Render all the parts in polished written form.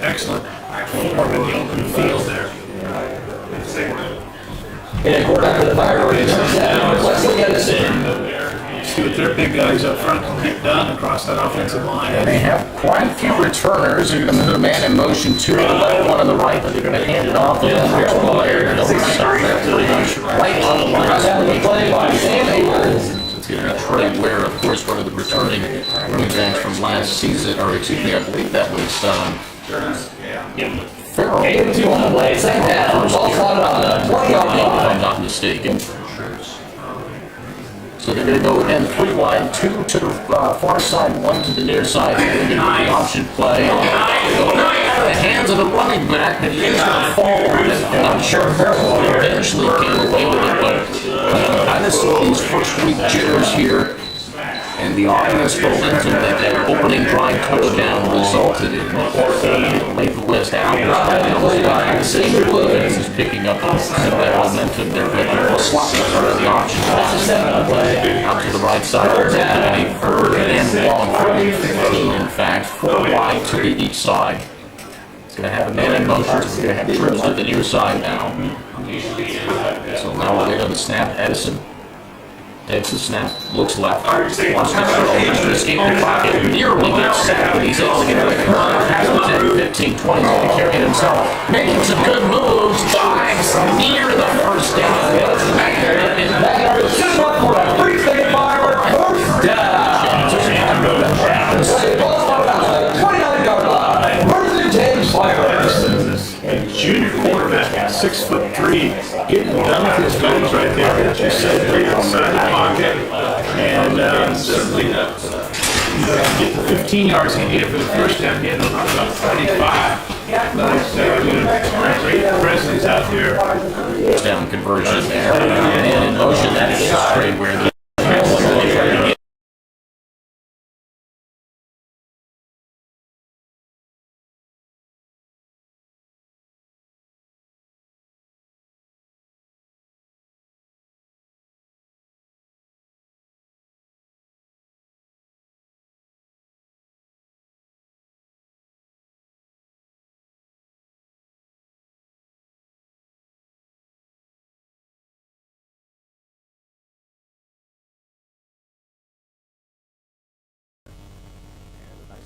excellent form in the open field there. And quarterback for the Fire Raiders. Let's look at this. See what their big guys up front can get done across that offensive line. And they have quite a few returners. They're going to move a man in motion, two to the left, one on the right, but they're going to hand it off to the next player. They'll start that pretty much right on the line. It's going to be Trey Ware, of course, one of the returning running backs from last season, or excuse me, I believe that was Farrell. 82 on the play, second down. Ball slotted on the 20-yard line. If I'm not mistaken. So they're going to go again 3 wide, 2 to the far side, 1 to the near side. They're going to do the option play. Out of the hands of the running back, but he's going to fall on it. I'm not sure if Farrell eventually came away with it, but kind of saw these first 3 jitters here. And the offense momentum that their opening drive touchdown resulted in. Olathe West out. The same defense is picking up some of that momentum there, but they're sloppy for the option. Out to the right side. A third and long for 15, in fact. 4 wide to each side. It's going to have a man in motion. It's going to have trips to the near side now. So now we'll get on the snap. Edison takes the snap, looks left, wants to throw, escape the pocket, nearly gets sacked, but he's able to get away from the 10, 15, 20, he's going to carry it himself, making some good moves, dives near the first down, back there, and back there, for a 3-second fire, first down, 29-yard line, Vernon James Fires. And junior quarterback, 6'3", getting done with his moves right there. As you said, right outside the pocket. And certainly get the 15 yards he needed for the first down, getting about 35. Great presence out there. Down conversion there. And in motion, that is straight where the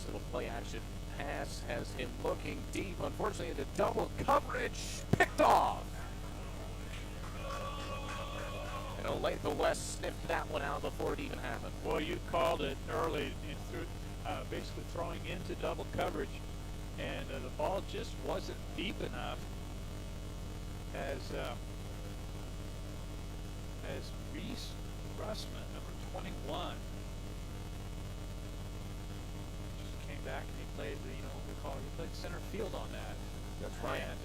little play action pass has him looking deep. Unfortunately, into double coverage, picked off. And Olathe West sniffed that one out before it even happened. Well, you called it early, basically throwing into double coverage, and the ball just wasn't deep enough as Reese Russman, number 21. Back and he played he played center field on that. That's right. And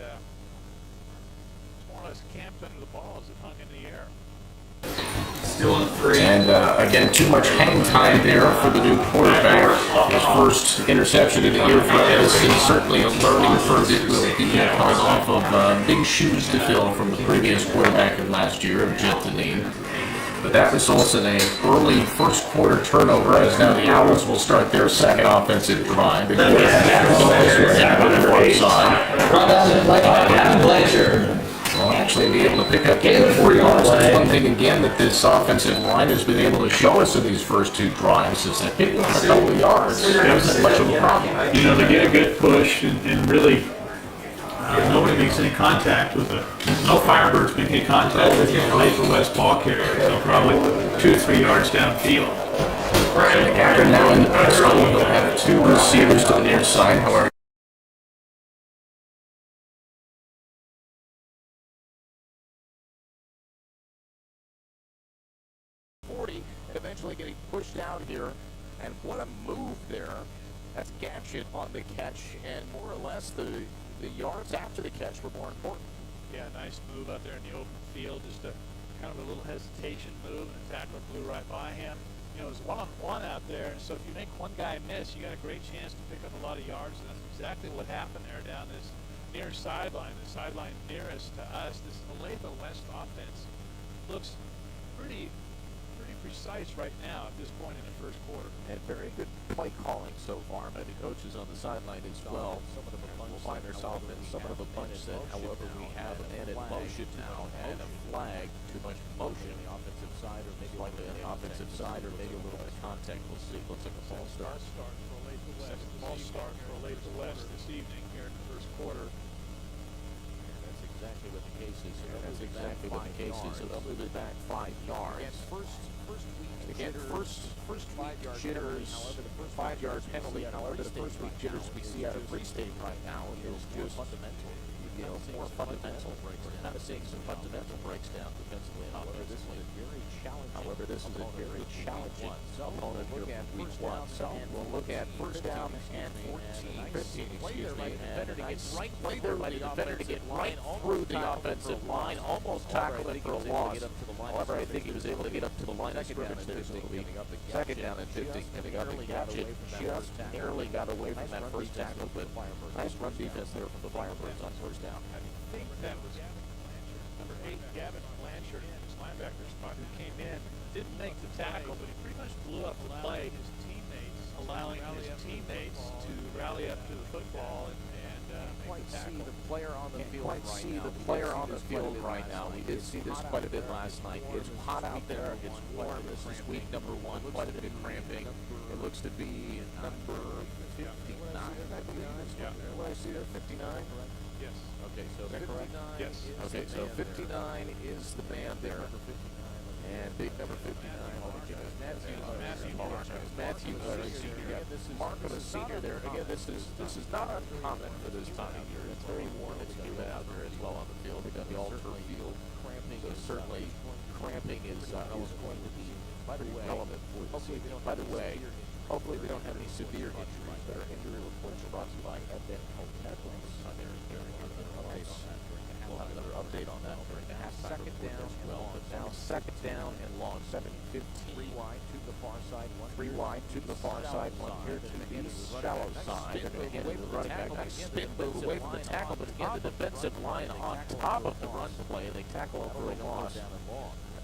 more or less camped under the ball as it hung in the air. Still in 3. And again, too much hang time there for the new quarterback. His first interception of the year for Edison. Certainly a learning curve. It will be coming off of big shoes to fill from the previous quarterback of last year, of Jet Deneen. But that results in an early first quarter turnover, as now the Owls will start their second offensive drive. They will actually be able to pick up 4 yards. That's one thing again that this offensive line has been able to show us in these first 2 drives is that picking up a couple of yards isn't much of a problem. You know, they get a good push and really nobody makes any contact with it. No Firebirds make any contact with the Olathe West ball carrier. So probably 2 or 3 yards downfield. After now in the pistol, they'll have 2 receivers to the near side. However, eventually getting pushed out here, and what a move there. That's Gatchett on the catch, and more or less the yards after the catch were more important. Yeah, nice move out there in the open field, just a kind of a little hesitation move, and the tackler flew right by him. You know, it was one-on-one out there, so if you make one guy miss, you got a great chance to pick up a lot of yards, and that's exactly what happened there down this near sideline, the sideline nearest to us. This Olathe West offense looks pretty precise right now at this point in the first quarter. And very good play calling so far by the coaches on the sideline as well. We'll find ourselves in somewhat of a punch set. However, we have a man in motion now and a flag. Too much motion on the offensive side, or maybe slightly on the offensive side, or maybe a little bit of contact. We'll see. Looks like a false start. Ball start for Olathe West this evening here in the first quarter. That's exactly what the case is here. That's exactly what the case is. So they'll move it back 5 yards. Again, first week jitters, 5 yard penalty. However, the first week jitters we see out of Free State right now is just fundamental. You know, more fundamental. We're kind of seeing some fundamental breaks down defensively and offensively. However, this is a very challenging opponent here from week 1. So we'll look at first down and 15, excuse me. And a nice play there by the defender to get right through the offensive line. Almost tackled him for a loss. However, I think he was able to get up to the line of scrimmage there. So it'll be second down and 15 coming up. The catch it just narrowly got away from that first tackle, but nice run defense there from the Firebirds on first down. I think that was number 8, Gavin Blanchard, in his linebacker spot, who came in, didn't make the tackle, but he pretty much blew up the play. His teammates, allowing his teammates to rally up to the football and make the tackle. See the player on the field see the player on the field right now. We did see this quite a bit last night. It's hot out there. It's warm. This is week number 1. Quite a bit of cramping. It looks to be number 59, I believe. Yeah. What I see there, 59. Yes. Okay, so is that correct? Yes. Okay, so 59 is the man there. And big number 59. Matthew, senior. Markham, a senior there. And again, this is not uncommon for this time of year. It's very warm. It's humid out there as well on the field. We've got the all-turf field. So certainly cramping is going to be pretty relevant for the season. By the way, hopefully we don't have any severe injuries. Better injury reports brought to you by Evan Netflix. We'll have another update on that during the halftime report as well. But now second down and long, 7-15. 3 wide to the far side, 3 wide to the far side, 1 here to the shallow side. And again, the running back, nice spin move away from the tackle, but again, the defensive line on top of the run play. They tackle him for a loss.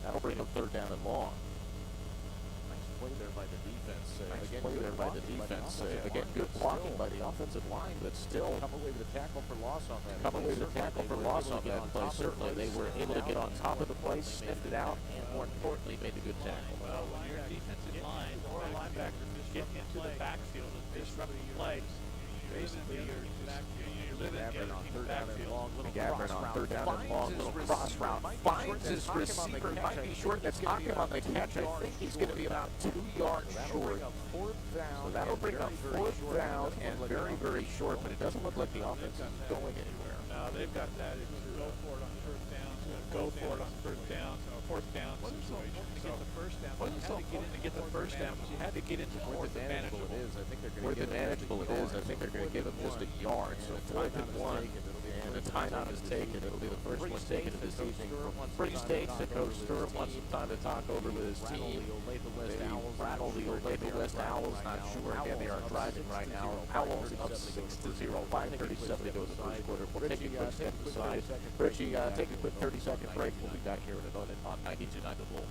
That'll bring up third down and long. play there by the defense. Nice play there by the defense. Again, good blocking by the offensive line, but still Come away with a tackle for loss on that. come away with a tackle for loss on that play. Certainly, they were able to get on top of the play, sniffed it out, and more importantly, made a good tackle. Well, when your defensive line or a linebacker just get into the backfield and disrupt the plays, basically you're living in the backfield. Gabbard on third down and long, little cross route, finds his receiver, might be short, that's Hakim on the catch. I think he's going to be about 2 yards short. So that'll bring up fourth down and very, very short, but it doesn't look like the offense is going anywhere. No, they've got that. It's go for it on first down, go for it on first down, fourth down situation. So wasn't so important to get the first down, because you had to get into fourth and manageable. Fourth and manageable it is. I think they're going to give him just a yard. So 4th and 1, and the timeout is taken. It'll be the first one taken this evening from Free State. So Coach Sturm wants some time to talk over with his team. Maybe rattle the Olathe West Owls. Not sure. Again, they are driving right now. Owls up 6-0, 5:37 to go in the first quarter. We'll take a quick step aside. Richie, take a quick 30-second break. We'll be back here in a moment on 92.9 The Bull.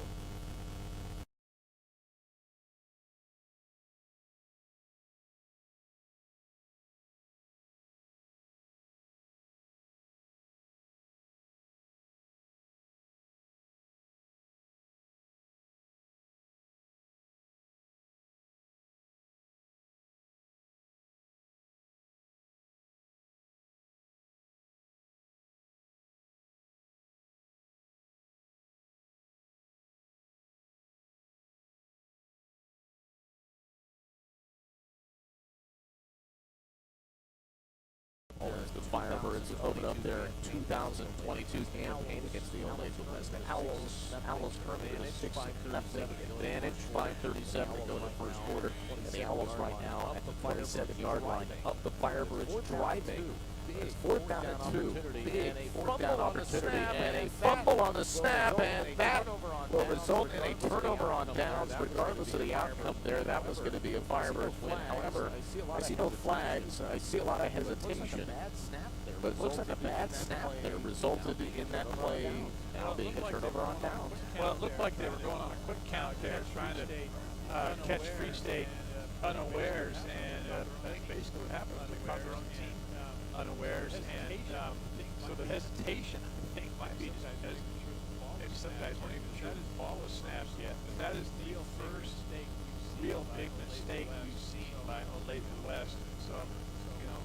The Firebirds open up their 2022 campaign against the Olathe West Owls. Owls currently with a 6-0 advantage, 5:37 to go in the first quarter. And the Owls right now at the 27-yard line up the Firebirds driving. It's 4th down and 2. Big 4th down opportunity and a fumble on the snap, and that will result in a turnover on downs. Regardless of the outcome there, that was going to be a Firebirds win. However, I see no flags. I see a lot of hesitation. But it looks like a bad snap there resulted in that play now being a turnover on downs. Well, it looked like they were going on a quick count there, trying to catch Free State unawares, and that's basically what happened. They caught their own team unawares, and so the hesitation, I think, might be just because maybe some guys weren't even sure the ball was snapped yet. But that is the first real big mistake we've seen by Olathe West. So, you know,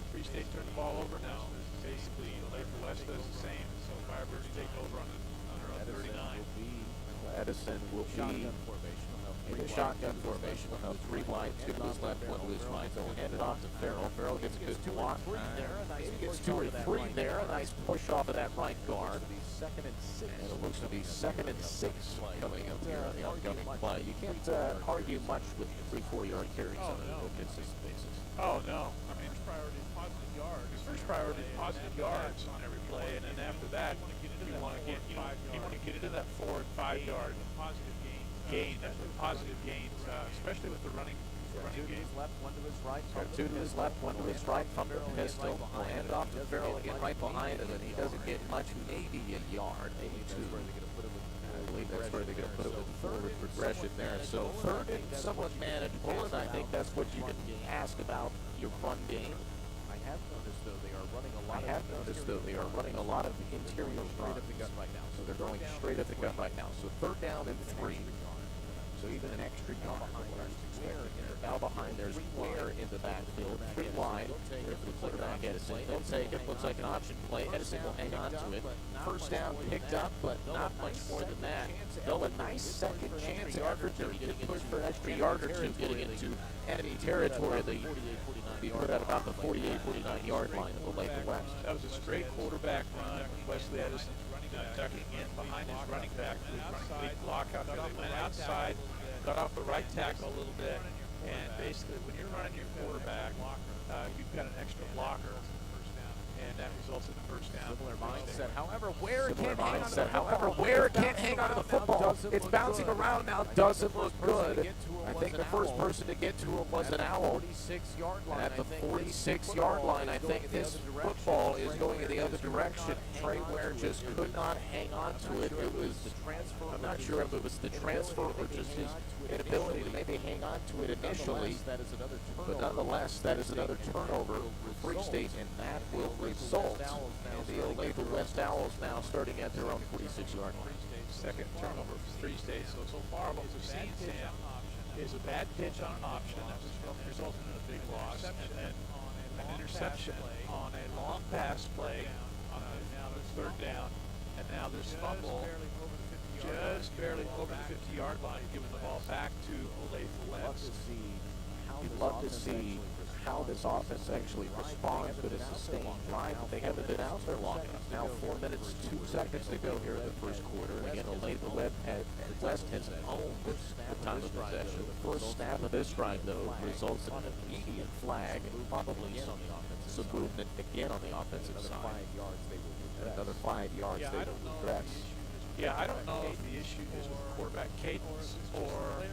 Free State turned the ball over now. Basically, Olathe West does the same. So Firebirds take over on their own 39. Edison will be in the shotgun formation. Now 3 wide, 2 to his left, 1 to his right. They'll hand it off to Farrell. Farrell gets a good 2 on. Gets 2 or 3 there. A nice push off of that right guard. And it looks to be 2nd and 6 coming up here on the upcoming play. You can't argue much with 3-4 yard carries on a consistent basis. Oh, no. I mean, first priority is positive yards on every play, and then after that, you want to get into that 4 and 5 yard gain, positive gains, especially with the running game. So 2 to his left, 1 to his right from the pistol. We'll hand it off to Farrell again right behind him, and he doesn't get much, maybe a yard, maybe 2. I believe that's where they're going to put it with the forward progression there. So 3rd and somewhat manageable, and I think that's what you can ask about your run game. I have noticed, though, they are running a lot of interior runs. So they're going straight at the gut right now. So 3rd down and 3. So even an extra yard behind what I was expecting there. Now behind there's Ware in the backfield. 3 wide. There's the quarterback Edison. They'll take it. Looks like an option play. Edison will hang on to it. 1st down picked up, but not much more than that. Though a nice second chance effort there. He did push for an extra yard or 2 getting into enemy territory. He put out about the 48-49 yard line of Olathe West. That was a straight quarterback run with Wesley Edison tucking in behind his running back. His running lead block out there. They went outside, got off the right tackle a little bit, and basically when you're running your quarterback, you've got an extra blocker, and that results in the 1st down. Similar mindset. However, Ware can't hang on to the football. It's bouncing around now. Doesn't look good. I think the first person to get to him was an Owl. And at the 46-yard line, I think this football is going in the other direction. Trey Ware just could not hang on to it. It was, I'm not sure if it was the transfer or just his inability to maybe hang on to it initially. But nonetheless, that is another turnover for Free State, and that will result in the Olathe West Owls now starting at their own 46-yard line. 2nd turnover for Free State. So far what we've seen, Sam, is a bad pitch on an option that resulted in a big loss, and then an interception on a long pass play on a 3rd down, and now this fumble just barely over the 50-yard line, giving the ball back to Olathe West. You'd love to see how this offense actually responds to this sustained drive, but they haven't been out there long enough. Now 4 minutes, 2 seconds to go here in the 1st quarter. And again, Olathe West has owned the time of possession. The first snap of this drive, though, results in an immediate flag and probably some movement again on the offensive side. Another 5 yards they will regress. Yeah, I don't know if the issue is with quarterback cadence or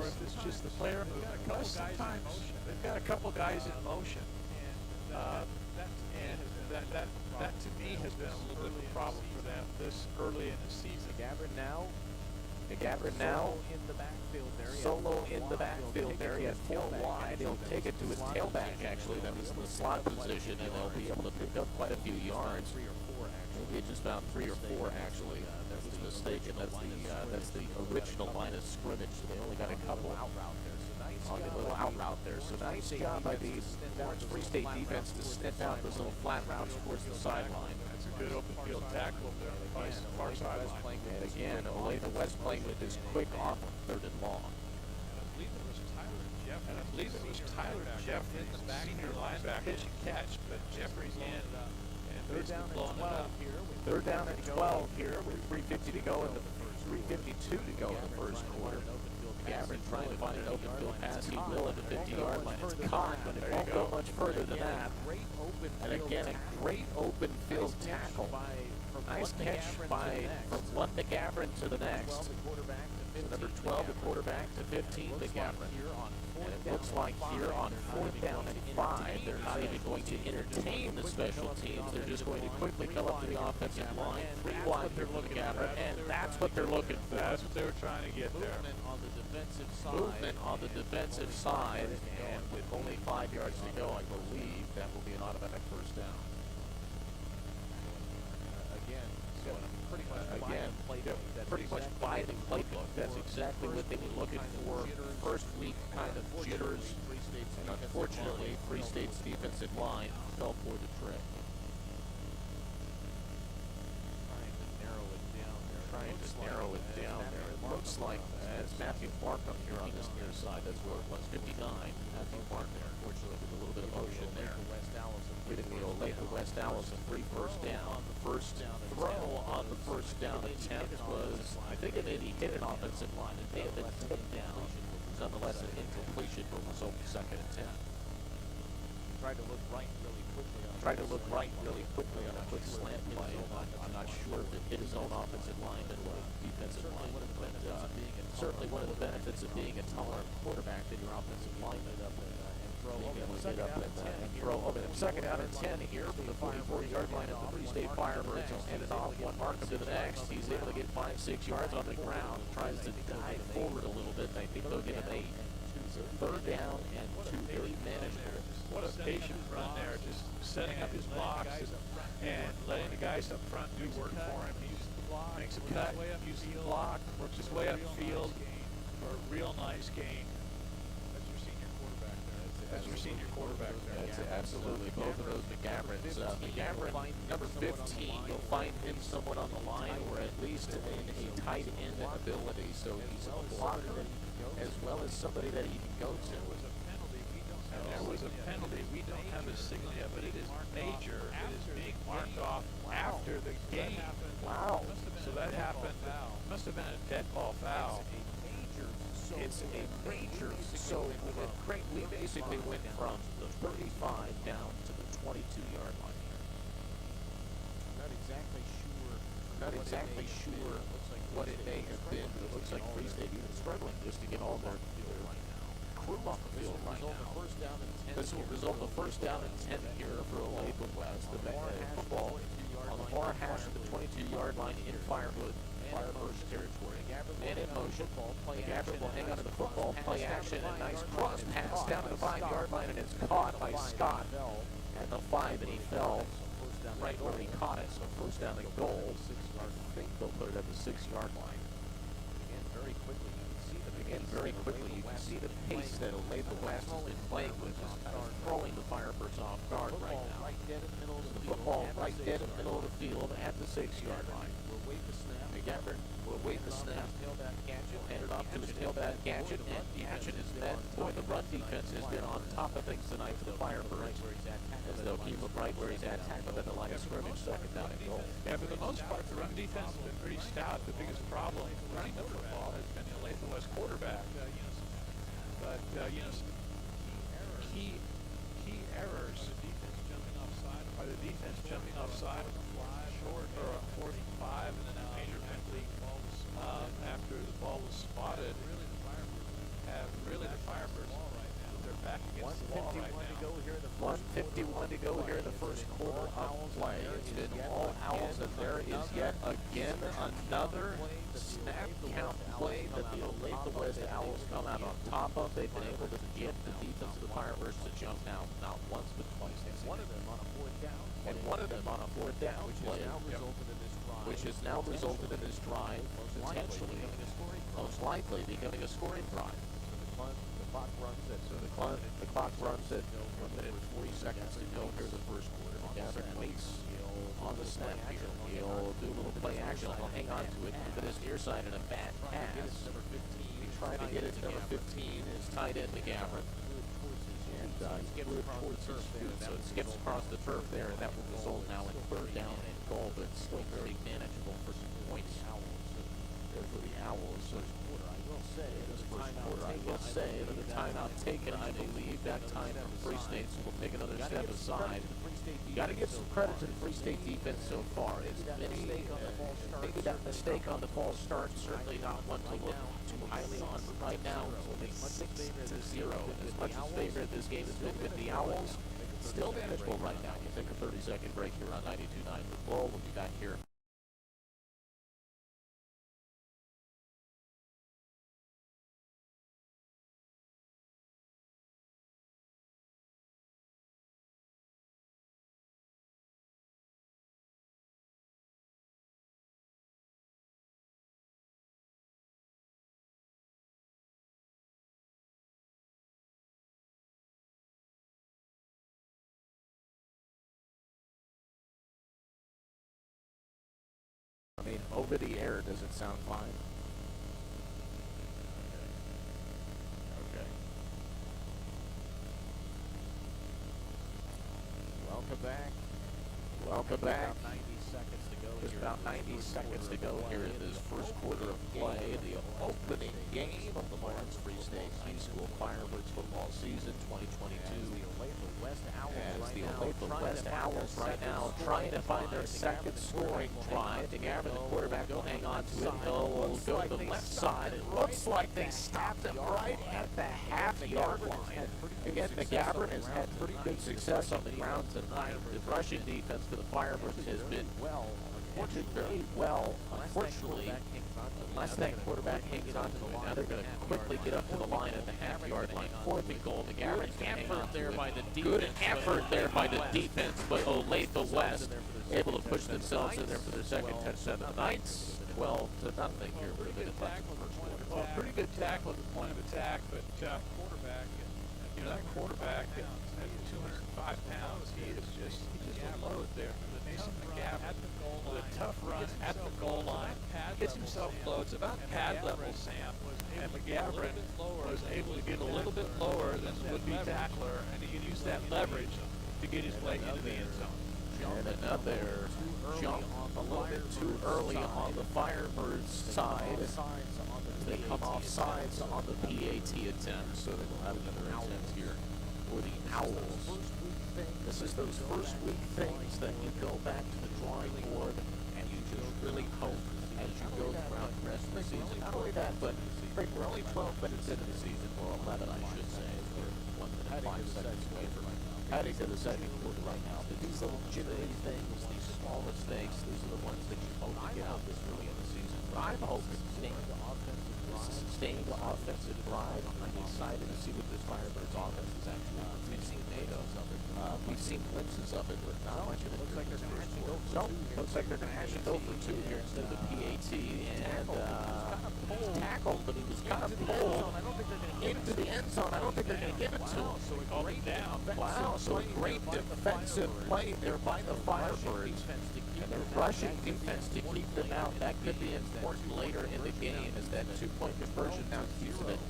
if it's just the player movement. Because sometimes they've got a couple guys in motion, and that to me has been a little bit of a problem for them this early in the season. Gavin now solo in the backfield there. He has 4 wide. He'll take it to his tailback, actually. That was in the slot position, and they'll be able to pick up quite a few yards. Maybe just about 3 or 4, actually. That was mistaken. That's the original line of scrimmage. They only got a couple on the little out route there. So nice job by the Free State defense to sniff out those little flat routes towards the sideline. That's a good open field tackle there on the far sideline. And again, Olathe West playing with this quick off 3rd and long. And I believe it was Tyler Jeffries, the senior linebacker, catch, but Jeffries in and basically blowing it up. 3rd down and 12 here with 3:50 to go in the 3:52 to go in the 1st quarter. Gavin trying to find an open field pass. He will at the 50-yard line. It's caught, but it won't go much further than that. And again, a great open field tackle. Nice catch from one McGavin to the next. So number 12, the quarterback, to 15, McGavin. And it looks like here on 4th down and 5, they're not even going going to entertain the special teams. They're just going to quickly come up to the offensive line, 3 wide they're looking at it, and that's what they're looking for. That's what they were trying to get there. Movement on the defensive side. Movement on the defensive side, and with only 5 yards to go, I believe that will be an automatic first down. Again, so pretty much Pretty much by the playbook. That's exactly what they were looking for. First week kind of jitters, and unfortunately, Free State's defensive line fell for the trick. Trying to narrow it down there. It looks like as Matthew Clark up here on this near side, that's where it was, 59. Matthew Clark there, unfortunately, with a little bit of motion there. Getting the Olathe West Allison free first down. The first throw on the first down attempt was, I think it hit an offensive line. It may have been tipped down. Nonetheless, an incompletion will result in second attempt. Tried to look right really quickly on a quick slant play. I'm not sure if it hit his own offensive line or defensive line, but certainly one of the benefits of being a taller quarterback than your offensive lineman. Being able to get up and throw over them. Second down and 10 here from the 44-yard line of the Free State Firebirds. He'll hand it off one marker to the next. He's able to get 5-6 yards on the ground. Tries to dive forward a little bit. I think they'll get him 8. So third down and 2 very manageable. What a patient run there, just setting up his box and letting the guys up front do work for him. He makes a cut, uses the block, works his way upfield for a real nice gain. That's your senior quarterback there. That's absolutely both of those McGavrons. McGavron, number 15, you'll find him somewhat on the line or at least in a tight end ability. So he's a blocker as well as somebody that he can go to. And there was a penalty. We don't have a signal yet, but it is major. It is being marked off after the game. Wow. So that happened. Must have been a dead ball foul. It's a major. So we basically went from the 35 down to the 22-yard line here. Not exactly sure what it may have been, but it looks like Free State even struggling just to get all their crew off the field right now. This will result in a first down and 10 here for Olathe West. The football on the far hash of the 22-yard line in Firebirds territory. Man in motion. McGavron will hang on to the football, play action, and nice cross pass down to the 5-yard line, and it's caught by Scott at the 5, and he fell right where he caught it. So first down and goal. I think they'll put it at the 6-yard line. Very quickly, you can see the pace that Olathe West has been playing with, just kind of throwing the Firebirds off guard right now. The football right dead in the middle of the field at the 6-yard line. McGavron will wait the snap. He'll hand it off to his tailback Gadget, and Gadget is met. Boy, the run defense has been on top of things tonight for the Firebirds, as they'll keep him right where he's at, tackled at the line of scrimmage, second down and goal. Yeah, for the most part, the run defense has been pretty stout. The biggest problem running the football has been the Olathe West quarterback. But key errors are the defense jumping offside short or on 4th and 5, and then a major penalty after the ball was spotted. Really the Firebirds, they're back against the wall right now. 1:51 to go here in the first quarter of play. It's been all Owls, and there is yet again another snap count play that the Olathe West Owls come out on top of. They've been able to get the defense of the Firebirds to jump now, not once but twice. One of them on a 4th down. And one of them on a 4th down play, which has now resulted in this drive, potentially, most likely becoming a scoring drive. The clock runs at 1 minute and 40 seconds to go here in the first quarter. McGavron waits on the snap here. He'll do a little play action. He'll hang on to it to this near side in a bad pass. He tried to get it to number 15, his tight end McGavron. And he threw it towards his feet, so it skips across the turf there, and that will result now in third down and goal, but still very manageable for some points. There for the Owls. I will say that the timeout taken, I believe that time from Free State will take another step aside. You got to give some credit to the Free State defense so far. It's maybe that mistake on the false start, certainly not one to look too highly on, but right now it's only 6-0. As much as favorite this game has been with the Owls, Still manageable right now. We'll take a 30-second break here on 92.9 The Bull. We'll be back here. I mean, over the air, does it sound fine? Okay. Welcome back. Welcome back. About 90 seconds to go. There's about 90 seconds to go here in this first quarter of play. The opening game of the Lawrence Free State High School Firebirds football season 2022. As the Olathe West Owls right now trying to find their second scoring drive. McGavin, the quarterback, will hang on to it. He'll go to the left side. It looks like they stopped him right at the half-yard line. Again, McGavin has had pretty good success on the ground tonight. The rushing defense for the Firebirds has been very well. Unfortunately, unless that quarterback hangs on to it, now they're going to quickly get up to the line at the half-yard line. Fourth and goal. McGavin hang on to it. Good effort there by the defense, but Olathe West able to push themselves in there for their second touchdown of the night. 12-0 here for the defensive first quarter. Well, pretty good tackle at the point of attack, but quarterback, you know, that quarterback at 205 pounds, he just a load there. Mason McGavin with a tough run at the goal line, gets himself loads about pad level, Sam, and McGavin was able to get a little bit lower than the would-be tackler, and he can use that leverage to get his leg into the end zone. And another jump a little bit too early on the Firebirds side. They come off sides on the PAT attempt, so they will have another attempt here for the Owls. This is those first week things that you go back to the drawing board and you just really hope as you go throughout the rest of the season. Not only that, but we're only 12 minutes into the season, or 11 I should say, as we're 1 minute 5 seconds away from heading to the second quarter right now. But these little jittery things, these smallest things, these are the ones that you hope to get out this early in the season. But I'm hoping sustained offensive drive. I'm excited to see what this Firebirds offense is actually made of. We've seen glimpses of it, but not much of it. Looks like they're going to actually go for two. Looks like they're going to actually go for two here instead of the PAT. And tackled, but he was kind of pulled into the end zone. I don't think they're going to give it to him. So we called it down. Wow, so a great defensive play there by the Firebirds. And the rushing defense to keep them out. That could be important later in the game as that 2-point conversion now keeps it at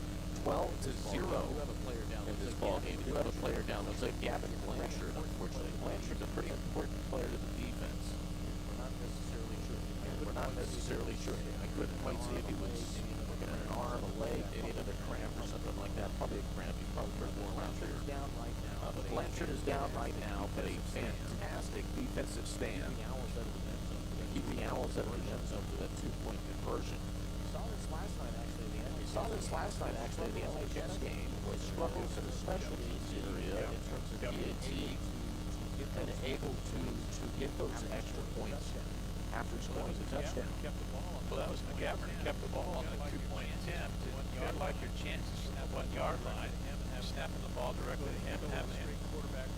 12-0 in this ball game. We do have a player down. Looks like Gavin Blanchard. Unfortunately, Blanchard's a pretty important player to the defense. We're not necessarily sure. I couldn't quite see if he was looking at an arm, a leg, maybe another cramp or something like that. Probably a cramp. He's probably pretty more around there. But Blanchard is down right now, but a fantastic defensive stand. Keep the Owls out of the end zone for that 2-point conversion. Saw this last night actually in the LHS game was struggles in the special teams area in terms of PAT and able to get those extra points after scoring a touchdown. Well, that was McGavin who kept the ball on the 2-point attempt. And you got to like your chances from that 1-yard line. Snapping the ball directly to him and having him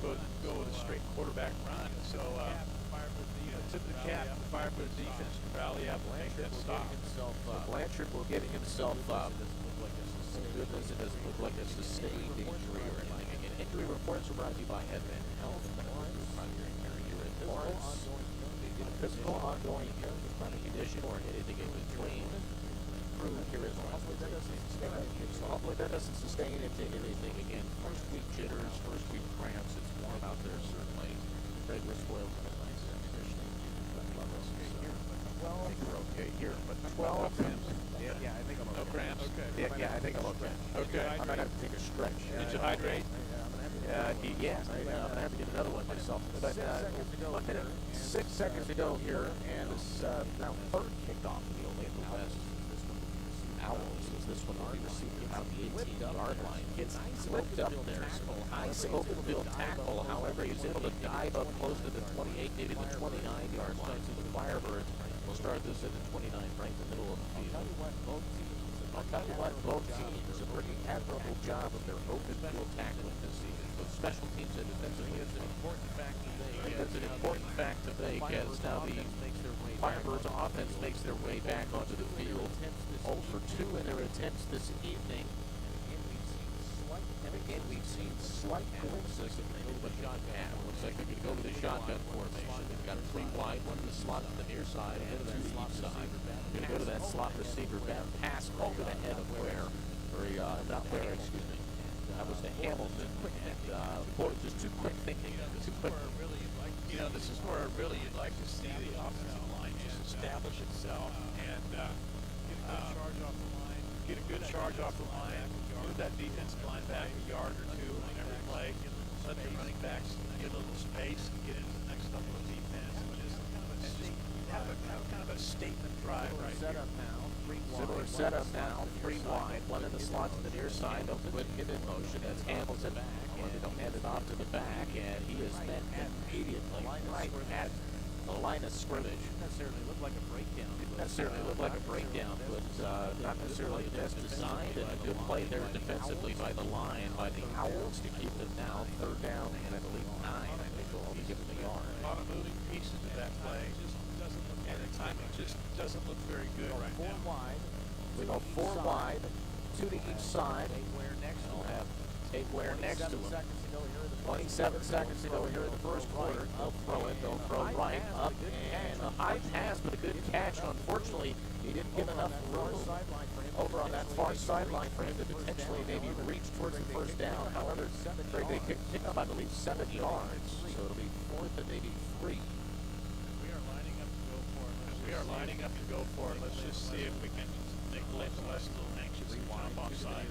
go with a straight quarterback run. So, you know, tip of the cap, the Firebirds defense to rally up and make that stop. So Blanchard will getting himself up. Goodness, it doesn't look like a sustained injury or anything. Again, injury reports are brought to you by Headman Health. Here in Lawrence. Physical ongoing chronic condition or anything in between. Here is hopefully that doesn't sustain into anything again. First week jitters, first week cramps. It's warm out there certainly. Regular spoiled for the nice air conditioning. I think we're okay here, but 12 cramps. Yeah, I think I'm No cramps. Yeah, I think I'm okay. Okay. I might have to take a stretch. Did you hydrate? Yes, I'm gonna have to get another one myself. But 1 minute, 6 seconds to go here, and it's now third kickoff in the Olathe West. Owls, as this one will be received about the 18-yard line. Gets flipped up there. So high scope field tackle. However, he's able to dive up close to the 28, maybe the 29-yard line. So the Firebirds will start this at the 29, right in the middle of the field. I'll tell you what, both teams are pretty admirable job of their open field tackling this season. Both special teams and defensively. It's an important fact to make. It's an important fact to make as now the Firebirds offense makes their way back onto the field. 0 for 2 in their attempts this evening. And again, we've seen slight glimpses of maybe the shotgun. Looks like they could go with a shotgun formation. They've got 3 wide, 1 in the slot to the near side, and 2 to each side. Going to go to that slot receiver bound pass call to the head of not Ware, excuse me. That was to Hamilton. And just too quick thinking. Too quick. You know, this is where really you'd like to see the offensive line just establish itself and get a good charge off the line, move that defensive line back a yard or 2 on every play, let the running backs get a little space and get into the next level of defense, and just have kind of a statement drive right here. Similar setup now, 3 wide, 1 in the slot to the near side. Don't put him in motion. That's Hamilton. And they'll hand it off to the back, and he is met immediately right at the line of scrimmage. Didn't necessarily look like a breakdown, but not necessarily the best designed, and a good play there defensively by the line, by the Owls to keep them now 3rd down and I believe 9. I think they'll be given the yard. A lot of moving pieces to that play, and the timing just doesn't look very good right now. We go 4 wide, 2 to each side. They'll have Tate Ware next to him. 27 seconds to go here in the first quarter. They'll throw right up, and a high pass, but a good catch. Unfortunately, he didn't give enough room over on that far sideline for him to potentially maybe reach towards the first down. However, they pick up, I believe, 7 yards, so it'll be 4th and maybe 3. We are lining up to go for it. Let's just see if we can make Olathe West a little anxious and jump offside.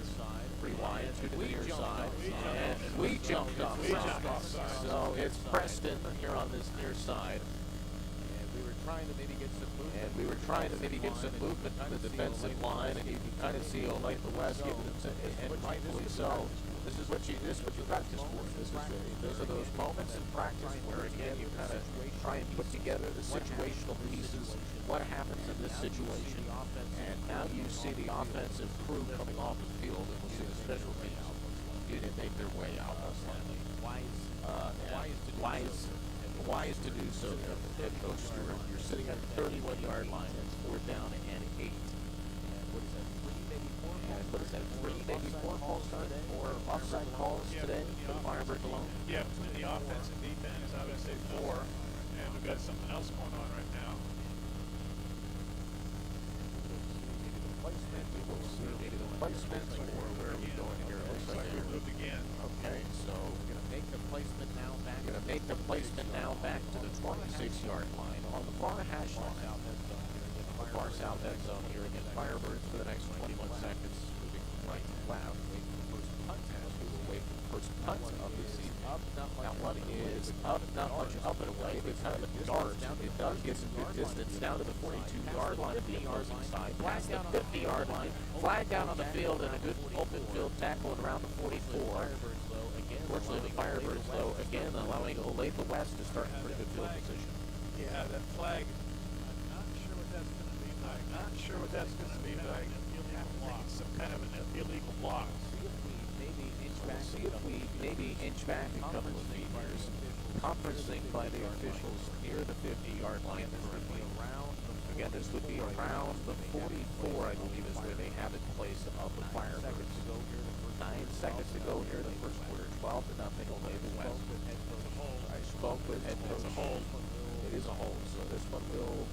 3 wide, 2 to the near side, and we jumped offside. So it's Preston here on this near side. And we were trying to maybe get some movement to the defensive line, and you can kind of see Olathe West giving them, and rightfully so. This is what you practice for. Those are those moments in practice where, again, you kind of try and put together the situational pieces. What happens in this situation? And now you see the offensive crew coming off the field, and we'll see the special teams begin to make their way out. Wise to do so there. Head coach Stewart, you're sitting at the 31-yard line. It's 4th down and 8. What is that, 3, maybe 4 calls today, or offside calls today for the Firebirds alone? Yeah, between the offense and defense, I would say 4, and we've got something else going on right now. We'll see maybe the placement, or where are we going here? It looks like we're moved again. Okay, so we're going to make the placement now back to the 26-yard line on the far hash line. The far south end zone here against Firebirds for the next 21 seconds. Moving right to left. Wait for the first punt. We will wait for the first punt of the season. That one is up, not much up and away, but kind of a dart. It does get some good distance down to the 42-yard line of the opposing side. Past the 50-yard line. Flag down on the field, and a good open field tackle around the 44. Unfortunately, the Firebirds, though, again allowing Olathe West to start in pretty good field position. Yeah, that flag. I'm not sure what that's going to be, but I think it's some kind of an illegal block. See if we maybe inch back a couple of feet. There's conferencing by the officials near the 50-yard line. Again, this would be around the 44, I believe, is where they have it placed of the Firebirds. 9 seconds to go here in the first quarter. 12 to nothing. Olathe West. I spoke with head coach. It is a hold, so this one will.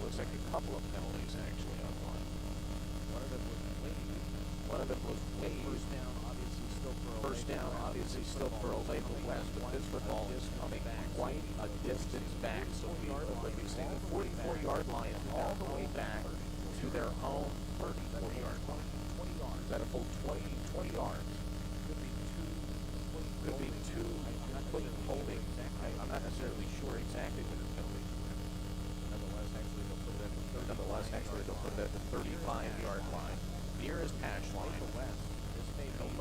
Looks like a couple of penalties actually on one. One of them was waived. First down, obviously still for Olathe West, but this football is coming quite a distance back. So we see the 44-yard line all the way back to their own 34-yard line. Is that a full 20 yards? Could be 2 complete holding. I'm not necessarily sure exactly what it's going to be. Nonetheless, actually, they'll put it at the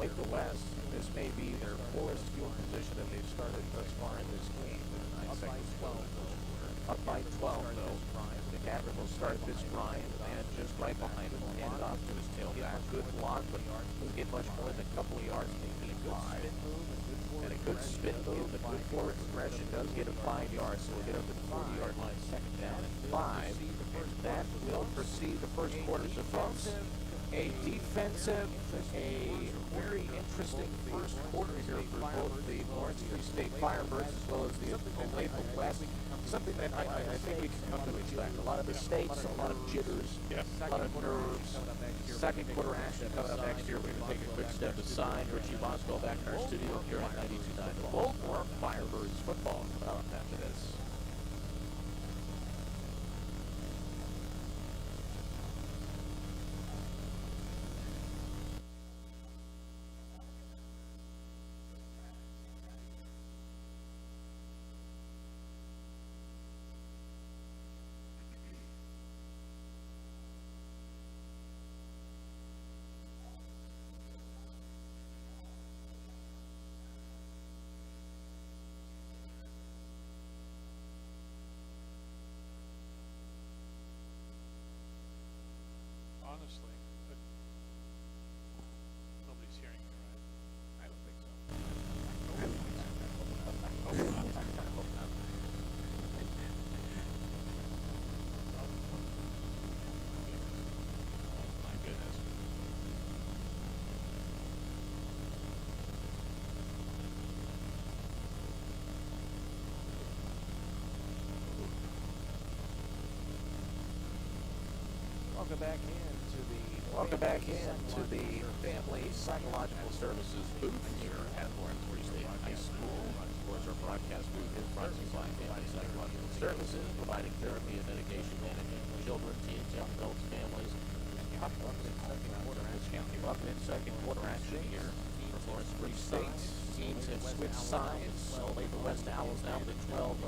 Olathe West. This may be their poorest field position that they've started thus far in this game. With 9 seconds to go in the first quarter. Up by 12, though. The Gabbard will start this drive, and just right behind him will hand it off to his tailback. Good block, but doesn't get much more than a couple of yards, maybe 5. And a good spin move, a good forward progression does get him 5 yards, so we'll get up to the 40-yard line, second down and 5. And that will proceed the first quarter. So, folks, a defensive, a very interesting first quarter here for both the Lawrence Free State Firebirds as well as the Olathe West. Something that I think we can come to expect. A lot of mistakes, a lot of jitters, a lot of nerves. Second quarter action coming up next year. We're going to take a quick step aside. Richie Bosco back in our studio here on 92.9. The Baltimore Firebirds football coming up after this. Honestly, but nobody's hearing me, right? I don't think so. My goodness. Welcome back into the Family Psychological Services booth here at Lawrence Free State High School. Of course, our broadcast booth is brought to you by Family Psychological Services, providing therapy and medication management for children, teens, young adults, families. Buckman, second quarter action here for Lawrence Free State. Teams have switched sides. Olathe West Owls now with a 12-0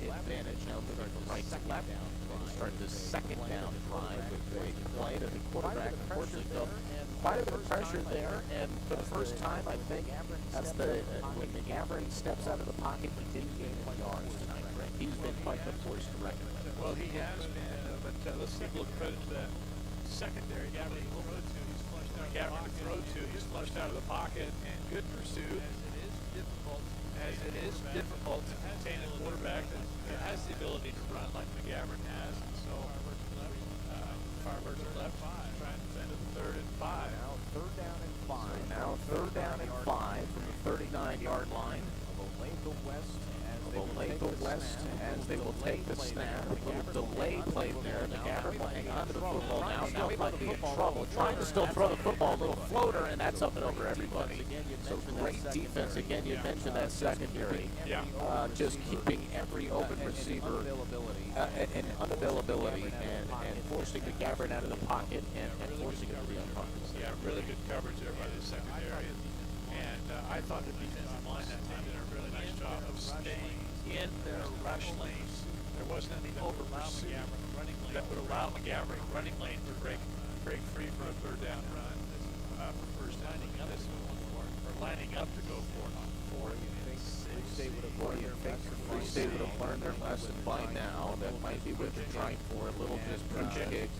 advantage. Now moving from right to left. We'll start the second down drive with Greg Clay to the quarterback. Unfortunately, felt quite a bit of pressure there, and for the first time, I think that's when McGavran steps out of the pocket, he didn't gain any yards tonight. Greg, he's been quite the force to reckon with. Well, he has been, but let's take a little credit to that secondary. Gabbard to throw to, he's flushed out of the pocket, and good pursuit. As it is difficult to contain a quarterback that has the ability to run like McGavran has. And so Firebirds are left trying to defend it 3rd and 5. now third down and 5. Now 3rd down and 5 from the 39-yard line. Olathe West Olathe West as they will take the snap. A little delay play there. McGavran will hang on to the football now. Now he might be in trouble. Trying to still throw the football. A little floater, and that's up and over everybody. So great defense. Again, you mentioned that secondary. Yeah. Just keeping every open receiver and unavailability and forcing McGavran out of the pocket and forcing him to be unconscious. Yeah, really good coverage there by the secondary. And I thought the defensive line that time did a really nice job of staying in their rush lanes. There wasn't any over pursuit that would allow McGavran running lane to break free for a 3rd down run for first down. This for lining up to go for it on 4th and 6. Free State would have learned their lesson by now. That might be what they're trying for, a little just push kick.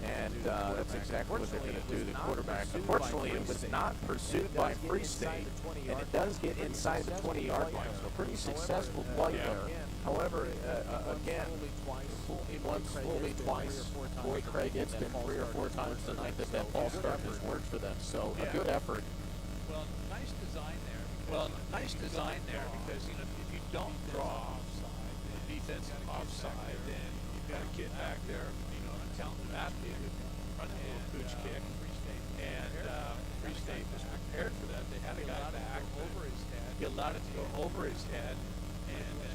And that's exactly what they're going to do. The quarterback, unfortunately, it was not pursued by Free State, and it does get inside the 20-yard line. So pretty successful play there. However, again, fool me once, fool me twice. Boy, Craig, it's been 3 or 4 times tonight that ball start has worked for them. So a good effort. Well, nice design there. Because you know if you don't draw the defense offside, then you've got a kid back there, a talented athlete who can run a little pooch kick. And Free State was prepared for that. They had a guy back over his head. He allowed it to go over his head, and then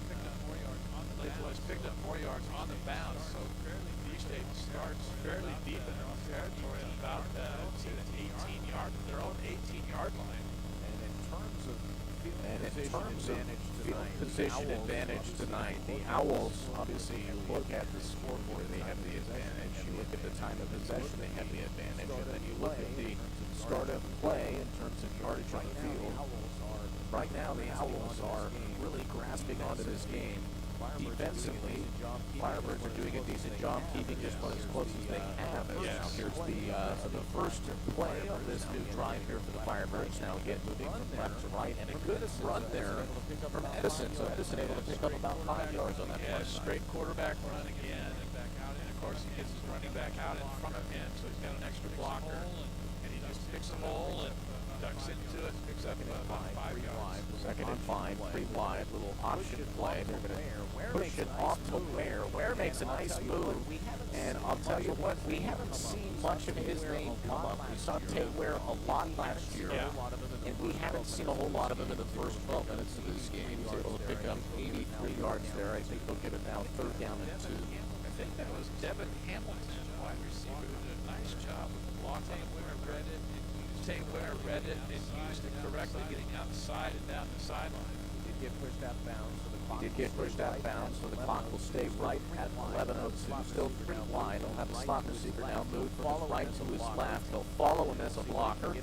picked up more yards on the bounce. So Free State starts fairly deep in their own territory, about the 18-yard, their own 18-yard line. And in terms of And in terms of field position advantage tonight, the Owls, obviously, you look at the scoreboard, they have the advantage. You look at the time of possession, they have the advantage. And then you look at the start of play in terms of yardage on the field. Right now, the Owls are really grasping onto this game. Defensively, Firebirds are doing a decent job keeping just about as close as they have. Now here's the first play of this new drive here for the Firebirds. Now again moving from left to right, and a good run there from Edison. So Edison able to pick up about 5 yards on that play. Straight quarterback run again, and back out. And of course, he gets his running back out in front of him, so he's got an extra blocker, and he just picks a hole and ducks into it, picks up about 5 yards. Second and 5, 3 wide, little option play. They're going to push it off to Ware. Ware makes a nice move, and I'll tell you what, we haven't seen much of his name come up. We saw Tay Ware a lot last year, and we haven't seen a whole lot of him in the first 12 minutes of this game. He was able to pick up 83 yards there. I think they'll give it now 3rd down and 2. I think that was Devin Hamilton, wide receiver, who did a nice job with Olathe West. Tay Ware read it and used it correctly, getting outside and down the sideline. He did get pushed out of bounds, so the clock will stay right at 11:02. Still pretty wide. They'll have the slot receiver now move from his right to his left. They'll follow him as a blocker.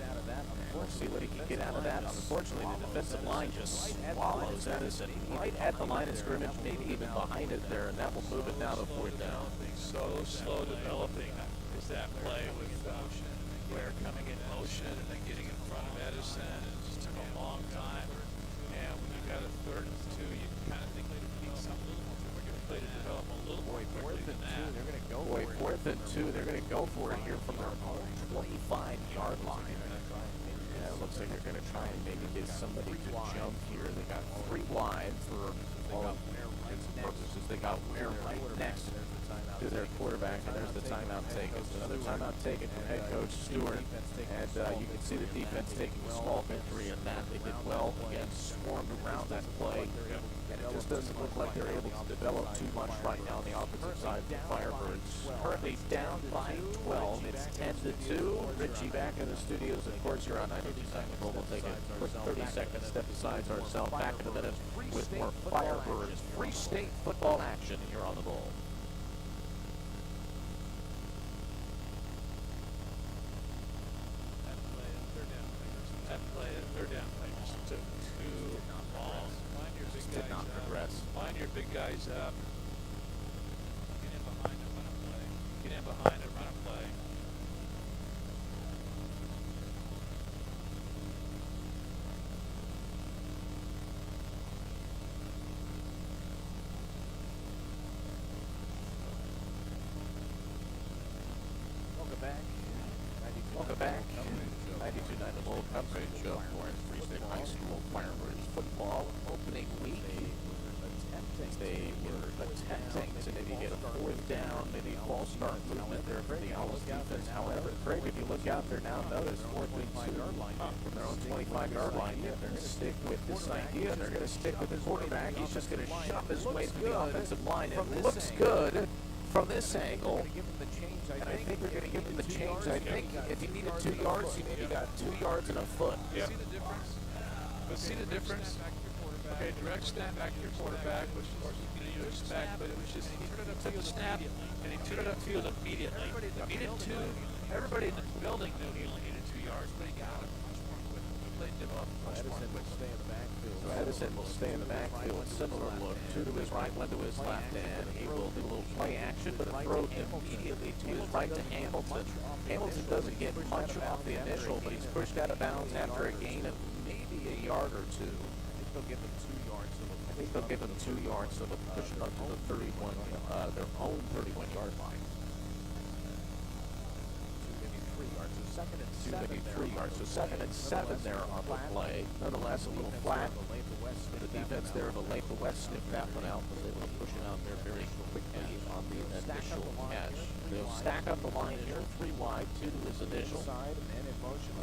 We'll see what he can get out of that. Unfortunately, the defensive line just swallows Edison right at the line of scrimmage, maybe even behind it there, and that will move it now to 4th down. So slow developing is that play with Ware coming in motion and then getting in front of Edison. It just took a long time. And when you got a 3rd and 2, you kind of think they'd need something a little more. We're going to play to develop a little more quickly than that. They're going to go Boy, 4th and 2, they're going to go for it here from their own 25-yard line. Yeah, it looks like they're going to try and maybe get somebody to jump here. They got 3 wide for all intents and purposes. They got Ware right next to their quarterback, and there's the timeout taken. So another timeout taken from head coach Stewart, and you can see the defense taking a small victory in that. They did well, again, swarmed around that play, and it just doesn't look like they're able to develop too much right now on the opposite side of the Firebirds. Currently down by 12. It's 10-2. Richie back in the studios. Of course, you're on 92 seconds. We'll take a quick 30-second step aside ourselves. Back in a minute with more Firebirds Free State football action here on the Bowl. That play at 3rd down just took too long. Did not progress. Line your big guys up. Get in behind and run a play. Get in behind and run a play. Welcome back. 92.9 the Bowl coverage of Lawrence Free State High School Firebirds football opening week. They were attempting to maybe get a 4th down, maybe a false start movement there for the Owls defense. However, Craig, if you look out there now, notice 4th and 2 from their own 25-yard line. They're going to stick with this idea. They're going to stick with the quarterback. He's just going to shove his way through the offensive line. It looks good from this angle. And I think we're going to give him the change. I think if he needed 2 yards, he maybe got 2 yards and a foot. Yeah. See the difference? But see the difference? Okay, direct snap back to your quarterback, which of course you expect, but it was just, he took the snap and he took it upfield immediately. He needed 2. Everybody in the building knew he only needed 2 yards, but he got it much more quickly. He played him up much more quickly. So Edison will stay in the backfield. Similar look. 2 to his right, 1 to his left, and he will do a little play action, but a throw immediately to his right to Hamilton. Hamilton doesn't get much off the initial, but he's pushed out of bounds after a gain of maybe a yard or 2. They'll give them 2 yards. I think they'll give them 2 yards, so they'll push it up to the 31, their own 31-yard line. 3 yards. So 2nd and 7. 3 yards. So 2nd and 7 there on the play. Nonetheless, a little flat. The defense there of Olathe West sniffed that one out, was able to push it out there very quickly on the initial catch. They'll stack up the line here, 3 wide, 2 to his initial.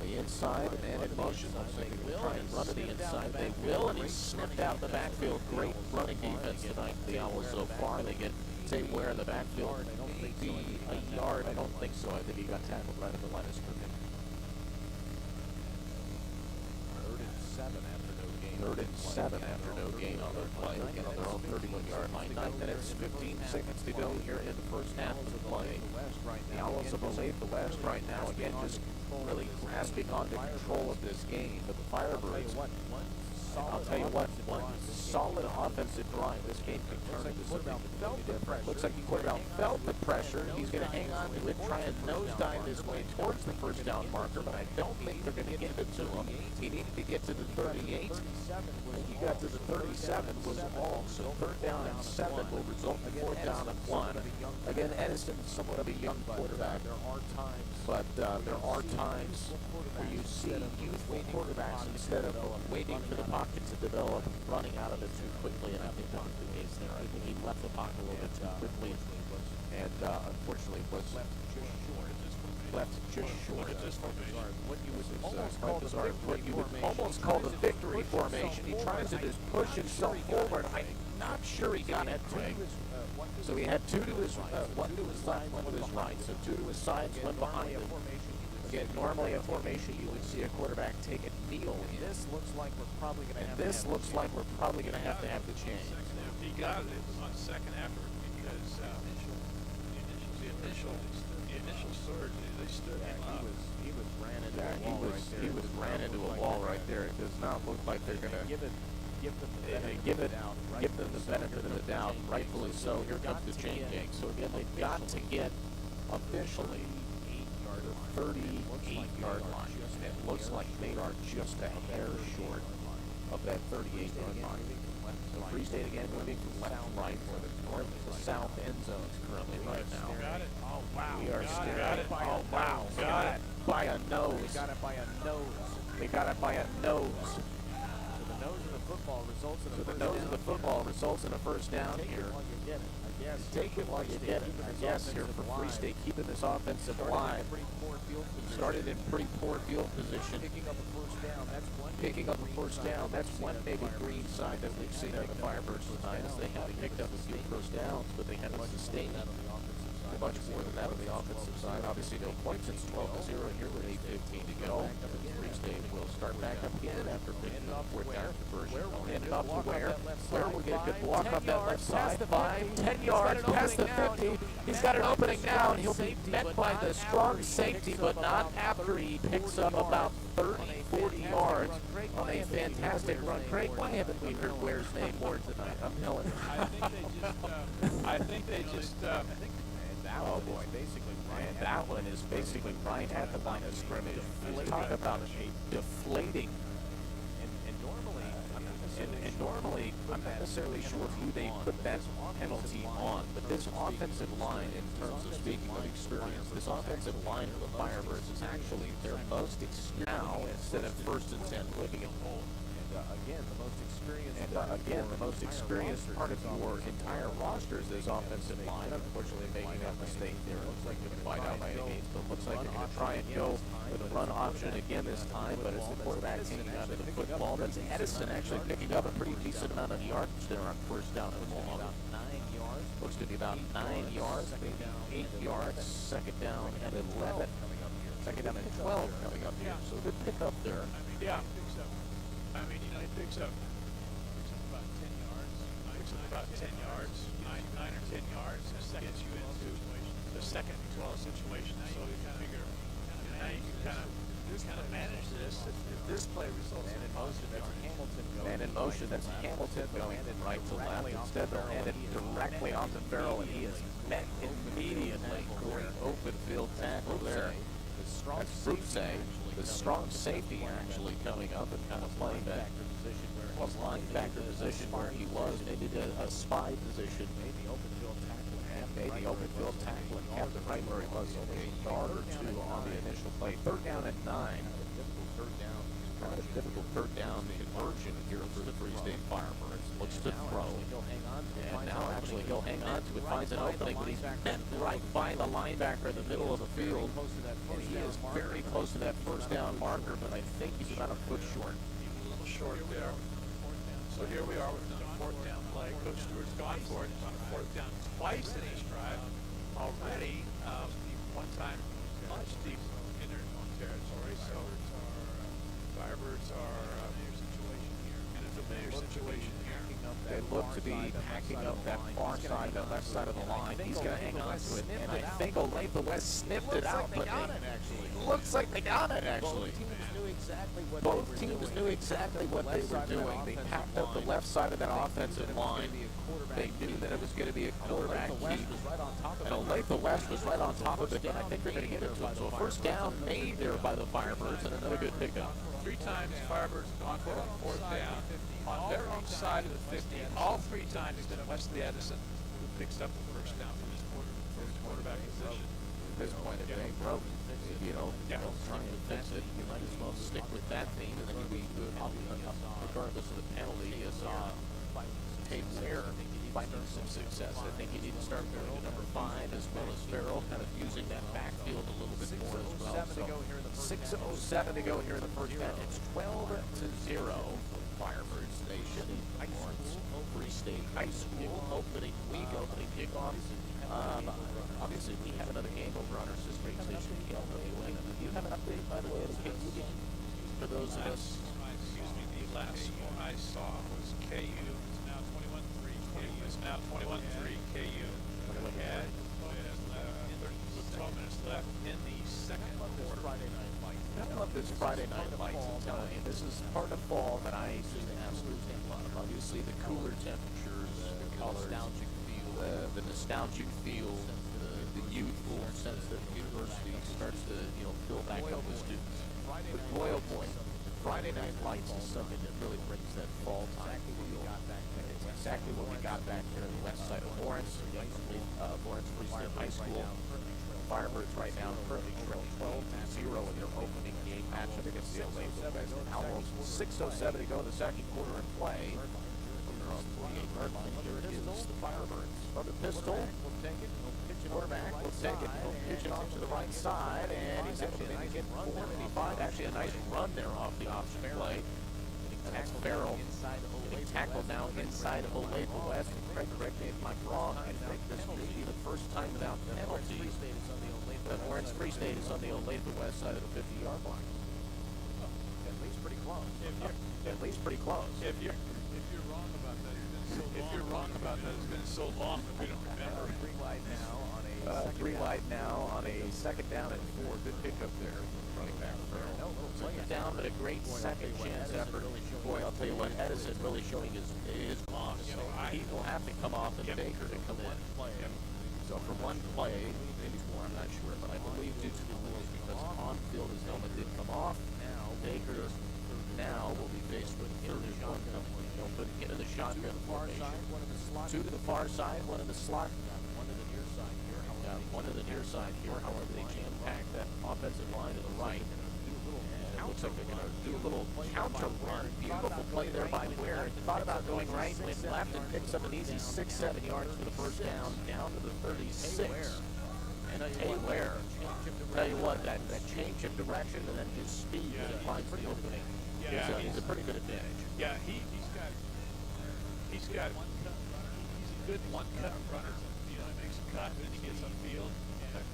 The inside and in motion. Looks like they will try and run to the inside. They will, and he's sniffed out the backfield. Great running defense tonight for the Owls so far. They get Tay Ware in the backfield. Maybe a yard. I don't think so. I think he got tackled right at the line of scrimmage. 3rd and 7 after no gain. 3rd and 7 after no gain on their play. Again, on their own 31-yard line. 9 minutes, 15 seconds to go here in the first half of the play. The Owls of Olathe West right now, again, just really grasping onto control of this game. But the Firebirds, I'll tell you what, one solid offensive drive. This game could turn into something completely different. Looks like the quarterback felt the pressure. He's going to hang on to it, try and nosedive his way towards the first down marker, but I don't think they're going to give it to him. He needed to get to the 38. When he got to the 37 was all. So 3rd down and 7 will result in 4th down and 1. Again, Edison is somewhat of a young quarterback, but there are times where you see youthful quarterbacks, instead of waiting for the pocket to develop, running out of it too quickly, and I think that was the case there. I think he left the pocket a little bit too quickly, and unfortunately was left just short of what you would almost call the victory formation. He tries to just push himself forward. I'm not sure he got it right. So he had 2 to his one to his side, 1 to his right. So 2 to his sides, 1 behind him. Again, normally a formation you would see a quarterback take a kneel in. This looks like we're probably going to have to have the change. He got it. It was on second effort because the initial surge, they stood him up. He was ran into a He wall right there. was ran into a wall right there. It does not look like they're going to give them the benefit of the doubt. Rightfully so. Here comes the chain gang. So again, they've got to get officially the 38-yard line. And it looks like they are just a hair short of that 38-yard line. So Free State again moving from left to right, or the north to south end zones currently right now. Got it. Oh, wow. We are staring. Got it. Oh, wow. Got it by a nose. Got it by a nose. They got it by a nose. So the nose of the football results in a first down here. Take it while you get it. I guess here for Free State, keeping this offensive alive. Started in pretty poor field position. Picking up a first down. That's one maybe green side that we've seen out of the Firebirds tonight. They have picked up a few first downs, but they haven't sustained much more than that on the offensive side. Obviously, no points. It's 12-0 here with 8:15 to go. Free State will start back up again after picking up 4th down conversion. Hand it off to Ware. Ware will get a good block up that left side. 5-10 yards past the 50. He's got an opening now, and he'll be met by the strong safety, but not after he picks up about 30-40 yards on a fantastic run. Craig, why haven't we heard Ware's name more tonight? I'm telling you. I think they just. Oh boy, and that one is basically right at the line of scrimmage. Talk about a deflating. And normally, I'm not necessarily sure who they put that penalty on, but this offensive line, in terms of speaking of experience, this offensive line of the Firebirds is actually their most experienced now instead of 1st and 10 looking at home. Again, the most experienced part of your entire roster is this offensive line. Unfortunately, making that mistake there. It looks like they're going to fight out by any means, but it looks like they're going to try and go with a run option again this time, but it's the quarterback hanging onto the football. That's Edison actually picking up a pretty decent amount of yards there on first down and long. Looks to be about 9 yards, maybe 8 yards, 2nd down and 11. 2nd down and 12 coming up here, so good pick up there. Yeah, I think so. I mean, he picks up about 10 yards. About 10 yards, 9 or 10 yards. That gets you into the 2nd and 12 situation. So you figure, now you can kind of manage this. If this play results in motion, that's Hamilton going. Man in motion, that's Hamilton going from right to left. Instead, they'll hand it directly on the barrel, and he is met immediately. Great open field tackle there. That's Brute, the strong safety actually coming up and kind of playing that linebacker position where he was. Maybe a spy position. Maybe open field tackle and kept it right where he was. Okay, yard or 2 on the initial play. 3rd down and 9. Kind of difficult 3rd down conversion here for the Free State Firebirds. Looks to throw. And now actually he'll hang on to it, finds an opening, but he's met right by the linebacker in the middle of the field. And he is very close to that first down marker, but I think he's about a foot short. A little short there. So here we are with the 4th down play. Coach Stewart's gone for it. He's on 4th down twice in each drive already. One time much deep in their own territory. So Firebirds are in a They look to be packing up that far side, that left side of the line. He's going to hang on to it, and I think Olathe West sniffed it out, but looks like they got it, actually. Both teams knew exactly what they were doing. They packed up the left side of that offensive line. They knew that it was going to be a quarterback keep. And Olathe West was right on top of it, and I think they're going to get it to him. So a first down made there by the Firebirds, and another good pickup. 3 times Firebirds gone for it on 4th down on their own side of the 50. All 3 times it's been Wesley Edison who picks up the first down from his quarterback position. At this point, if they broke, you know, trying to fix it, you might as well stick with that theme, and then regardless of the penalty, you saw Tate Ware finding some success. I think you need to start going to number 5 as well as Farrell, kind of using that backfield a little bit more as well. So 6:07 to go here in the first half. It's 12-0. Firebirds Nation. Free State High School opening kickoff. Obviously, we have another game over on our sister station, KLWA. Do you have an update, by the way, of the KU game? For those of us. Excuse me, the last one I saw was KU. It's now 21-3. KU is now 21-3. KU had 12 minutes left in the second quarter. I love this Friday night lights. I'm telling you, this is part of fall that I just absolutely love. Obviously, the cooler temperatures, the colors, the nostalgic feel, the youthful sense that the university starts to, you know, fill back up with students. But boy, oh boy, Friday night lights is something that really brings that fall time feel. And it's exactly what we got back here on the west side of Lawrence, Lawrence Free State High School. Firebirds right now currently trail 12-0 in their opening game matchup against the Olathe West Owls. 6:07 to go in the second quarter in play. From their own 48-yard line, here it is, the Firebirds. From the pistol, quarterback will take it, he'll pitch it off to the right side, and he's able to make it 455. Actually, a nice run there off the option play. Getting Farrell, getting tackled now inside of Olathe West. Craig, correct me if I'm wrong, I think this may be the first time without penalties that Lawrence Free State is on the Olathe West side of the 50-yard line. At least pretty close. At least pretty close. If you're wrong about that, it's been so long that we don't remember. 3 wide now on a 3 wide now on a second down and 4. Good pickup there. Running back Farrell. Second down, but a great second chance effort. Boy, I'll tell you what, Edison really showing his loss. He will have to come off and Baker to come in. So for one play, maybe more, I'm not sure, but I believe due to the rules, because on-field his helmet did come off, Baker now will be faced with third and 1 coming. He'll put into the shotgun formation. 2 to the far side, 1 in the slot. One to the near side here. One to the near side here. However, they jam-pack that offensive line to the right. And it looks like they're going to do a little counter run. Beautiful play there by Ware. Thought about going right, went left, and picks up an easy 6-7 yards for the first down to the 36. And Tate Ware, tell you what, that change of direction and then his speed when he finds the opening is a pretty good advantage. Yeah, he's a good one-cut runner. You know, he makes a cut, then he gets upfield,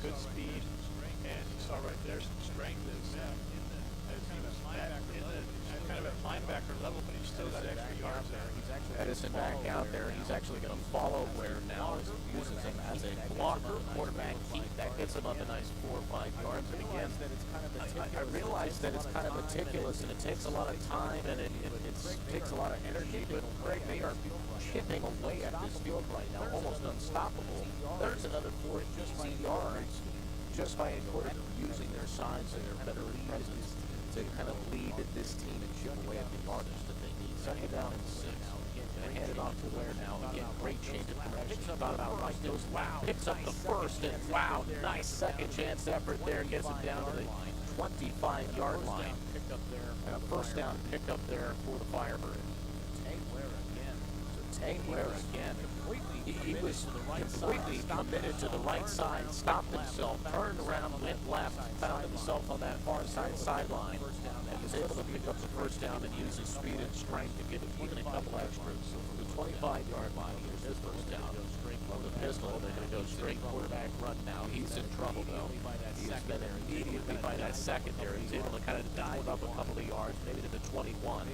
good speed, and you saw right there some strength as he was in the kind of at linebacker level, but he's still got extra yards there. Edison back out there. He's actually going to follow Ware now as he uses him as a blocker quarterback keep. That gets him up a nice 4 or 5 yards. And again, I realize that it's kind of meticulous and it takes a lot of time and it takes a lot of energy, but Greg, they are chipping away at this field right now, almost unstoppable. There's another 4 easy yards just by using their size and their better presence to kind of lead this team and chip away at the yardage that they need. Second down and 6. Going to hand it off to Ware now. Again, great change of direction. Thought about right. Goes wow. Picks up the first and wow, nice second chance effort there. Gets him down to the 25-yard line. And a first down picked up there for the Firebirds. Tate Ware again. He was completely committed to the right side, stopped himself, turned around, went left, found himself on that far side sideline, and was able to pick up the first down and use his speed and strength to get even a couple extras. So from the 25-yard line, here's his first down. From the pistol, they're going to go straight quarterback run now. He's in trouble, though. He's been immediately by that secondary. He's able to kind of dive up a couple of yards, maybe to the 21.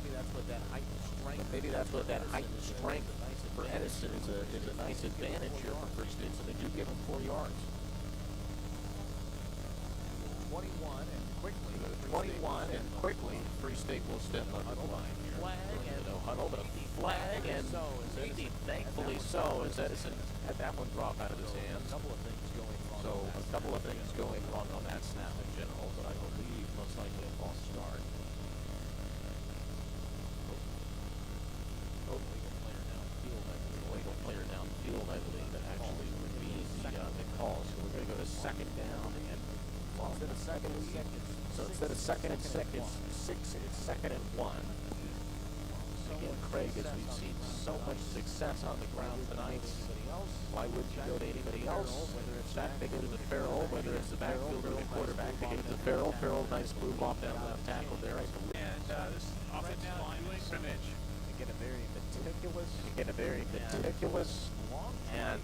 Maybe that's what that heightened strength for Edison is a nice advantage here for first base, and they do give him 4 yards. 21 and quickly. 21 and quickly, Free State will step up the line here. Flag and no huddle, but a flag, and maybe thankfully so, as Edison had that one drop out of his hands. A couple of things going wrong. So a couple of things going wrong on that snap in general, but I believe most likely a false start. Legal player downfield, I believe, that actually would be the call. So we're going to go to second down, and instead of second and six, so instead of second and six, it's second and 1. Again, Craig, as we've seen so much success on the ground tonight, why would you go to anybody else? Whether it's that, they go to the Farrell, whether it's the backfield or the quarterback, they go to the Farrell. Farrell, nice move off that left tackle there. And this offensive line scrimmage. Again, a very meticulous and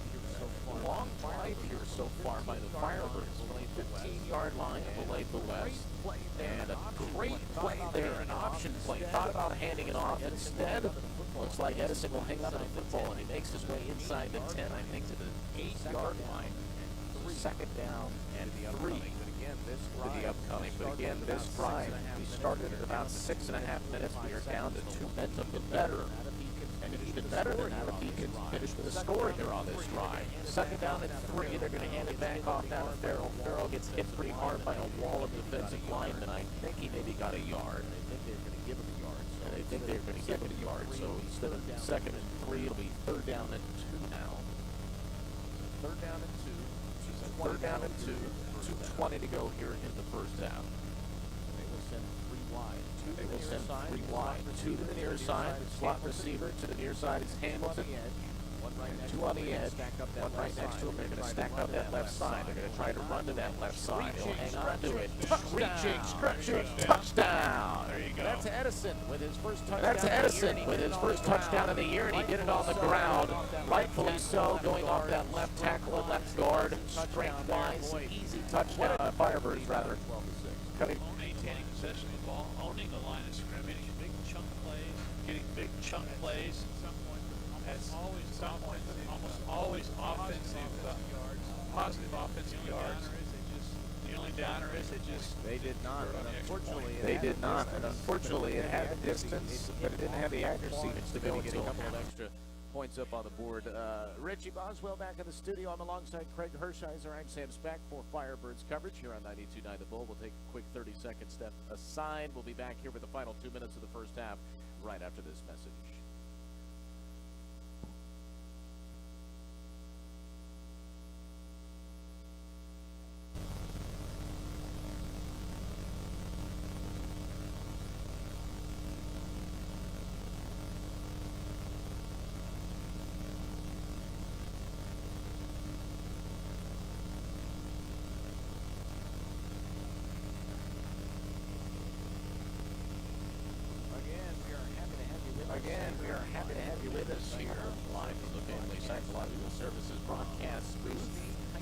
long drive here so far by the Firebirds from the 15-yard line of Olathe West. And a great play there, an option play. Thought about handing it off. Instead, looks like Edison will hang on to the football, and he makes his way inside the 10, I think, to the 8-yard line. Second down and 3 to the upcoming. But again, this drive, we started at about 6.5 minutes. We are down to 2 minutes of the better. And even better than that, if he can finish with a score here on this drive. Second down and 3, they're going to hand it back off down to Farrell. Farrell gets hit pretty hard by a wall of defensive linemen. I think he maybe got a yard. And they think they're going to give him a yard. And they think they're going to give him a yard. So instead of second and 3, it'll be third down and 2 now. Third down and 2. Third down and 2. 2:20 to go here in the first half. They will send 3 wide. They will send 3 wide. 2 to the near side. Slot receiver to the near side is Hamilton. 2 on the edge. 1 right next to him. They're going to stack up that left side. They're going to try to run to that left side. He'll hang on to it. Reaching, stretching, touchdown. There you go. That's Edison with his first touchdown. That's Edison with his first touchdown of the year, and he did it on the ground. Rightfully so, going off that left tackle and left guard. Strength-wise, easy touchdown. Firebirds, rather. Maintaining possession of the ball, owning the line of scrimmage, getting big chunk plays. That's almost always offensive, positive offensive yards. The only downer is it just They did not, and unfortunately, it had the distance, but it didn't have the accuracy to go get to a couple of extra points up on the board. Richie Boswell back in the studio. I'm alongside Craig Hershiser. I'm Sam Spack for Firebirds coverage here on 92.9 The Bull. We'll take a quick 30-second step aside. We'll be back here with the final 2 minutes of the first half right after this message. Again, we are happy to have you with us here live from the Family Psychological Services broadcast booth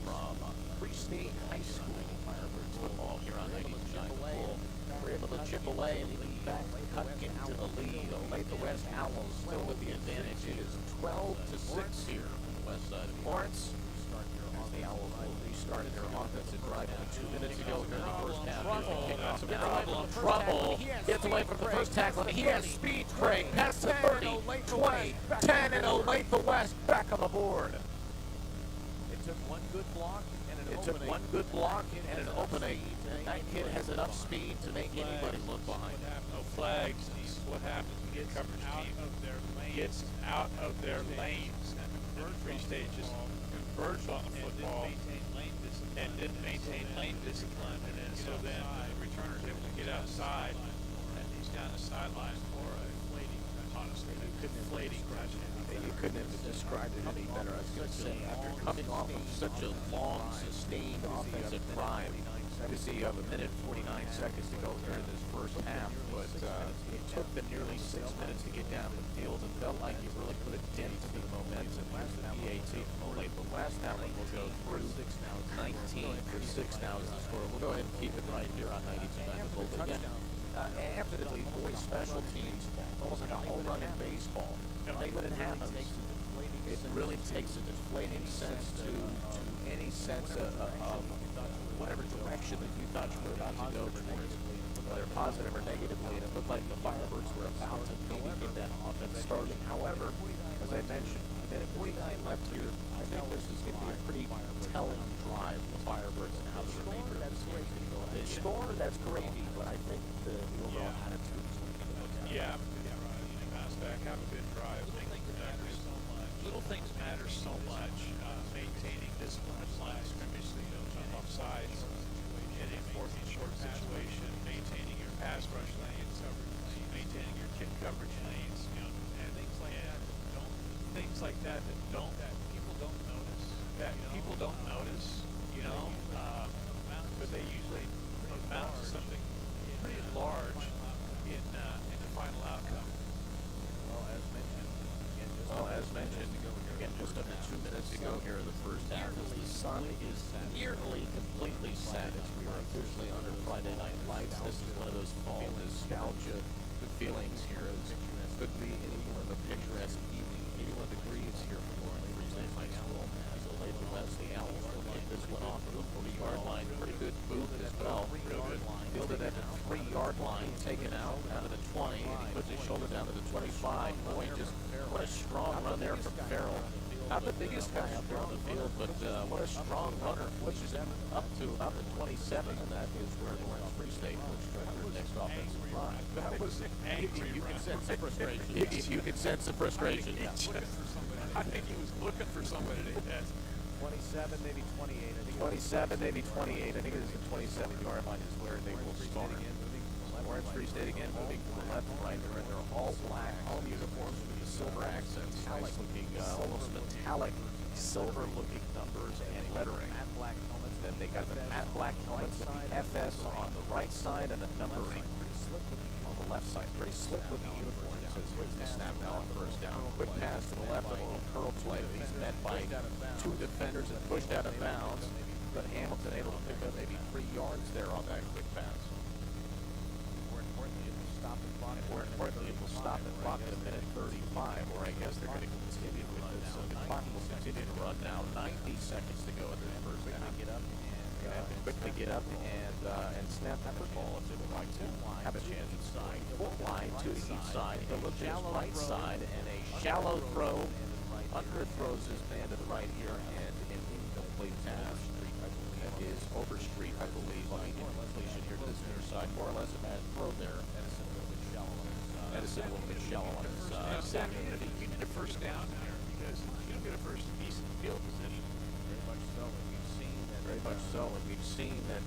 from Free State High School. Firebirds football here on 92.9 The Bull. We're able to chip away and lead back, cut into the lead. Olathe West Owls still with the advantage. It is 12-6 here on the west side of Lawrence. The Owls will restart their offensive drive only 2 minutes ago during the first half. Trouble. Gets away from the first tackle. He has speed, Craig. Pass to 30, 20, 10, and Olathe West back on the board. It took one good block and an opening. And that kid has enough speed to make anybody look behind. no flags. This is what happens when the coverage team gets out of their lanes. And Free State just converged on the football and didn't maintain lane discipline. And then so then the returner's able to get outside, and he's down the sidelines for a inflating touch. You couldn't have described it any better. I was going to say, after coming off of such a long, sustained offensive drive, to see you have 1 minute 49 seconds to go during this first half, but it took them nearly 6 minutes to get down the field and felt like you really put a dent into the momentum. Here's the PAT from Olathe West. That one will go through 19-6 now is the score. We'll go ahead and keep it right here on 92.9 The Bull. Again, after the boys' special teams, almost like a home run in baseball. They wouldn't happen. it really takes a deflating sense to any sense of whatever direction that you thought you were about to go towards, whether positive or negatively. And it looked like the Firebirds were about to maybe get that offense started. However, as I mentioned, a minute 49 left here. I think this is going to be a pretty telling drive for the Firebirds and how the remainder of this game is going to go. The score, that's gravy, but I think the overall attitude is going to be okay. Yeah, bounce back, have a good drive. Little things matter so much. Maintaining discipline at line of scrimmage, so you don't jump off sides in a fourth and short situation. Maintaining your pass rush lanes, maintaining your kick coverage lanes, and things like that that people don't notice. But they usually amount to something pretty large in the final outcome. Well, as mentioned, again, just under 2 minutes to go here in the first half, as the sun is nearly completely set as we are officially under Friday Night Lights. This is one of those fall nostalgia feelings here. It could be any more of a picturesque evening, 81 degrees here for Olathe High School. As Olathe West, the Owls will get this one off to the 40-yard line. Pretty good move as well. Real good. Fielded at the 3-yard line, taken out to the 20, and he puts his shoulder down to the 25. Boy, just what a strong run there from Farrell. Not the biggest guy out there on the field, but what a strong runner. Pushes him up to about the 27, and that is where the Lawrence Free State will start their next offensive line. That was an angry You run. can sense the frustration. You can sense the frustration. I think he was looking for somebody to hit. 27, maybe 28. I think 27, maybe 28. I think it is the 27-yard line is where they will start. Lawrence Free State again moving to the left and right. They're in their all black home uniforms with the silver accents. Nice looking, almost metallic, silver looking numbers and lettering. Then they got the matte black helmets with the FS on the right side and the numbering on the left side. Pretty slick looking uniforms as they snap now on first down. Quick pass to the left, a little curl play. He's met by 2 defenders and pushed out of bounds. But Hamilton able to pick up maybe 3 yards there on that quick pass. More importantly, it will stop the clock at a minute 35, or I guess they're going to continue with this. So the clock will continue to run now. 90 seconds to go in this first half. Going to have to quickly get up and snap that ball if they would like to have a chance at side. 4 wide, 2 to each side. Village's right side, and a shallow throw. Under throws his man to the right here, and an incomplete pass. That is Overstreet, I believe, on the completion here to this near side. More or less a bad throw there. Edison a little bit shallow on his side. You need a first down there because you don't get a first decent field position. Very much so, and we've seen that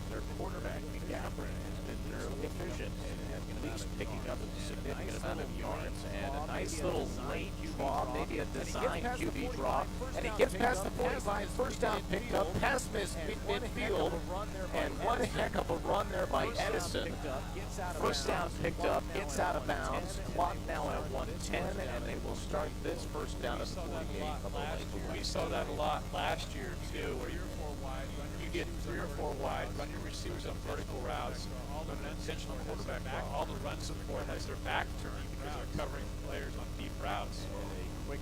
their quarterback, McGaffrey, has been fairly efficient and at least picking up a significant amount of yards. And a nice little late draw, maybe a design QB draw, and he gets past the 45. First down picked up, pass missed midfield, and one heck of a run there by Edison. First down picked up, gets out of bounds, clock now at 1:10, and they will start this first down at the 48. We saw that a lot last year too, where you get 3 or 4 wide, run your receivers on vertical routes, run an intentional quarterback draw. All the run support has their back turned because they're covering players on deep routes. Quick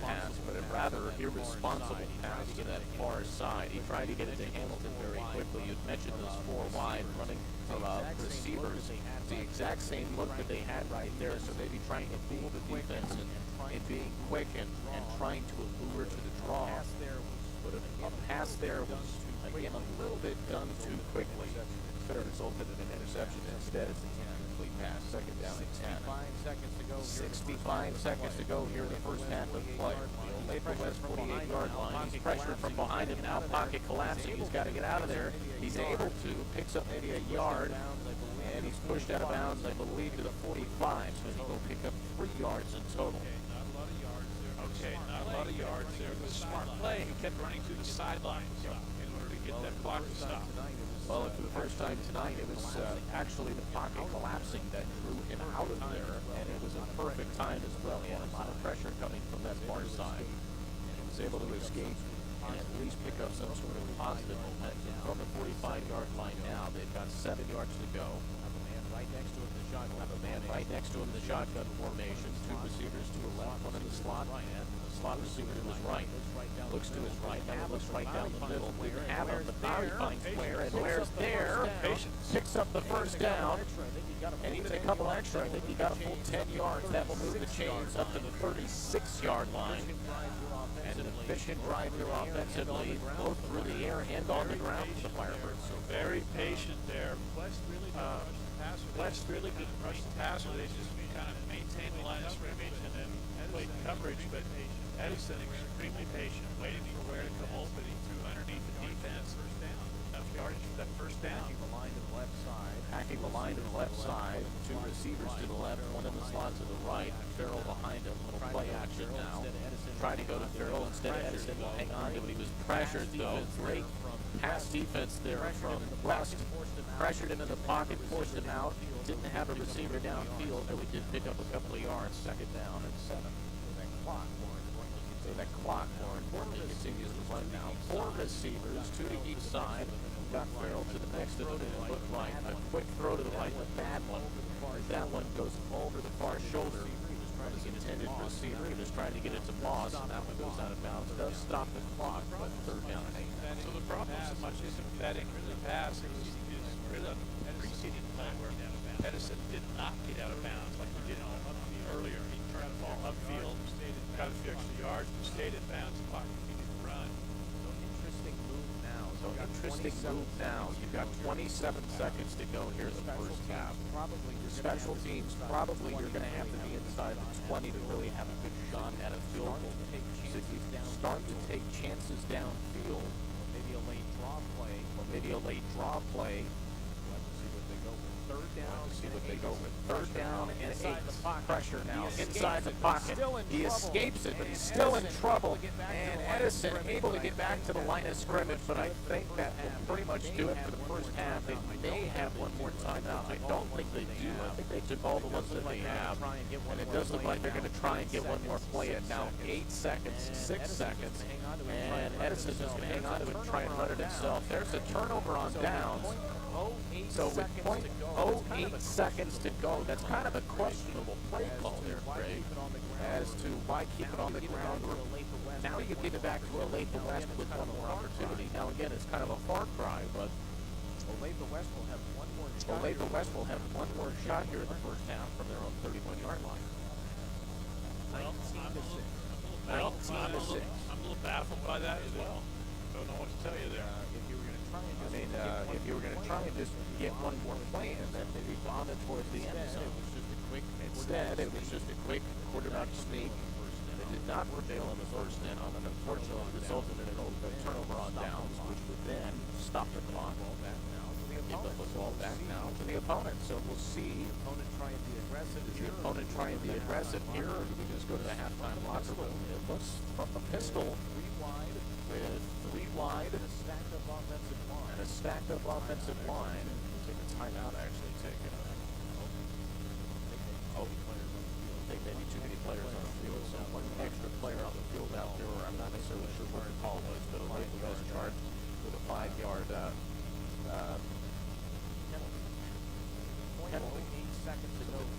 pass, but a rather irresponsible pass to that far side. He tried to get it to Hamilton very quickly. You mentioned those 4 wide running receivers. The exact same look that they had right there, so maybe trying to fool the defense and being quick and trying to allure to the draw. But a pass there was, again, a little bit done too quickly. Could have resulted in an interception. Instead, it's an incomplete pass. Second down at 10. 65 seconds to go here in the first half of play. Olathe West 48-yard line. He's pressured from behind him now. Pocket collapsing. He's got to get out of there. He's able to. Picks up maybe a yard. And he's pushed out of bounds, I believe, to the 45. So he will pick up 3 yards in total. Okay, not a lot of yards there. It was a smart play. He kept running through the sidelines in order to get that clock to stop. Well, for the first time tonight, it was actually the pocket collapsing that drew him out of there, and it was a perfect time as well. He had a lot of pressure coming from that far side. He was able to escape and at least pick up some sort of positive momentum from the 45-yard line now. They've got 7 yards to go. Right next to him, the shotgun. Have a man right next to him, the shotgun formation. Two receivers to the left, one in the slot, and the slot receiver to his right. Looks to his right, now looks right down the middle. Didn't have him, but now he finds Ware, and Ware's there. Picks up the first down, and even a couple extra. I think he got a full 10 yards. That will move the chains up to the 36-yard line. And an efficient drive here offensively, both through the air and on the ground for the Firebirds. So very patient there. West really didn't rush the passer. They just kind of maintained the line of scrimmage and then played coverage. But Edison extremely patient, waiting for Ware to come open. He threw underneath the defense. Enough yardage for that first down. Packing the line to the left side. Packing the line to the left side. Two receivers to the left, one in the slot to the right. Farrell behind him. Little play action now. Trying to go to Farrell instead of Edison. Will hang on to it. He was pressured though. Great pass defense there from West. Pressured him in the pocket, forced him out. Didn't have a receiver downfield, but we did pick up a couple of yards. Second down and 7. So that clock, more importantly, continues to run now. 4 receivers, 2 to each side. Got Farrell to the next of it and look right. A quick throw to the right, a bad one. That one goes over the far shoulder. His intended receiver, he was trying to get it to Moss, and that one goes out of bounds. Does stop the clock, but third down and 8. So the problem so much isn't betting the pass, is really on the preceding play where Edison did not get out of bounds like he did earlier. He turned the ball upfield, got a few extra yards, but stayed in bounds. The clock continued to run. Interesting move now. So interesting move now. You've got 27 seconds to go here in the first half. Special teams, probably you're going to have to be inside the 20 to really have a good shot at a field goal. So you start to take chances downfield. Maybe a late draw play. Or maybe a late draw play. Third down. See what they go with. Third down and 8. Pressure now inside the pocket. He escapes it, but he's still in trouble. And Edison able to get back to the line of scrimmage, but I think that will pretty much do it for the first half. They may have one more timeout. I don't think they do. I think they took all the ones that they have. And it does look like they're going to try and get one more play in. Now 8 seconds, 6 seconds. And Edison's just going to hang on to it and try and run it himself. There's a turnover on downs. So with 0.08 seconds to go, that's kind of a questionable play call there, Craig, as to why keep it on the ground. Now you give it back to Olathe West with one more opportunity. Now again, it's kind of a far cry, but Olathe West will have one more shot. Olathe West will have one more shot here in the first half from their own 31-yard line. 19 to 6. I'm a little baffled by that as well. Don't know what to tell you there. If you were going to try and just get one more play in, then maybe bomb it towards the end zone. Instead, it was just a quick quarterback sneak. They did not prevail in the first and unfortunately resulted in a turnover on downs, which would then stop the clock. Give the football back now to the opponent. So we'll see. Opponent try and be aggressive. Is the opponent try and be aggressive here, or do we just go to the halftime locker room? It looks from the pistol with 3 wide. And a stacked up offensive line. Take a timeout, actually. Think maybe too many players on the field. So one extra player on the field out there, or I'm not necessarily sure what the call was, but Olathe West charged with a 5-yard penalty.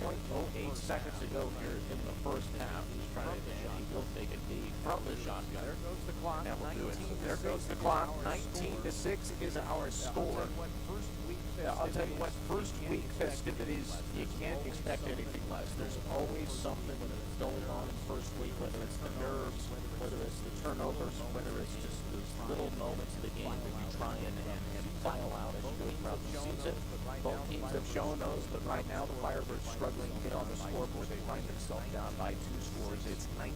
0.08 seconds to go here in the first half. He's trying to, and he will take a knee from the shotgun. There goes the clock. That will do it. There goes the clock. 19 to 6 is our score. I'll tell you what, first week festivities, you can't expect anything less. There's always something going on in first week, whether it's the nerves, whether it's the turnovers, whether it's just those little moments of the game that you try and file out as you go throughout the season. Both teams have shown those, but right now the Firebirds struggling to get on the scoreboard. They find themselves down by 2 scores. It's 19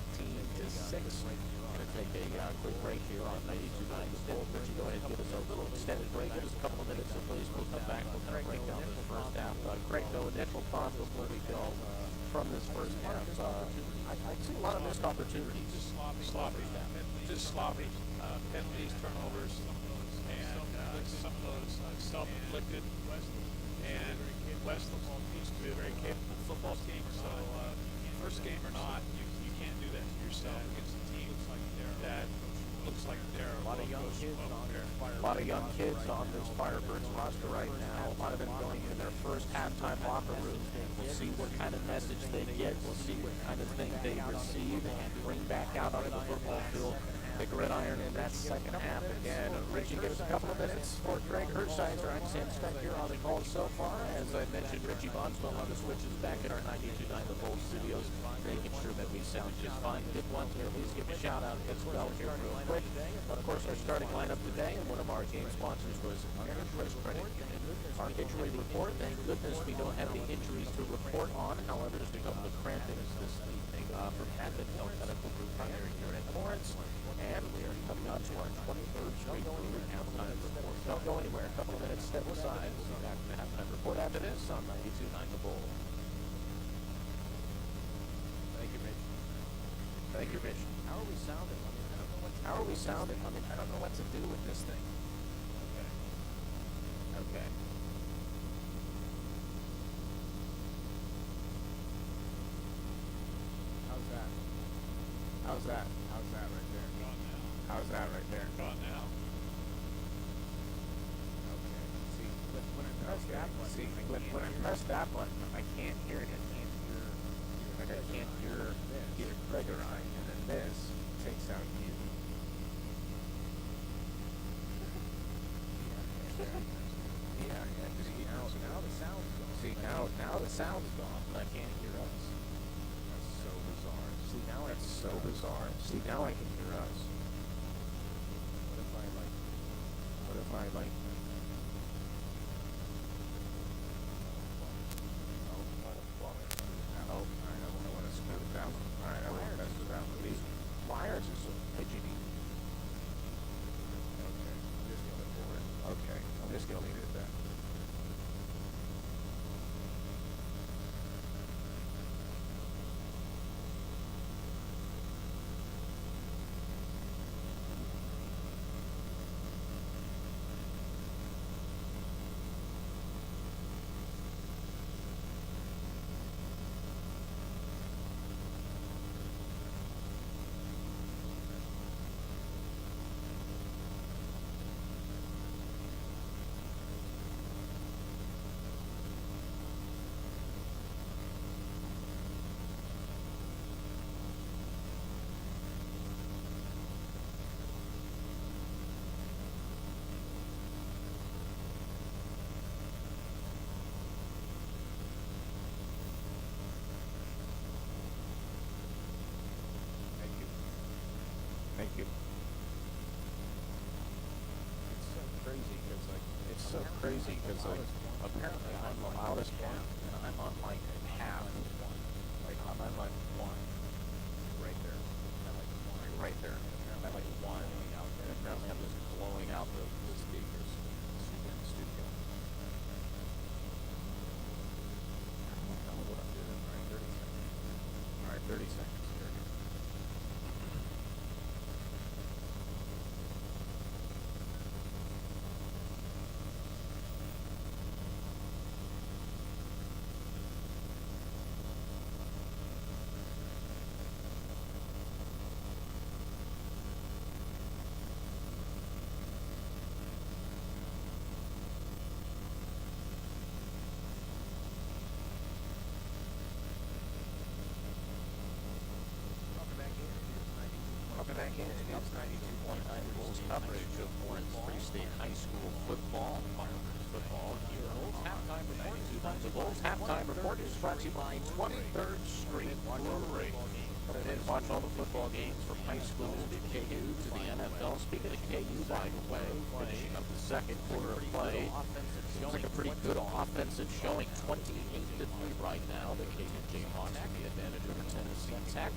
to 6. Going to take a quick break here on 92.9 The Bull. Richie, go ahead and give us a little extended break. Give us a couple of minutes, so please we'll come back. We'll kind of break down this first half. Craig, no initial thoughts before we go from this first half. I see a lot of missed opportunities. Sloppy. Just sloppy. Penalties, turnovers, and some of those self-inflicted. And West used to be a very capable football team, so first game or not, you can't do that to yourself against a team that looks looks like they're A lot of young kids on there. A lot of young kids on this Firebirds roster right now. A lot of them going in their first halftime locker room. We'll see what kind of message they get. We'll see what kind of thing they receive and bring back out onto the football field. The gridiron in that second half again. Richie gives a couple of minutes for Greg Hershiser. I'm Sam Speck here on the call so far. As I mentioned, Richie Bonswell on the switches back at our 92.9 The Bold Studios, making sure that we sound just fine. Did want to at least give a shout out as well here real quick. Of course, our starting lineup today, and one of our game sponsors was American Press Credit Union. Our injury report, thank goodness we don't have the injuries to report on. However, there's a couple of crampings this evening from Advent Health Medical Group primary here in Lawrence. And we are coming on to our 23rd straight halftime report. Don't go anywhere. A couple of minutes step aside. We'll be back with the halftime report after this on 92.9 The Bull. Thank you, Rich. Thank you, Rich. How are we sounding? I mean, I don't know what How are we sounding? I mean, I don't know what to do with this thing. Okay. How's that? How's that? How's that right there? Gone now. How's that right there? Gone now. Okay. See, when I press that button, See, when I press that button, I can't hear it. I can't hear either Greg or I. And then this takes out you. Yeah. See, now the sound's gone. see, now the sound's gone, but I can't hear us. That's so bizarre. See, now it's so bizarre. See, now I can hear us. What if I like? What if I like? Oh, all right, I want to screw with that one. All right, I want to mess with that one. These wires are so fidgety. Okay, I'm just gonna leave it at that. Thank you. It's so crazy because apparently I'm the loudest one and I'm on like half. Like I'm on like one. Right there. Right there. I'm at like one. And apparently I'm just blowing out the speakers. Studio. I don't know what I'm doing. All right, 30 seconds. Welcome back in. It is 92.9 Bulls coverage of Lawrence Free State High School football. Firebirds football here on halftime for 92.9 The Bulls. Halftime report is brought to you by 23rd Street Brewery. Come in and watch all the football games from high school to KU to the NFL. Speaking of KU, by the way, finishing up the second quarter of play. Seems like a pretty good offensive showing, 28-3 right now. The KU Jayhawks have the advantage over Tennessee Tech.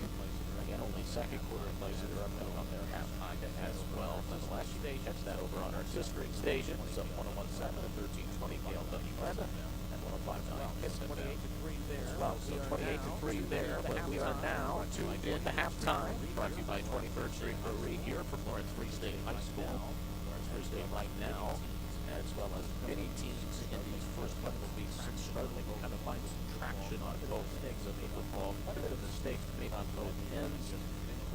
Again, only second quarter plays that are up on their halftime as well. Nonetheless, you may catch that over on our sister station. It's up 101.7 and 1320 KLW Web and 105.9 Kiss 28-3 there. Well, so 28-3 there, but we are now tuned in to halftime. Brought to you by 23rd Street Brewery here from Lawrence Free State High School. Lawrence Free State right now, as well as many teams in these first couple of weeks struggling to kind of find some traction on both things of the football. A bit of mistakes made on both ends.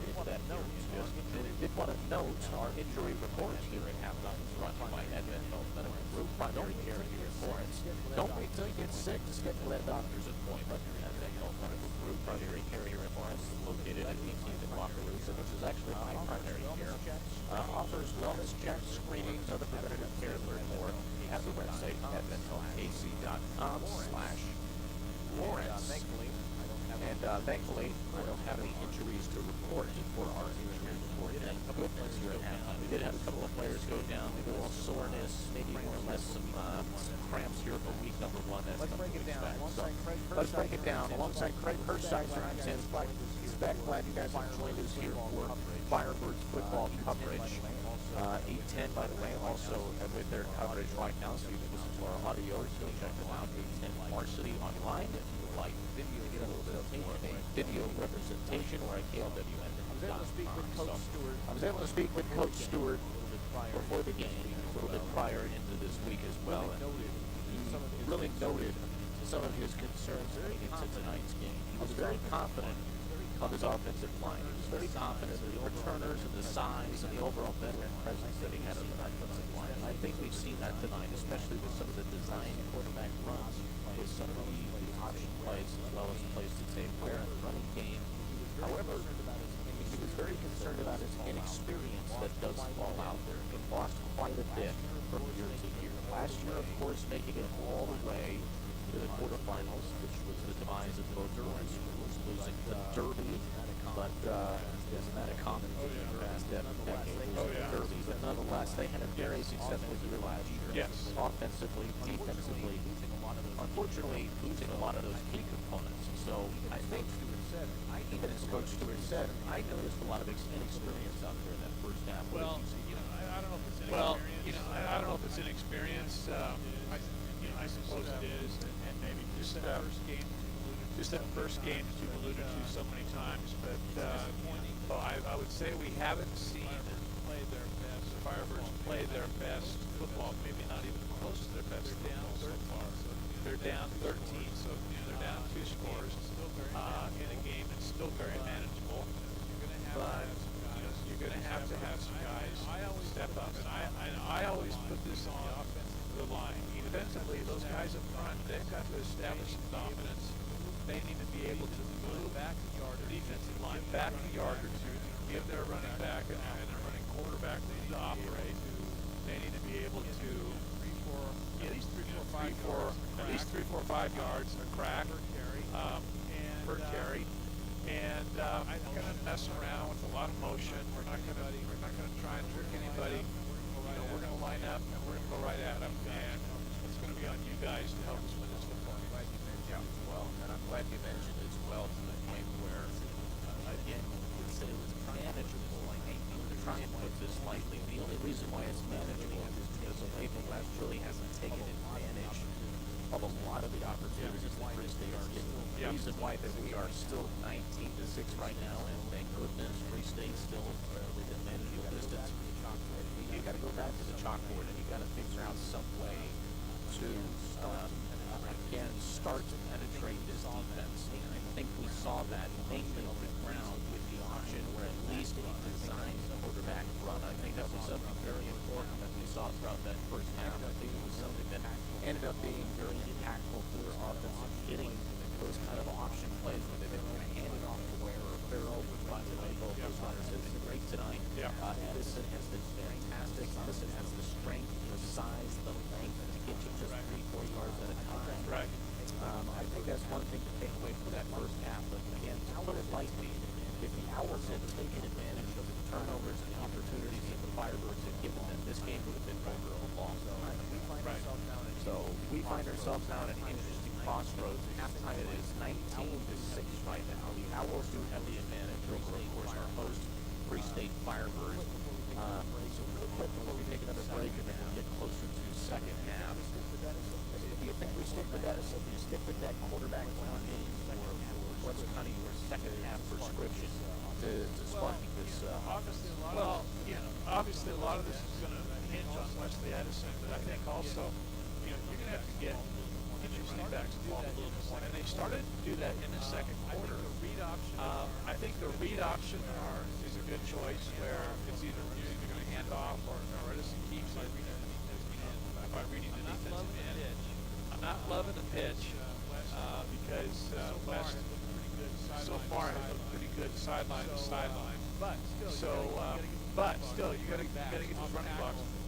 into that here in just a minute. Did want to note our injury report here at halftime is brought to you by Advent Health Medical Group, primary care here in Florence. Don't wait till you get sick to schedule that doctor's appointment. Advent Health Medical Group, primary care here in Florence, located at 18th and Wakarusa, which is actually my primary care. Offers wellness checks, screenings, other preventative care. Learn more at the website adventhealthkc.com/Florence. And thankfully, I don't have any injuries to report for our injury report. And good news here at halftime. We did have a couple of players go down, maybe a little soreness, maybe more or less some cramps here for week number one. That's let's break it down. Let's break it down. Alongside Craig Hirschheiser, I'm Sam Speck. Glad you guys have joined us here for Firebirds football coverage. 810, by the way, also with their coverage right now, so you can listen to our audio. So check them out, 810 Varsity online. If you would like video, get a little bit of more of a video representation, or at KLWN. I was able to speak with Coach Stewart before the game, a little bit prior into this week as well, and he really noted some of his concerns going into tonight's game. He was very confident of his offensive line. He was very confident of the returners and the size and the overall veteran presence that he had on the offensive line. And I think we've seen that tonight, especially with some of the design quarterback runs, with some of the option plays as well as plays to take where in the running game. However, he was very concerned about his inexperience that does fall out there. He lost quite a bit from year to year. Last year, of course, making it all the way to the quarterfinals, which was the demise of both Florence schools, losing the Derby, but isn't that a common thing in the past decade? Derby, but nonetheless, they had a very successful year last year. Yes. Offensively, defensively, unfortunately, losing a lot of those key components. So I think, even as Coach Stewart said, I noticed a lot of inexperience out there in that first half. Well, I don't know if it's inexperience. I don't know if it's inexperience. I suppose it is, and maybe just that first game that you've alluded to so many times. But I would say we haven't seen the Firebirds play their best football, maybe not even close to their best football so far. They're down 13, so they're down 2 scores in a game that's still very manageable. But you're going to have some guys step up, and I always put this on the line. Defensively, those guys up front, they've got to establish some dominance. They need to be able to move back the defensive line back a yard or two to give their running back and their running quarterback to operate. They need to be able to get at least 3, 4, 5 yards a crack per carry. And I'm going to mess around with a lot of motion. We're not going to try and trick anybody. We're going to line up and we're going to go right at them. And it's going to be on you guys to help us win this football game. Yeah, well, and I'm glad you mentioned as well to the point where, again, you said it was manageable. I think to try and put this lightly, the only reason why it's manageable is because Olathe West really hasn't taken advantage of a lot of the opportunities that Free State are getting. The reason why that we are still 19-6 right now, and thank goodness Free State still within manageable distance. You got to go back to the chalkboard, and you got to figure out some way to again start to penetrate this defense. And I think we saw that mainly on the ground with the option, or at least a designed quarterback run. I think that was something very important that we saw throughout that first half. I think it was something that ended up being very impactful for their offense and getting those kind of option plays where they've been kind of handing off to Ware or Farrell. By the way, both those runners have been great tonight. Edison has been fantastic. Edison has the strength, the size, the length to get you just 3-4 yards at a time. Right. I think that's one thing to take away from that first half. But again, to put it lightly, if the Owls had taken advantage of the turnovers and the opportunities that the Firebirds had given them, this game would have been over a long time. Right. So we find ourselves now at an interesting crossroads. Halftime it is 19-6 right now. The Owls do have the advantage over, of course, our host, Free State Firebirds. So real quick before we take another break and then we'll get closer to the second half. Do you think we stick with that? Do you stick with that quarterback run game, or what's kind of your second half prescription to sparking this? Obviously a lot of this is going to hinge on Wesley Edison, but I think also, you're going to have to get your running backs involved a little bit more. And they started to do that in the second quarter. think the read option is a good choice where it's either you're going to hand off or Edison keeps it by reading the defensive end. I'm not loving the pitch because West so far has looked pretty good sideline to sideline. So, but still, you got to get those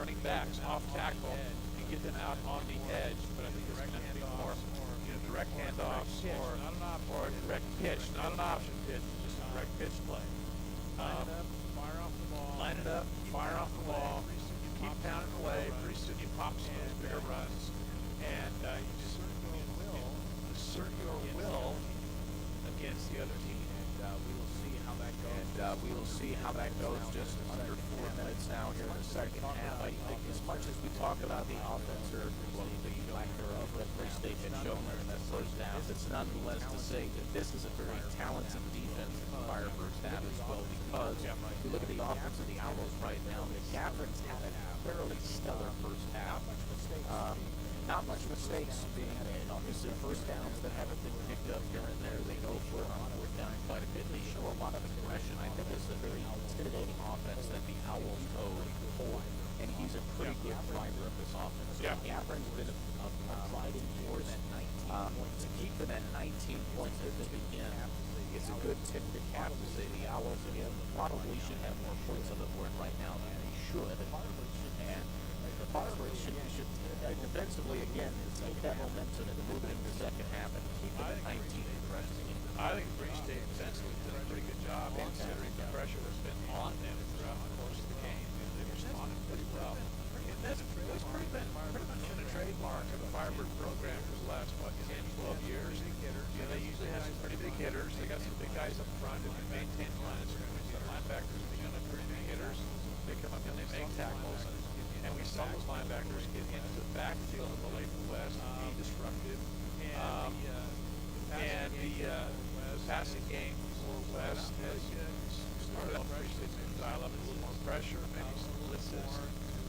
running backs off tackle and get them out on the edge. But I think it's going to be more direct handoffs or a direct pitch, not an option pitch, just a direct pitch play. Line it up, fire off the ball, keep pounding away. Pretty soon you pop some of those bigger runs, and you just assert your will against the other team. We will see how that goes. Just under 4 minutes now here in the second half. I think as much as we talk about the offense or the lack thereof that Free State had shown there in that first down, it's nonetheless to say that this is a very talented defense that the Firebirds have as well, because you look at the offense of the Owls right now, the Gaffins had a fairly stellar first half. Not much mistakes being made. Obviously, first downs that haven't been picked up here and there, they go for it on fourth down quite a bit. They show a lot of aggression. I think it's a very intimidating offense that the Owls hold, and he's a pretty good driver of this offense. So Gaffrin's been gliding towards to keep them at 19 points as they begin. It's a good tip to cap to say the Owls, again, probably should have more points on the board right now than they should. And the Firebirds should defensively, again, take that momentum and move it into the second half and keep it at 19 and the rest of the game. I think Free State defensively did a pretty good job considering the pressure that's been on them throughout the course of the game. They responded pretty well. And that's pretty much been a trademark of the Firebird program for the last, 10, 12 years. They usually have some pretty big hitters. They got some big guys up front who can maintain the line of scrimmage. The linebackers become pretty big hitters. They come up and they make tackles. And we saw those linebackers get into the backfield of Olathe West and be disruptive. And the passing game for West has started off Free State to dial up a little more pressure, maybe some blitzes,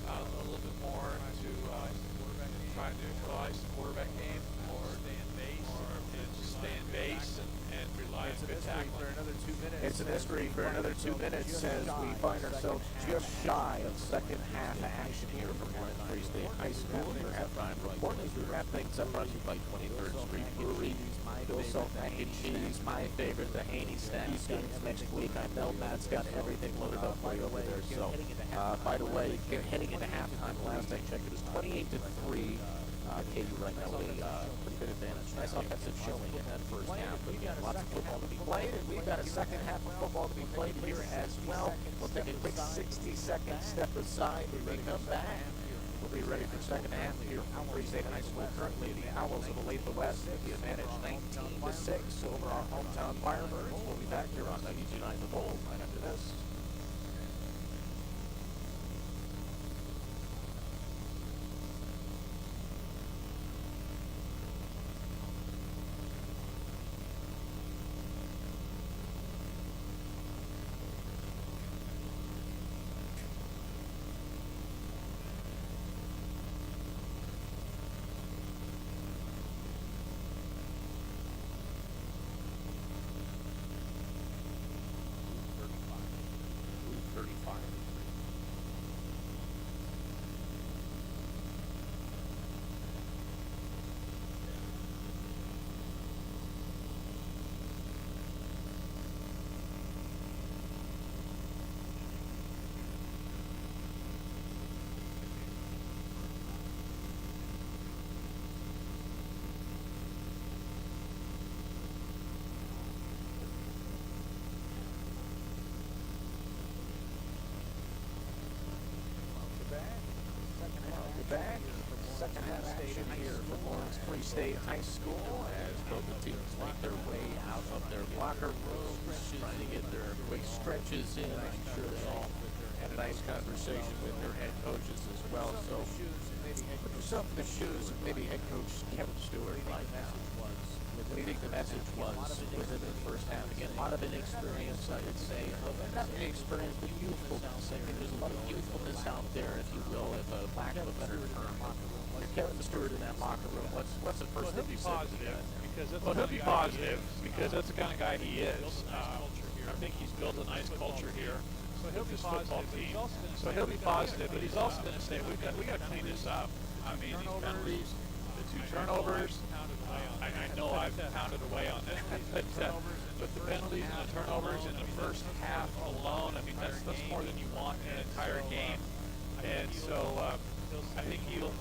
a little bit more to try to neutralize the quarterback game or just stay in base and rely on good tackling. It's a mystery for another 2 minutes as we find ourselves just shy of second half action here from Free State High School here at halftime. Importantly, we wrap things up brought to you by 23rd Street Brewery. Bill Salt Mac and Cheese, my favorite, the Haney Snacks games next week. I know Matt's got everything loaded up for you over there. So, by the way, heading into halftime, last I checked, it was 28-3. KU right now with a pretty good advantage. Nice offensive showing in that first half. But again, lots of football to be played, and we've got a second half of football to be played here as well. We'll take a quick 60-second step aside. We may come back. We'll be ready for second half here from Free State High School. Currently, the Owls of Olathe West have the advantage 19-6 over our hometown Firebirds. We'll be back here on 92.9 The Bull right after this. Back. Second half action here from Lawrence Free State High School as both the teams make their way out of their locker rooms, trying to get their quick stretches in. I'm sure they all had a nice conversation with their head coaches as well. So put yourself in the shoes of maybe head coach Kevin Stewart right now. What do you think the message was within the first half? Again, a lot of inexperience, I would say. Not inexperience, but youthfulness. I think there's a lot of youthfulness out there, if you will, if a lack of a better term. Kevin Stewart in that locker room, what's the first thing you said? He'll be positive because that's the kind of guy he is. I think he's built a nice culture here with this football team. So he'll be positive, but he's also going to say we got to clean this up. I mean, these penalties, the 2 turnovers. I know I've pounded away on that, but the penalties and the turnovers in the first half alone, I mean, that's more than you want in an entire game. And so I think he'll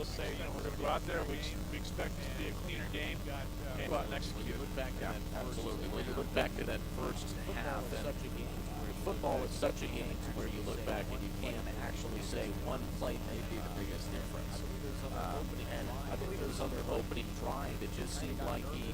say, we're going to go out there. We expect it to be a cleaner game. And go out and execute. Absolutely. When you look back to that first half, and football is such a game to where you look back and you can actually say one play may be the biggest difference. And I believe it was on their opening drive. It just seemed like he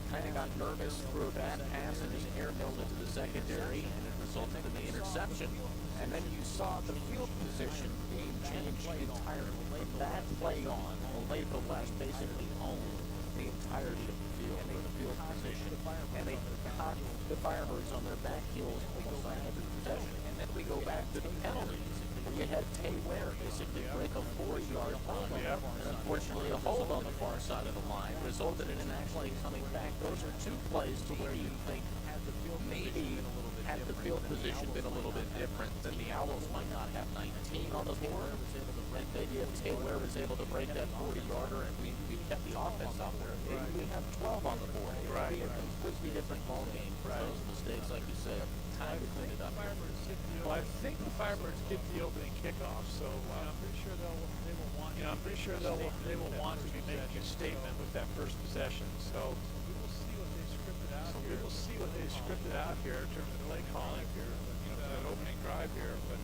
kind of got nervous, threw a bad pass, and just airmailed it to the secondary, and it resulted in the interception. And then you saw the field position being changed entirely. From that play on, Olathe West basically owned the entirety of the field, the field position, and they caught the Firebirds on their back heels almost on every possession. And then we go back to the penalties, where you had Tay Ware basically break a 4-yard run, and unfortunately a hold on the far side of the line resulted in him actually coming back. Those are 2 plays to where you think maybe had the field position been a little bit different, then the Owls might not have 19 on the board. And maybe if Tay Ware was able to break that 40-yarder and we kept the offense out there, maybe we'd have 12 on the board. It would be a completely different ball game. Those mistakes, like you said, time to clean it up. Well, I think the Firebirds get the opening kickoff, so I'm pretty sure they will want. They will want to be making a statement with that first possession. So we will see what they scripted out here in terms of play calling here, for that opening drive here. But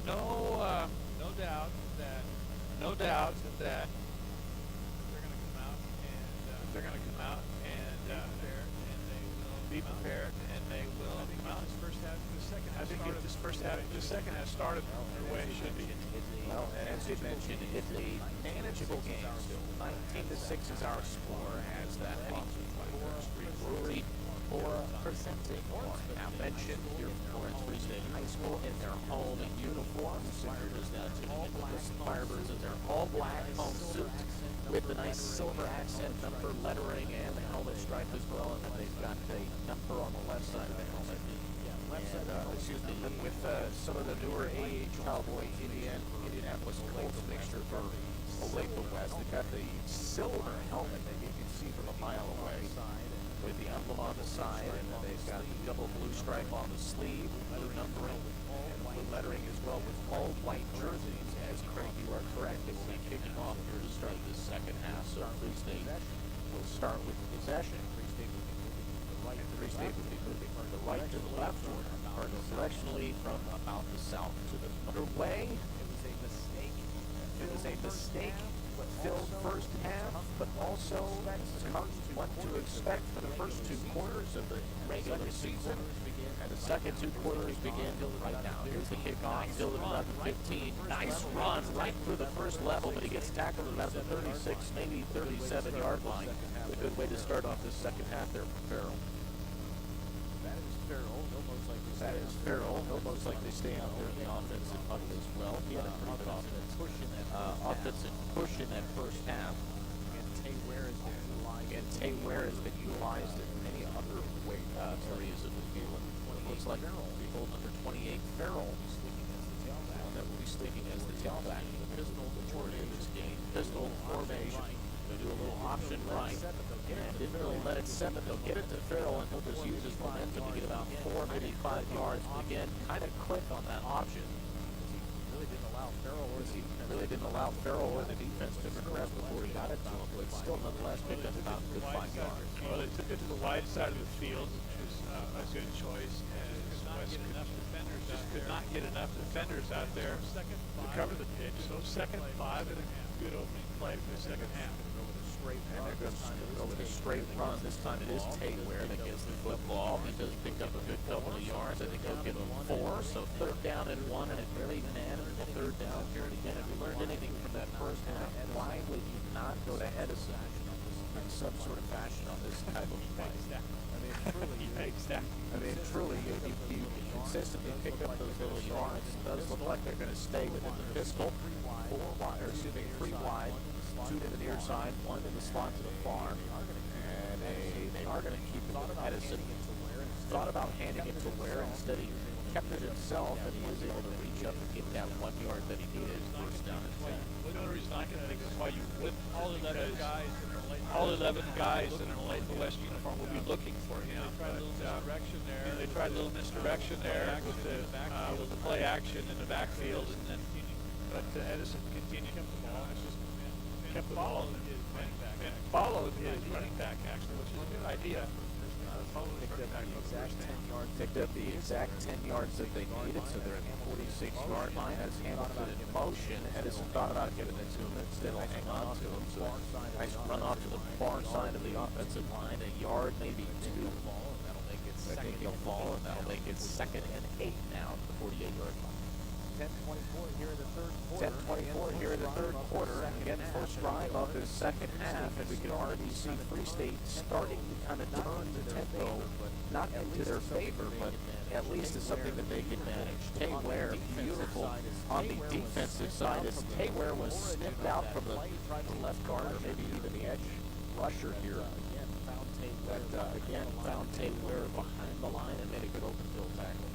no doubt that they're going to come out and be prepared, and they will come out. I think if this second half started the way it should be. Well, as you mentioned, it's a manageable game still. 19-6 is our score as that heading to 21st Street Brewery for presenting. Now mentioned here for Free State High School in their home uniforms. And you're just now tuning into the Firebirds in their all-black home suit with the nice silver accent number lettering and the helmet stripe as well. And then they've got a number on the left side of the helmet. And with some of the newer age Cowboy Indianapolis Colts mixture for Olathe West, they've got the silver helmet that you can see from a mile away with the emblem on the side, and then they've got the double blue stripe on the sleeve, blue numbering, and blue lettering as well with all white jerseys. As Craig, you are correct, it will be kicking off here to start the second half, so Free State will start with possession. Free State will be moving from the right to the left, or directionally from about the south to the underway. It was a mistake filled first half, but also that's what to expect for the first 2 quarters of the regular season. And the second 2 quarters begin right now. Here's the kickoff, still at 11-15. Nice run right through the first level, but he gets tackled at about the 36, maybe 37-yard line. A good way to start off this second half there for Farrell. That is Farrell. He'll most likely stay out there in the offensive huddle as well. He had a pretty good offensive push in that first half. And Tay Ware has been utilized in many other areas of the field. It looks like people number 28, Farrell, one that will be sticking as the tailback. The pistol majority of this game. Pistol formation. They do a little option right. And didn't really let it set, but they'll get it to Farrell, and he'll just use his momentum to get about 4, maybe 5 yards. But again, kind of quick on that option. He really didn't allow Farrell or the defense to progress before he got it to him, but still nonetheless picked up about a good 5 yards. Well, they took it to the wide side of the field, which is a good choice. West just could not get enough defenders out there to cover the pitch. So second 5 and a good opening play for the second half. And they're going to go with a straight run. This time it is Tay Ware that gets the football. He does pick up a good couple of yards. I think they'll give him 4. So 3rd down and 1, and a very manageable 3rd down here. And again, if you learned anything from that first half, why would you not go to Edison in some sort of fashion on this type of play? I mean, truly, you consistently pick up those little yards. It does look like they're going to stay within the pistol. 3 wide. 2 to the near side, 1 in the slot to the far, and they are going to keep it with Edison thought about handing it to Ware. Instead, he kept it himself, and he was able to reach up and get that 1 yard that he needed first down and 10. The only reason I can think is why you flip all 11 guys in an Olathe West uniform will be looking for him. They tried a little misdirection there with the play action in the backfield, but Edison continued to kept the ball and followed his running back actually, which is a good idea. Picked up the exact 10 yards that they needed, so they're at the 46-yard line. As Hamilton in motion, Edison thought about giving it to him, instead he'll hang on to him. So nice run off to the far side of the offensive line, a yard, maybe 2. I think he'll fall, and that'll make it 2nd and 8 now at the 48-yard line. 10:24 here in the third quarter. 10:24 here in the third quarter, and again, first drive of the second half, and we can already see Free State starting to kind of turn the tempo, not into their favor, but at least it's something that they can manage. Tay Ware, beautiful on the defensive side, as Tay Ware was snipped out from the left guard, or maybe even the edge rusher here. But again, found Tay Ware behind the line and made a good open field tackle.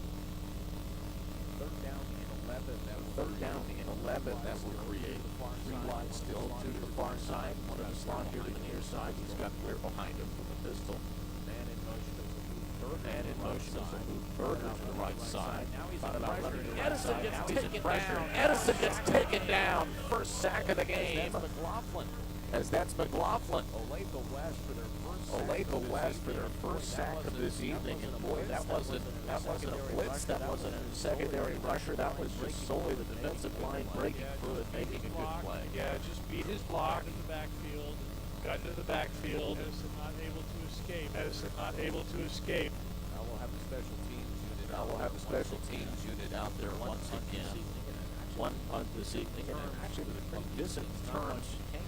Third down and 11, that will create 3 wide still, 2 to the far side, 1 to the slot here to the near side. He's got Ware behind him with the pistol. Man in motion as a move Berger to the right side. Thought about running to the right side. Now he's in pressure. Edison gets taken down. First sack of the game. As that's McLaughlin. Olathe West for their first sack of this evening, and boy, that wasn't a blitz, that wasn't a secondary rusher, that was just solely the defensive line breaking through and making a good play. Yeah, just beat his block in the backfield, got into the backfield. Edison not able to escape. Now we'll have the special teams unit out there once again. One punt this evening, and actually with a pretty decent turn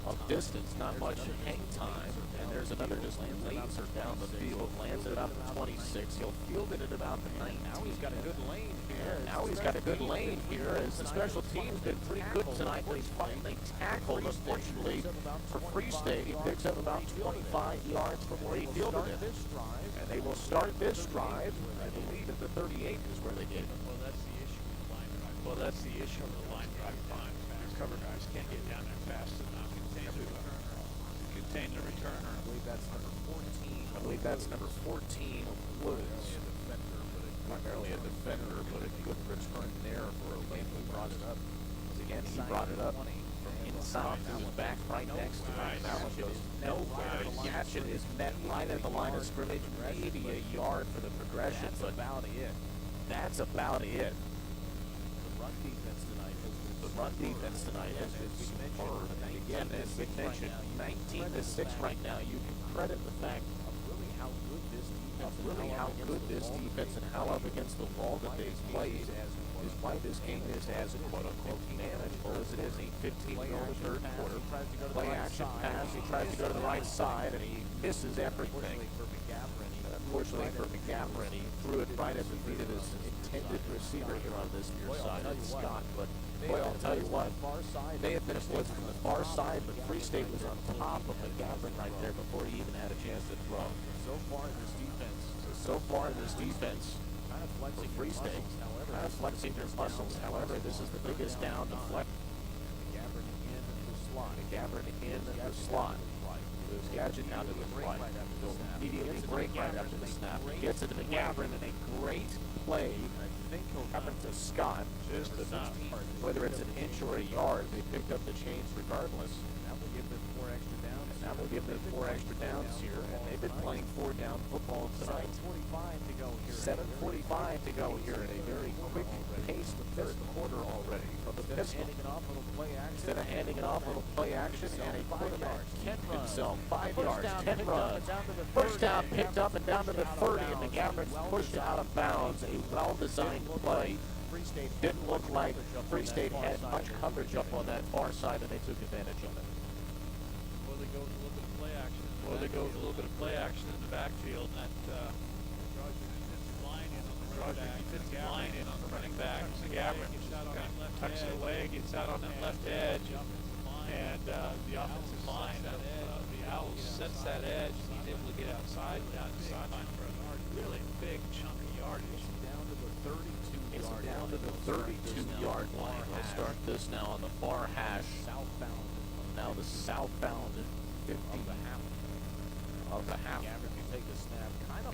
of distance, not much hang time. And there's another just laser down the field, lands at about the 26. He'll field it at about the 19. Now he's got a good lane here. Now he's got a good lane here, as the special team's been pretty good tonight. They finally tackled, unfortunately, for Free State. He picks up about 25 yards from where he fielded it. And they will start this drive, I believe, at the 38 is where they did. Well, that's the issue of the line drive time. These cover guys can't get down there fast enough to contain the returner. I believe that's number 14. Woods. Primarily a defender, but a good return there for Olathe who brought it up. Again, he brought it up from inside to his back right next to him. That one goes nowhere. Gatchin is met right at the line of scrimmage, maybe a yard for the progression, but that's about it. The run defense tonight has been superb. And again, as we mentioned, 19-6 right now. You can credit the fact of really how good this defense and how up against the wall that they've played is why this game is as quote-unquote manageable as it is. A 15-yard third quarter play action pass. He tries to go to the right side and he misses everything. Unfortunately for McGavran, he threw it right at the feet of his intended receiver here on this near side, Scott. But boy, I'll tell you what, they had been a blitz from the far side, but Free State was on top of McGavran right there before he even had a chance to throw. So far this defense, kind of flexing Free State, kind of flexing their muscles. However, this is the biggest down to flex. McGavran in the slot. Moves Gadget down to the right. He'll immediately break right after the snap. Gets it to McGavran in a great play. Happened to Scott, just enough. Whether it's an inch or a yard, they picked up the chains regardless. That will give them 4 extra downs. And that will give them 4 extra downs here. And they've been playing 4-down football tonight. 7:45 to go here in a very quick pace the third quarter already from the pistol. Instead of handing it off, a little play action, and a quarterback kept himself 5 yards, 10 runs. First down picked up and down to the 30, and McGavran's pushed out of bounds. A well-designed play. Didn't look like Free State had much coverage up on that far side, and they took advantage of it. Well, they go with a little bit of play action. In the backfield, and that draws your defensive line in on the running back. McGavran tucks it away, gets out on that left edge, and the offensive line of the Owls sets that edge. He's able to get outside down the sideline for a yard. really big chunk of yardage. Down to the 32-yard down to the 32-yard line. We'll start this now on the far hash. Southbound. Now the southbound 50 of the half. Gabbard can take the snap.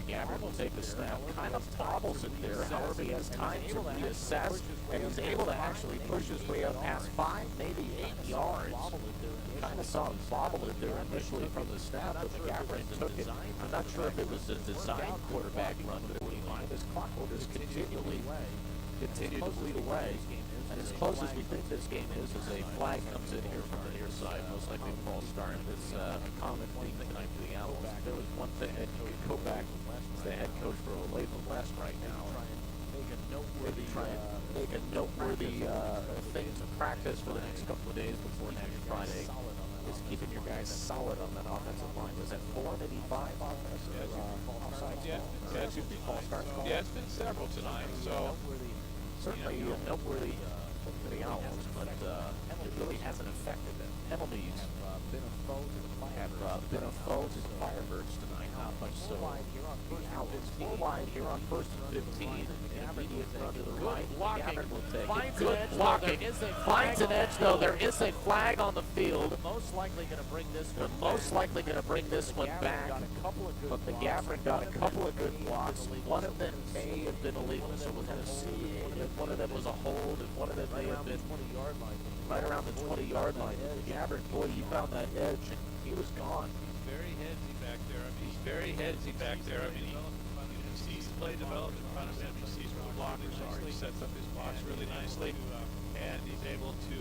Gabbard will take the snap, kind of bobbles it there. However, he has time to reassess, and he's able to actually push his way up past 5, maybe 8 yards. Kind of saw him bobble it there initially from the snap, but the Gabbard took it. I'm not sure if it was a design quarterback run, but this clock will just continue to bleed away. And as close as we think this game is, as a flag comes in here from the near side, most likely a false start. It's a common theme tonight for the Owls. There was one thing that you could go back as the head coach for Olathe West right now. Maybe try and make a noteworthy thing to practice for the next couple of days before next Friday. Is keeping your guys solid on that offensive line. Was that 4 maybe 5 offensive offsides? Yeah, it's been several tonight, so certainly noteworthy for the Owls, but it really hasn't affected them. Penalties have been a foe to the Firebirds tonight, not much so. The Owls 4 wide here on 1st and 15, and immediate run to the right. Gabbard will take it. Good blocking. Finds an edge, though. There is a flag on the field. Most likely going to bring this one. Most likely going to bring this one back. But the Gabbard got a couple of good blocks. One of them may have been illegal, so we're going to see if one of them was a hold, and one of them may have been right around the 20-yard line. The Gabbard, boy, he found that edge, and he was gone. very headsy back there. I mean, he's very headsy back there. I mean, he sees play developed in front of him. He sees where the blockers are. He sets up his blocks really nicely, and he's able to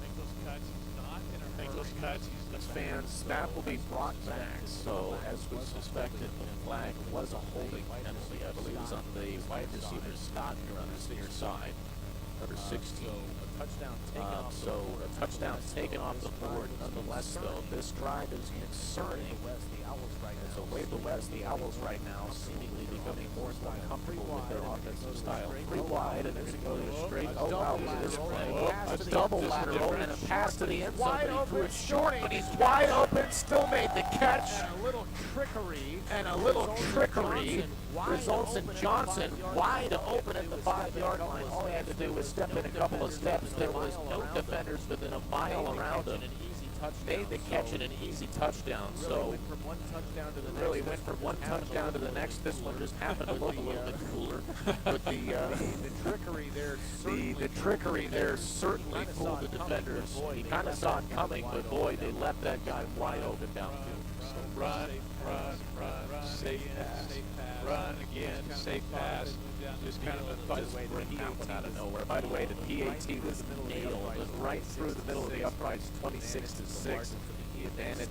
make those cuts. He's not in a make those cuts. He's the Fans, that will be brought back. So, as we suspected, the flag was a holding penalty. I believe it was on the wide receiver Scott here on his near side, number 16. A touchdown taken off the board. Nonetheless, though, this drive is concerning. As Olathe West, the Owls right now seemingly becoming more and more comfortable with their offensive style. 3 wide, and they're going to go to a straight. Oh, wow, look at this play. A double lateral and a pass to the end zone. But he threw it short, but he's wide open, still made the catch. And a little trickery results in Johnson wide open at the 5-yard line. All he had to do was step in a couple of steps. There was no defenders within a mile around him. Made the catch and an easy touchdown. So really went from one touchdown to the next. This one just happened to look a little bit cooler. But the trickery there certainly fooled the defenders. He kind of saw it coming, but boy, they left that guy wide open downfield. So run, safe pass, run again, safe pass. Just kind of a buzz spring out of nowhere. By the way, the PAT was nailed. Was right through the middle of the uprights, 26-6. The advantage.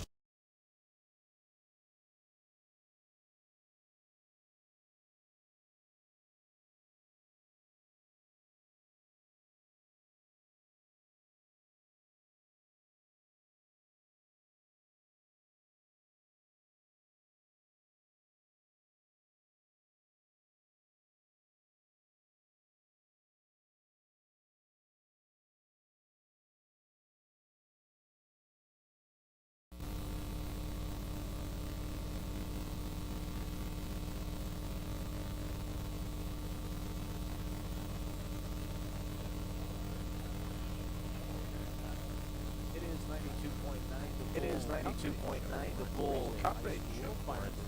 It is 92.9 the Bull coverage of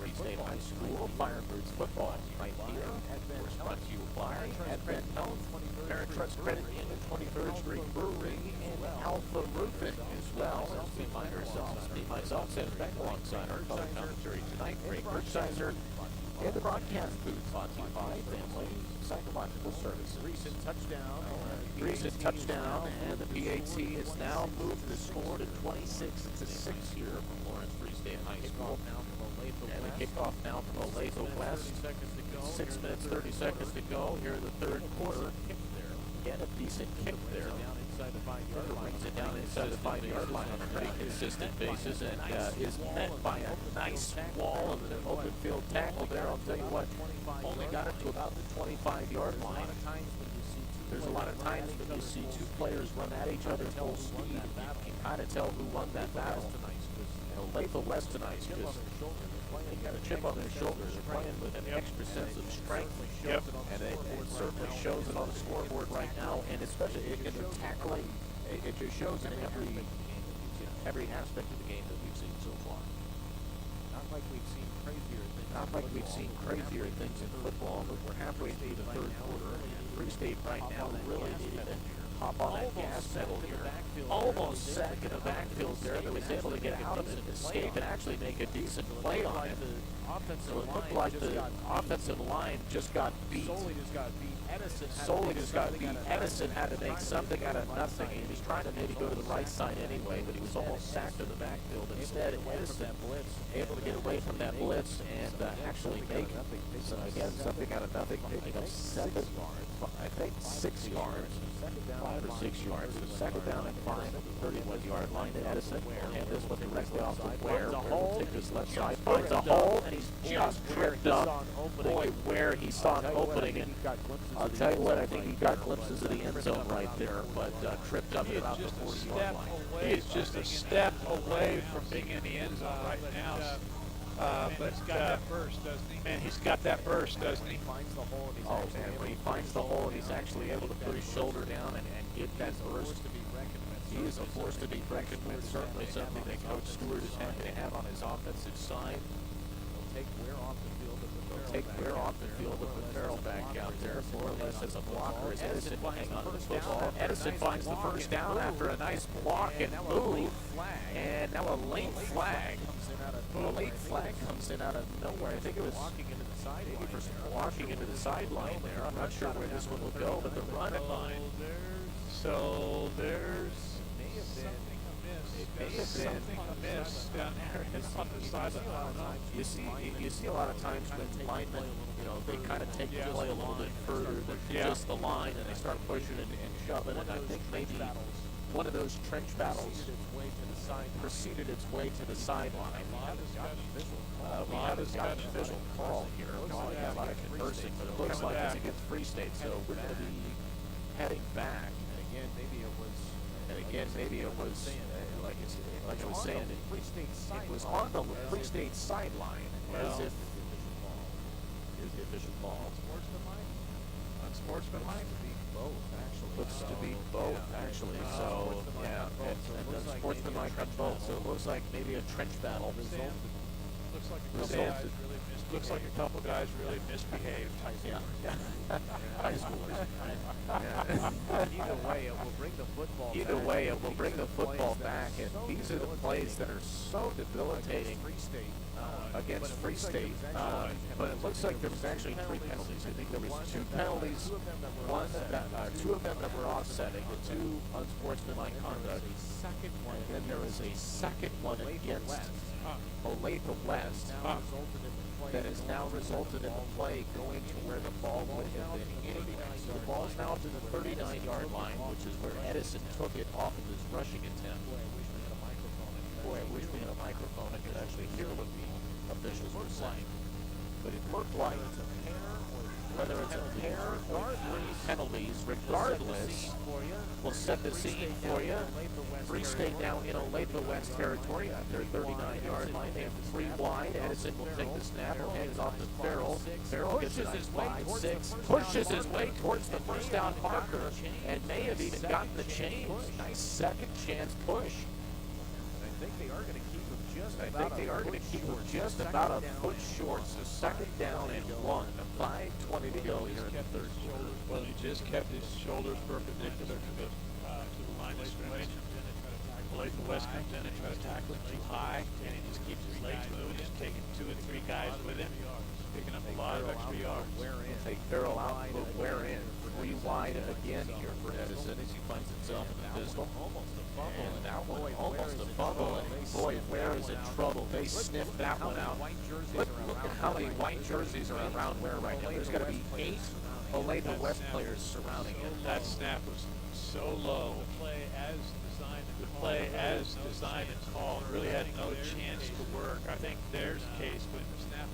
Free State High School Firebirds football right here. We're brought to you by Advent Health, Paratrust Credit Union, 23rd Street Brewery, and Alpha Roofing as well. As we find ourselves, myself, Sam Beck, alongside our color commentary tonight, Ray Kirchheiser, and the broadcast booth brought to you by Family Psychological Services. Recent touchdown, and the PAT has now moved the score to 26-6 here from Lawrence Free State High School. And the kickoff now from Olathe West. 6 minutes, 30 seconds to go here in the third quarter. Again, a decent kick there. Brings it down inside the 5-yard line on a pretty consistent basis, and is met by a nice wall of an open field tackle there. I'll tell you what, only got it to about the 25-yard line. There's a lot of times when you see 2 players run at each other full speed, you can kind of tell who won that battle. Olathe West tonight, because they got a chip on their shoulders. They're playing with an extra sense of strength. Yep. And it certainly shows it on the scoreboard right now, and especially in the tackling, it just shows in every aspect of the game that we've seen so far. Not like we've seen crazier things. Not like we've seen crazier things in football, but we're halfway through the third quarter, and Free State right now really needed to hop on that gas pedal here. Almost sat in the backfield there, but was able to get out of it and escape and actually make a decent play on it. So it looked like the offensive line just got beat. Solely just got beat. Edison had to make something out of nothing. He was trying to maybe go to the right side anyway, but he was almost sacked in the backfield. Instead, Edison able to get away from that blitz and actually make something out of nothing, picking up 6 yards. 5 or 6 yards. So second down and 5 at the 31-yard line. Edison will hand this one directly off to Ware. Will take this left side, finds a hole, and he's just tripped up. Boy, Ware, he saw an opening, and I'll tell you what, I think he got glimpses of the end zone right there, but tripped up at about the 40-yard line. He's just a step away from being in the end zone right now. But he's got that burst, doesn't he? Man, he's got that burst, doesn't he? Oh man, when he finds the hole, he's actually able to put his shoulder down and get that burst. He is a force to be reckoned with. Certainly something that Coach Stewart is happy to have on his offensive side. Take Ware off the field to put Farrell back out there. More or less as a blocker as Edison will hang on to the football. Edison finds the first down after a nice block and move. And now a late flag. A late flag comes in out of nowhere. I think it was walking into the sideline there. I'm not sure where this one will go, but the run line. So there's something amiss down there on the sideline. I don't know. You see a lot of times when linemen, they kind of take the play a little bit further than just the line, and they start pushing and shoving. And I think maybe one of those trench battles proceeded its way to the sideline. We haven't got an official call here. We have a lot of conversing, but it looks like it's against Free State, so we're going to be heading back. again, maybe it was, like I was saying, it was on the Free State sideline, as if is the official call. Unsportsmanlike? Looks to be both, actually. So, yeah, and unsportsmanlike on both. So it looks like maybe a trench battle. Looks like a couple guys really misbehaved. Yeah. High schoolers. Either way, it will bring the football Either way, it will bring the football back, and these are the plays that are so debilitating against Free State. But it looks like there was actually 3 penalties. I think there was 2 penalties. Two of them that were offsetting, the 2 unsportsmanlike conduct. And then there was a second one against Olathe West that has now resulted in the play going to where the ball would have been anyway. So the ball's now up to the 39-yard line, which is where Edison took it off of his rushing attempt. Boy, I wish we had a microphone and could actually hear what the officials were saying. But it looked like whether it's a pair or 3 penalties, regardless, will set the scene for you. Free State down in Olathe West territory at their 39-yard line. They have 3 wide. Edison will take the snap and hand it off to Farrell. Farrell gets a nice 5-6, pushes his way towards the first down marker, and may have even gotten the change. Nice second chance push. I think they are going to keep him just about a foot short. So second down and 1. 5:20 to go here in the third quarter. Well, he just kept his shoulders perpendicular to the line of scrimmage. Olathe West comes in and tries to tackle him too high, and he just keeps his legs moving, just taking 2 and 3 guys with him, picking up a lot of extra yards. Take Farrell out, put Ware in. 3 wide again here for Edison as he finds himself in the pistol. And that one almost a fumble, and boy, Ware is in trouble. They sniffed that one out. Look at how many white jerseys are around Ware right now. There's got to be 8 Olathe West players surrounding him. That snap was so low. The play as designed and called really had no chance to work. I think there's a case when the snap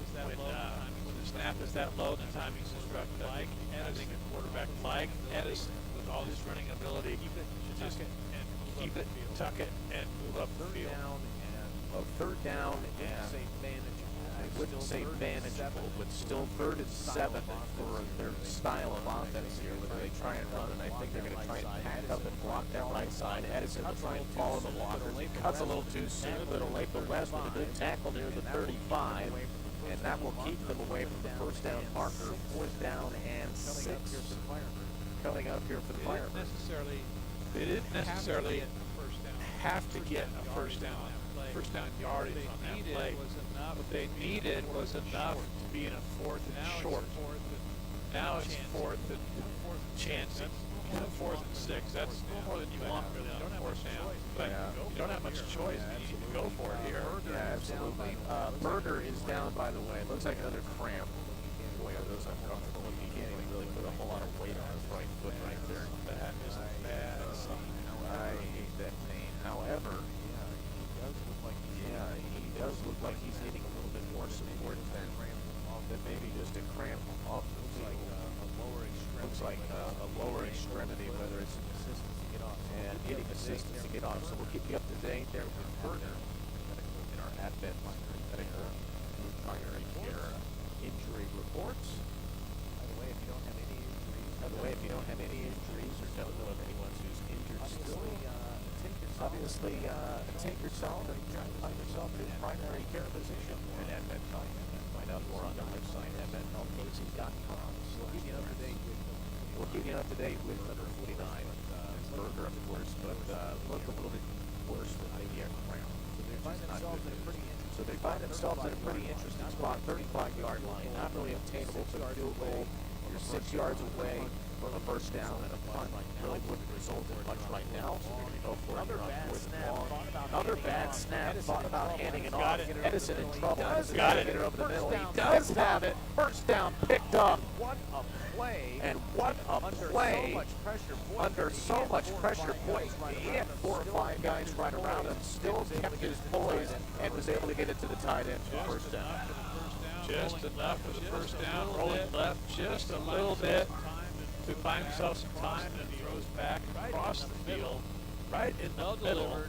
is that low, the timing's disrupted. I think a quarterback like Edison, with all his running ability, should just keep it, tuck it, and move up the field. Third down, and I wouldn't say manageable, but still 3rd and 7 for their style of offense here, whether they try and run, and I think they're going to try and pack up and block that right side. Edison will try and follow the blockers. He cuts a little too soon, but Olathe West with a good tackle near the 35, and that will keep them away from the first down marker. 4th down and 6 coming up here for the Firebirds. They didn't necessarily have to get a first down yardage on that play. What they needed was enough to be in a 4th and short. Now it's 4th and chance. 4th and 6. That's more than you want really on a 4th down. But you don't have much choice. You need to go for it here. Yeah, absolutely. Berger is down, by the way. It looks like another cramp. Boy, are those uncomfortable. He can't even really put a whole lot of weight on his right foot right there. That is a bad sign. I hate that pain. However, he does look like he's needing a little bit more support than maybe just a cramp off the field. Looks like a lower extremity, whether it's and getting assistance to get off. So we'll keep you up to date there with Berger in our at-vet medical primary care injury reports. By the way, if you don't have any injuries or don't know of anyone who's injured still, obviously take yourself and try to find yourself a primary care physician at at-vet Health. Find out more on their website, advethealthcases.com. We'll keep you up to date with number 49, Berger, of course, but looked a little bit worse than maybe a cramp. So they find themselves in a pretty interesting spot, 35-yard line, not really obtainable for a field goal. You're 6 yards away from a first down, and a punt really wouldn't result in much right now, so they're going to go for it here on 4th and long. Another bad snap, thought about handing it off. Edison in trouble. Got it. Get it over the middle. He does have it. First down picked up. What a play. And what a play. Under so much pressure. Boy, he had 4 or 5 guys right around him, still kept his poise, and was able to get it to the tight end for first down. Just enough for the first down. Rolling left just a little bit to find himself some time, and throws back across the field, right in the middle.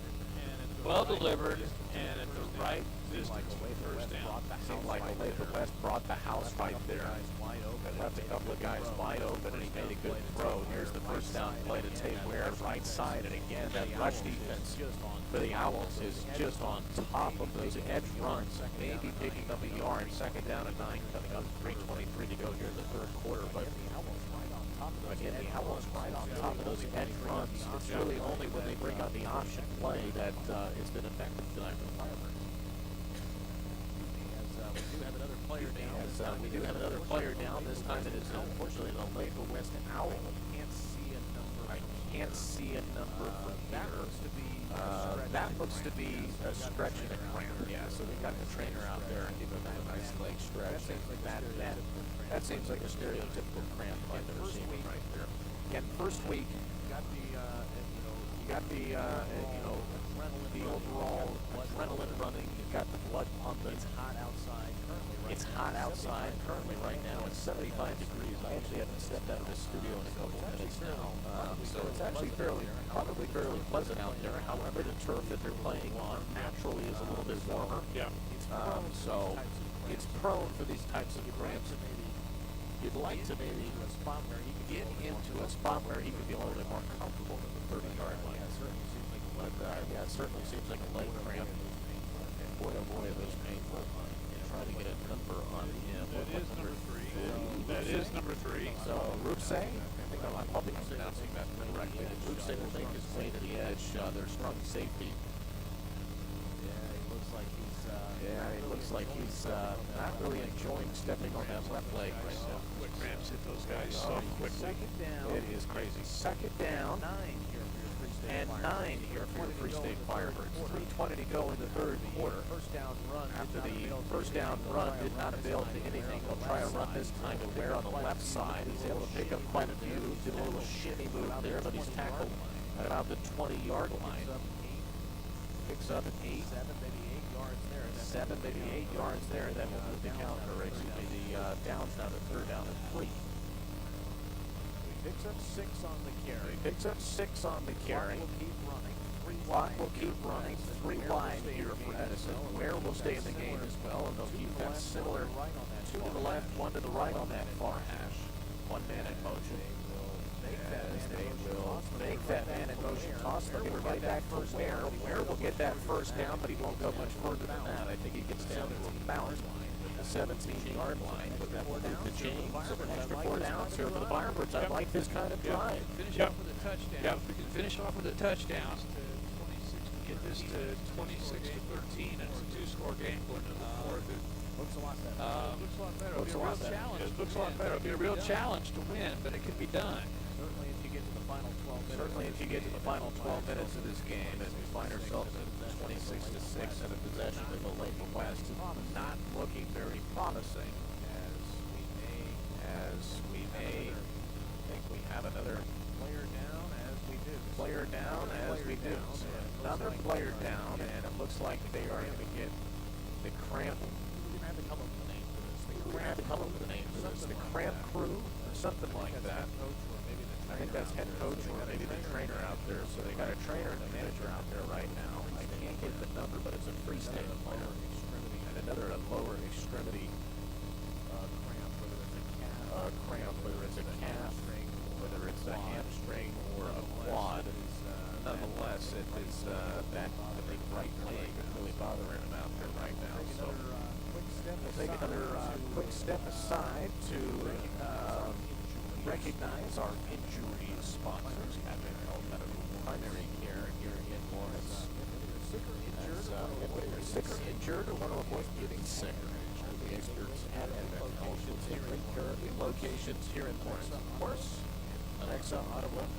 Well delivered, and at the right distance for first down. Seemed like Olathe West brought the house right there. Left a couple of guys wide open, and he made a good throw. Here's the first down play to take Ware right side, and again, that rush defense for the Owls is just on top of those edge runs, maybe picking up a yard. 2nd down and 9 coming up, 3:23 to go here in the 3rd quarter, but again, the Owls right on top of those edge runs. It's really only when they bring out the option play that it's been effective tonight for the Firebirds. We do have another player down. This time it is unfortunately an Olathe West Owl. I can't see a number from here. That looks to be a stretch and a cramp. Yeah, so we got the trainer out there and give him a nice leg stretch. That seems like a stereotypical cramp I've ever seen right there. Again, first week, you got the overall adrenaline running. You got the blood pumping. It's hot outside currently right now. It's 75 degrees. I actually haven't stepped out of the studio in a couple of minutes now. So it's actually probably fairly pleasant out there. However, the turf that they're playing on naturally is a little bit warmer. Yeah. So it's prone for these types of cramps. You'd like to maybe get into a spot where he could be a little bit more comfortable than the 30-yard line. But yeah, it certainly seems like a leg cramp. And boy, oh boy, are those painful. Trying to get a number on him. That is number 3. That is number 3. So Rupse, I think I'm probably pronouncing that correctly. Rupse will make his way to the edge. Their strong safety. He looks like he's not really enjoying stepping on that left leg right now. Quick cramps hit those guys so quickly. It is crazy. 2nd down. And 9 here for the Free State Firebirds. 3:20 to go in the 3rd quarter. After the first down run did not avail to anything, they'll try a run this time to Ware on the left side. He's able to pick up quite a few. Did a little shimmy move there, but he's tackled at about the 20-yard line. Picks up 8. 7, maybe 8 yards there. That will move the count, or excuse me, the downs down to 3rd down and 3. Picks up 6 on the carry. Will keep running. Clock will keep running 3 wide here for Edison. Ware will stay in the game as well, and they'll keep that similar 2 to the left, 1 to the right on that far hash. 1 man in motion. As they will make that man in motion toss. They'll give it right back for Ware. Ware will get that first down, but he won't go much further than that. I think he gets down to about the 17-yard line, but that will do the James of an extra 4 downs here for the Firebirds. I like this kind of drive. Finish off with a touchdown. Yeah, if we can finish off with a touchdown to 26, get this to 26 to 13, and it's a 2-score game going to the fourth. Looks a lot better. Looks a lot better. It'll be a real challenge. It looks a lot better. It'll be a real challenge to win, but it can be done. Certainly if you get to the final 12 minutes. Certainly if you get to the final 12 minutes of this game, as we find ourselves at 26 to 6 in a possession with Olathe West, not looking very promising, as we may think we have another Player down as we do. player down as we do. So another player down, and it looks like they are going to get the cramp. We're going to have to come up with a name for this. We're going to have to come up with a name for this. The cramp crew or something like that. I think that's head coach or maybe the trainer out there. So they got a trainer and a manager out there right now. I can't get the number, but it's a freestanding player. And another lower extremity cramp, whether it's a calf, whether it's a hamstring or a quad. Nonetheless, it is that big right leg really bothering him out there right now. So we'll take another quick step aside to recognize our injury sponsors, Advent Health Medical Primary Care here in Lawrence. If you're sick or injured or want to avoid getting sick or injured, the experts at Advent Health will take great care of the locations here in Lawrence. Of course, Alexa, Ottawa, and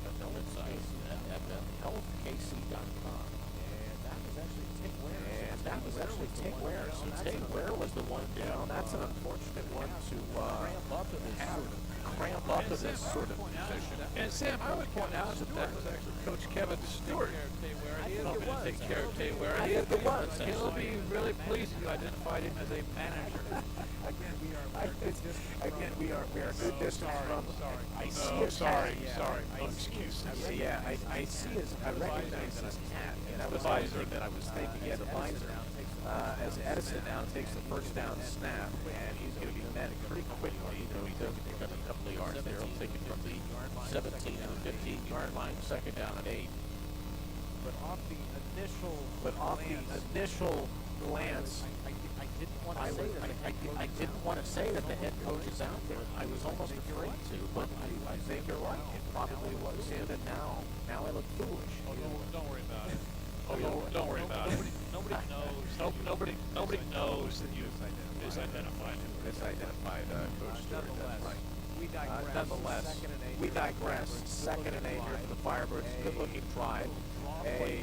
on the website at adventhealthkc.com. And that was actually Tig Ware. And that was actually Tig Ware. So Tig Ware was the one down. That's an unfortunate one to cramp up in this sort of position. And Sam, I would point out that was actually Coach Kevin Stewart. Helping to take care of Tay Ware. I think it was. He'll be really pleased if you identified him as a manager. Again, we are a good distance from. I see Oh, his sorry, hat. sorry. No excuses. Yeah, I see his. I recognize his hat, and that was the visor that I was thinking. Yeah, the visor. As Edison now takes the first down snap, and he's going to be met pretty quickly. Though he does pick up a couple of yards there. He'll take it from the 17 to the 15-yard line, second down and 8. But off the initial glance, I didn't want to say that. I didn't want to say that the head coach is out there. I was almost afraid to, but I think you're right. It probably was him, and now I look foolish. Don't worry about it. Don't worry about it. Nobody knows. Nobody knows that you misidentified him. Misidentified Coach Stewart. That's right. Nonetheless, we digress. Second and 8 here for the Firebirds. Good-looking drive. A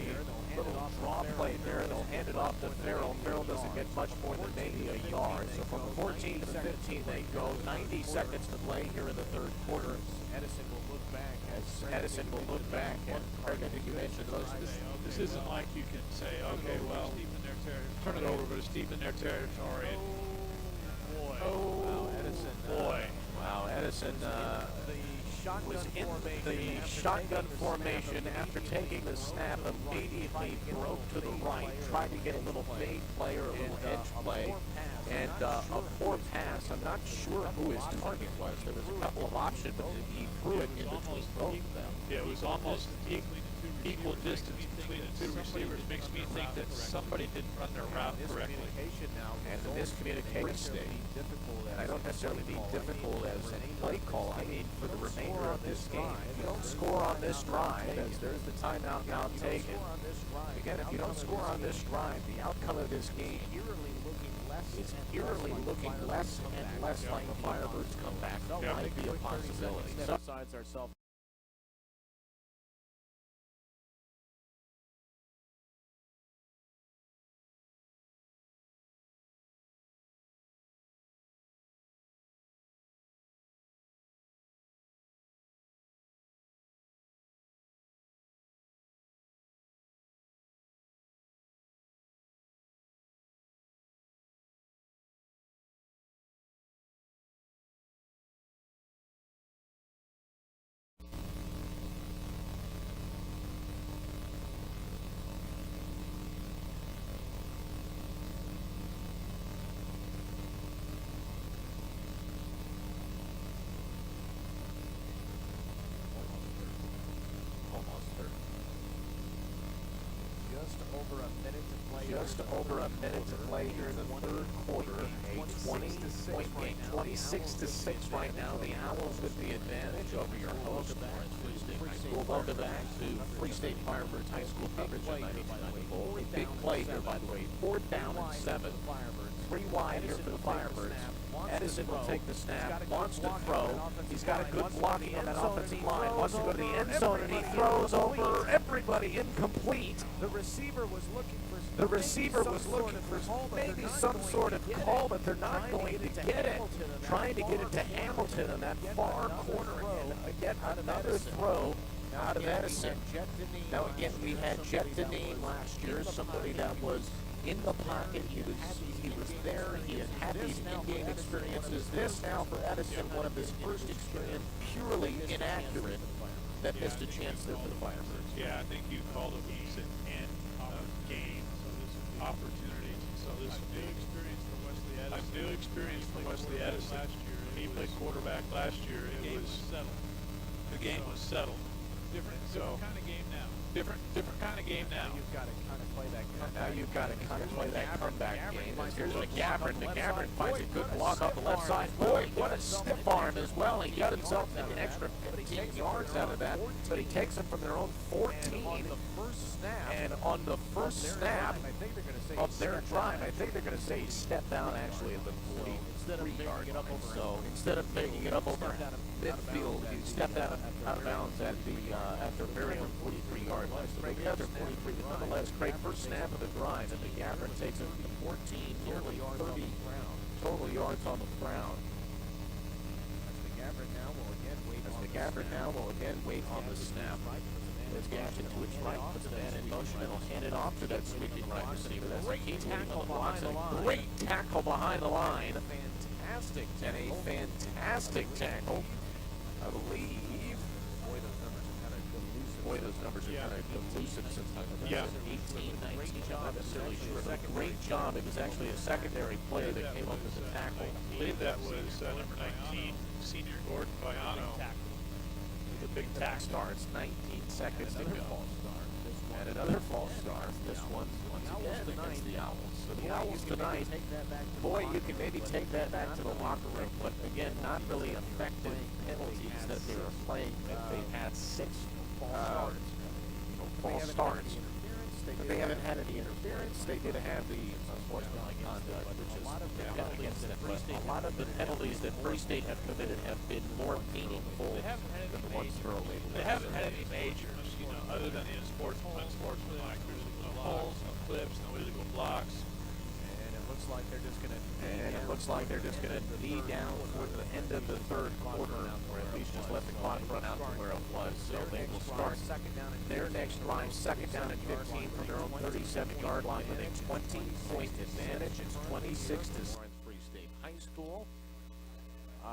little draw play there. They'll hand it off to Farrell. Farrell doesn't get much more than maybe a yard. So from the 14 to the 15 they go. 90 seconds to play here in the third quarter. Edison will look back. And Craig, I think you mentioned those. This isn't like you can say, okay, well, turn it over, but it's deep in their territory. Wow, Edison. Wow, Edison was in the shotgun formation after taking the snap, immediately broke to the right, tried to get a little fade play or a little edge play, and a poor pass. I'm not sure who his target was. There was a couple of options, but he threw it in between both of them. Yeah, it was almost equal distance between the two receivers. Makes me think that somebody didn't run their route correctly. And the miscommunication, and I don't necessarily mean difficult as any play call. I mean for the remainder of this game. If you don't score on this drive, as there's the timeout now taken. Again, if you don't score on this drive, the outcome of this game is eerily looking less and less like a Firebirds comeback. That might be a possibility. Sides ourselves. just over a minute to play here in the third quarter. A 20-point game, 26-6 right now. The Owls with the advantage over your host. Welcome back to Free State Firebirds High School coverage of 92.9. A big play here, by the way. 4th down and 7. 3 wide here for the Firebirds. Edison will take the snap, wants to throw. He's got a good blocking on that offensive line. Wants to go to the end zone, and he throws over everybody, incomplete. The receiver was looking for maybe some sort of call, but they're not going to get it. Trying to get it to Hamilton on that far corner again. Another throw out of Edison. Now again, we had Jeff Deneen last year, somebody that was in the pocket. He was there. He had these in-game experiences. This now for Edison, one of his first experience, purely inaccurate, that missed a chance there for the Firebirds. Yeah, I think you called it decent and game. So this opportunities. So this new experience for Wesley Edison. A new experience for Wesley Edison. Last year, he played quarterback last year. It was settled. The game was settled. Different kind of game now. Different kind of game now. You've got to kind of play that. Now you've got to kind of play that comeback game. Here's McGavran. McGavran finds a good block off the left side. Boy, what a stiff arm as well. He got himself an extra 15 yards out of that, but he takes them from their own 14. And on the first snap of their drive, I think they're going to say he stepped down actually at the 43-yard line. So instead of making it up over midfield, he stepped out of bounds at their very own 43-yard line. So they got their 43, but nonetheless, Craig, first snap of the drive, and McGavran takes it to 14, nearly 30 total yards on the ground. McGavran now will again wait on the snap. Let's get it to its right, puts the man in motion, and will hand it off to that sweeping right receiver. That's great tackle behind the line. Great tackle behind the line. And a fantastic tackle, I believe. Boy, those numbers are kind of elusive since I Yeah. 18, 19, I'm not necessarily sure, but a great job. It was actually a secondary player that came up with the tackle. I believe that was number 19, senior Gordon Baiano. The big tack starts 19 seconds to go. And another false start. This one, once again, against the Owls. So the Owls tonight, boy, you can maybe take that back to the locker room, but again, not really effective penalties that they were playing. They've had 6 false starts. But they haven't had any interference. They did have the unsportsmanlike conduct, which is against them. But a lot of the penalties that Free State have committed have been more meaningful than the ones thrown. They haven't had any majors, other than the unsportsmanlike. There's no holes, no clips, no illegal blocks. And it looks like they're just going to knee down toward the end of the third quarter, or at least just let the clock run out to where it was. So they will start their next drive, 2nd down and 15 from their own 37-yard line with a 20-point advantage. It's 26-6. Free State High School.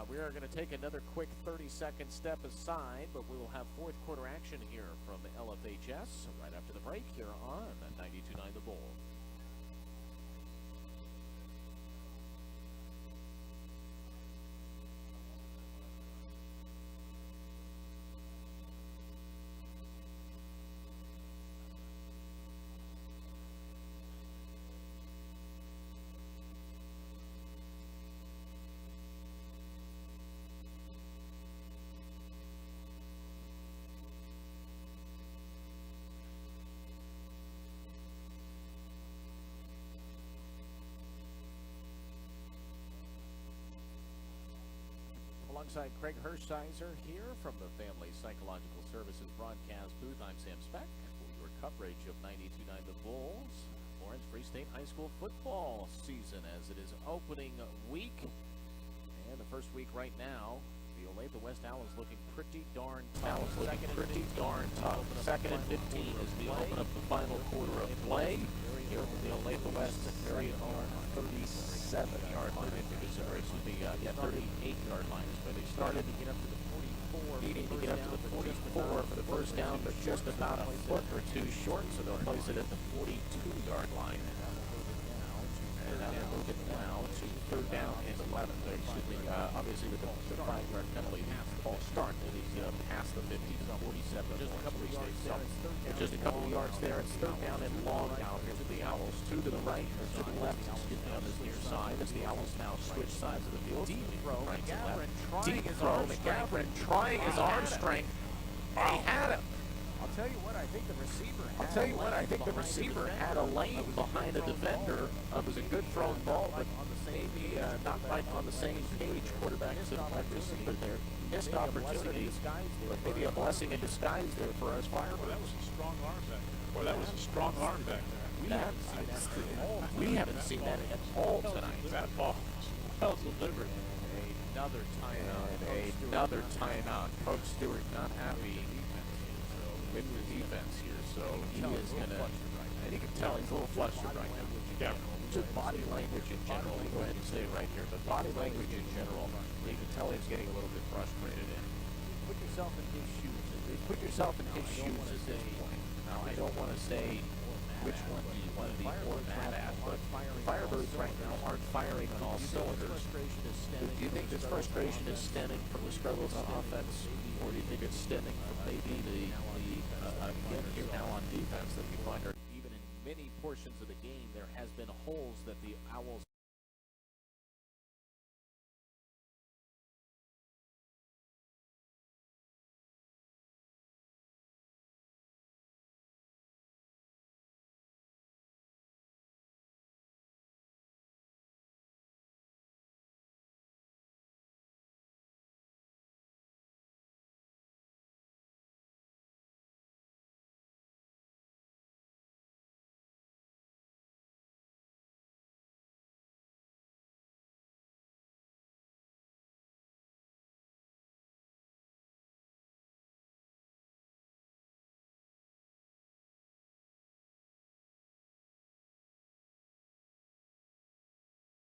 We are going to take another quick 30-second step aside, but we will have fourth quarter action here from LFHS right after the break here on 92.9 The Bull. Alongside Craig Hershiser here from the Family Psychological Services broadcast booth, I'm Sam Speck for your coverage of 92.9 The Bulls. Lawrence Free State High School football season as it is opening week. And the first week right now, the Olathe West Owls looking pretty darn tough. Second and 15 as we open up the final quarter of play. Here from the Olathe West very own 37-yard line. 38-yard line. But they started to get up to the 44. Needing to get up to the 44 for the first down, but just about a foot or two short, so they'll place it at the 42-yard line. And and move it now to 3rd down and 11. Obviously, with the 5-yard penalty, the ball start to the past the 50, 47. Just a couple of yards there. Just a couple of yards there. It's 3rd down and long now here for the Owls. 2 to the right, or to the left, excuse me, on this near side as the Owls now switch sides of the field. Deep throw, McGavran trying his arm strength. And he had him. I'll tell you what, I think the receiver had a lane behind the defender. It was a good thrown ball, but maybe not quite on the same page. Quarterback and wide receiver there. Missed opportunity, but maybe a blessing in disguise there for us Firebirds. That was a strong arm back there. Boy, that was a strong arm back there. We haven't seen that at all tonight. That ball was well delivered. Another timeout. Coach Stewart not happy with the defense here, so he is gonna, and you can tell he's a little flustered right now. Yeah. Just body language in general. Go ahead and stay right here, but body language in general, you can tell he's getting a little bit frustrated in. Put yourself in his shoes. Put yourself in his shoes at this point. Now, I don't want to say which one do you want to be more mad at, but Firebirds right now aren't firing on all cylinders. Do you think this frustration is stemming from the struggles on offense, or do you think it's stemming from maybe the again here now on defense that we find are Even in many portions of the game, there has been holes that the Owls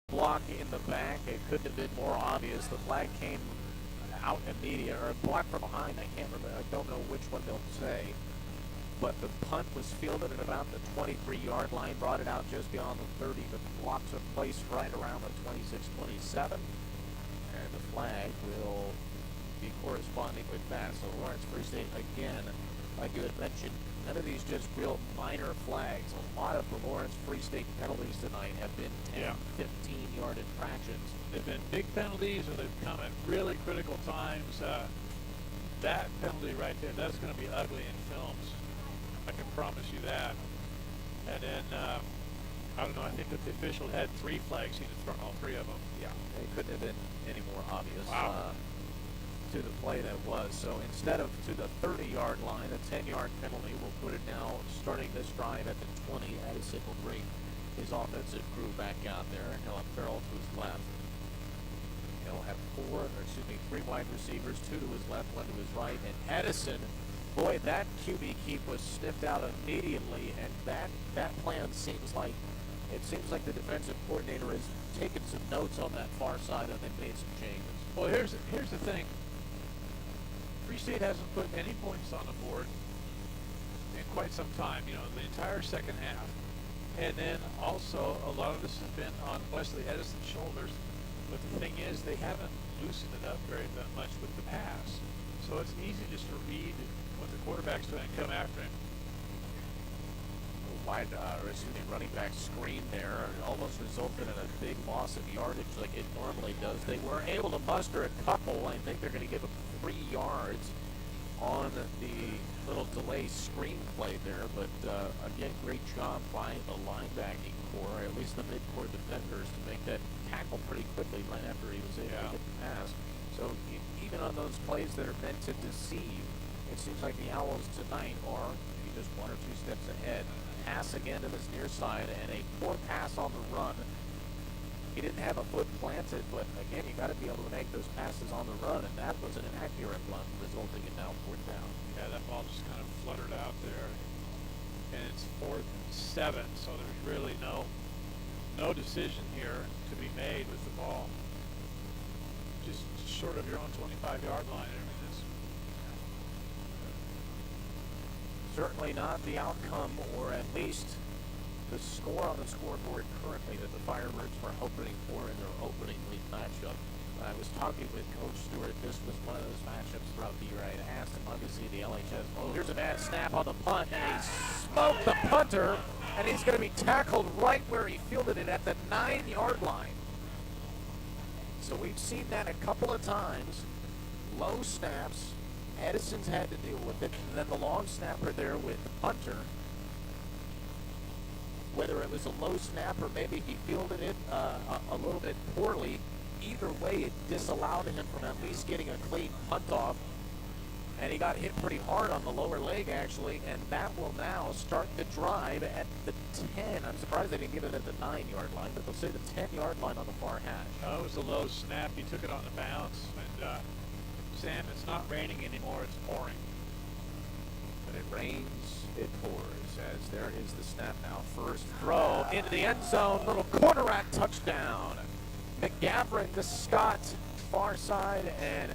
block in the back. It couldn't have been more obvious. The flag came out immediate, or block from behind. I can't remember. I don't know which one they'll say. But the punt was fielded at about the 23-yard line, brought it out just beyond the 30, but the block took place right around the 26-27. And the flag will be corresponding with that. So Lawrence Free State, again, like you had mentioned, none of these just real minor flags. A lot of the Lawrence Free State penalties tonight have been 10, 15-yard infractions. They've been big penalties, or they've come at really critical times. That penalty right there, that's going to be ugly in films. I can promise you that. And then, I don't know, I think that the official had 3 flags. He'd have thrown all 3 of them. Yeah, it couldn't have been any more obvious. Wow. To the play that was. So instead of to the 30-yard line, a 10-yard penalty will put it now starting this drive at the 20 at a single break. His offensive crew back out there, and he'll have Farrell to his left. He'll have 3 wide receivers, 2 to his left, 1 to his right, and Edison. Boy, that QB keep was sniffed out immediately, and that plan seems like the defensive coordinator has taken some notes on that far side and they've made some changes. Well, here's the thing. Free State hasn't put any points on the board in quite some time, the entire second half. And then also a lot of this has been on Wesley Edison's shoulders. But the thing is, they haven't loosened it up very much with the pass. So it's easy just to read what the quarterback's doing and come after him. Wide, running back screen there almost resulted in a big loss of yardage like it normally does. They were able to muster a couple. I think they're going to give them 3 yards on the little delay screen play there. But again, great job by the linebacking core, at least the mid-court defenders, to make that tackle pretty quickly right after he was able to get the pass. So even on those plays that are meant to deceive, it seems like the Owls tonight are maybe just 1 or 2 steps ahead. Pass again to this near side, and a poor pass on the run. He didn't have a foot planted, but again, you got to be able to make those passes on the run, and that was an inaccurate run, resulting in now 4th down. Yeah, that ball just kind of fluttered out there. And it's 4th and 7, so there's really no decision here to be made with the ball. Just short of your own 25-yard line. I mean, it's Certainly not the outcome, or at least the score on the scoreboard currently that the Firebirds were opening for in their opening league matchup. I was talking with Coach Stewart. This was one of those matchups throughout the year. I had asked him, obviously, the LHS. Oh, here's a bad snap on the punt, and he smoked the punter, and he's going to be tackled right where he fielded it at the 9-yard line. So we've seen that a couple of times. Low snaps. Edison's had to deal with it, and then the long snapper there with the punter. Whether it was a low snap or maybe he fielded it a little bit poorly, either way it disallowed him from at least getting a clean punt off. And he got hit pretty hard on the lower leg, actually, and that will now start the drive at the 10. I'm surprised they didn't give it at the 9-yard line, but they'll say the 10-yard line on the far hash. It was a low snap. He took it on the bounce. And, Sam, it's not raining anymore. It's pouring. When it rains, it pours, as there is the snap now. First throw into the end zone, little corner rack touchdown. McGavran to Scott, far side, and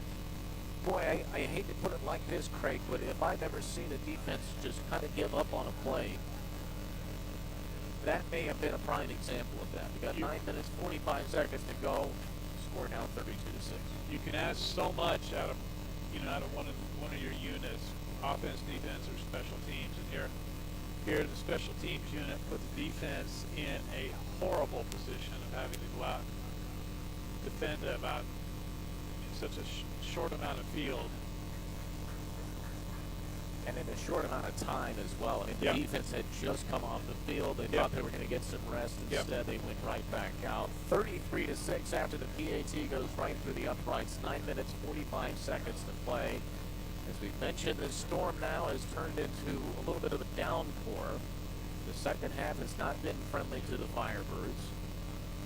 boy, I hate to put it like this, Craig, but if I've ever seen a defense just kind of give up on a play, that may have been a prime example of that. We got 9 minutes, 45 seconds to go. Score now 32-6. You can ask so much out of one of your units, offense, defense, or special teams, and here the special teams unit put the defense in a horrible position of having to go out and defend about such a short amount of field. And in a short amount of time as well. I mean, the defense had just come off the field. They thought they were going to get some rest. Instead, they went right back out. 33-6 after the PAT goes right through the uprights. 9 minutes, 45 seconds to play. As we mentioned, the storm now has turned into a little bit of a downpour. The second half has not been friendly to the Firebirds.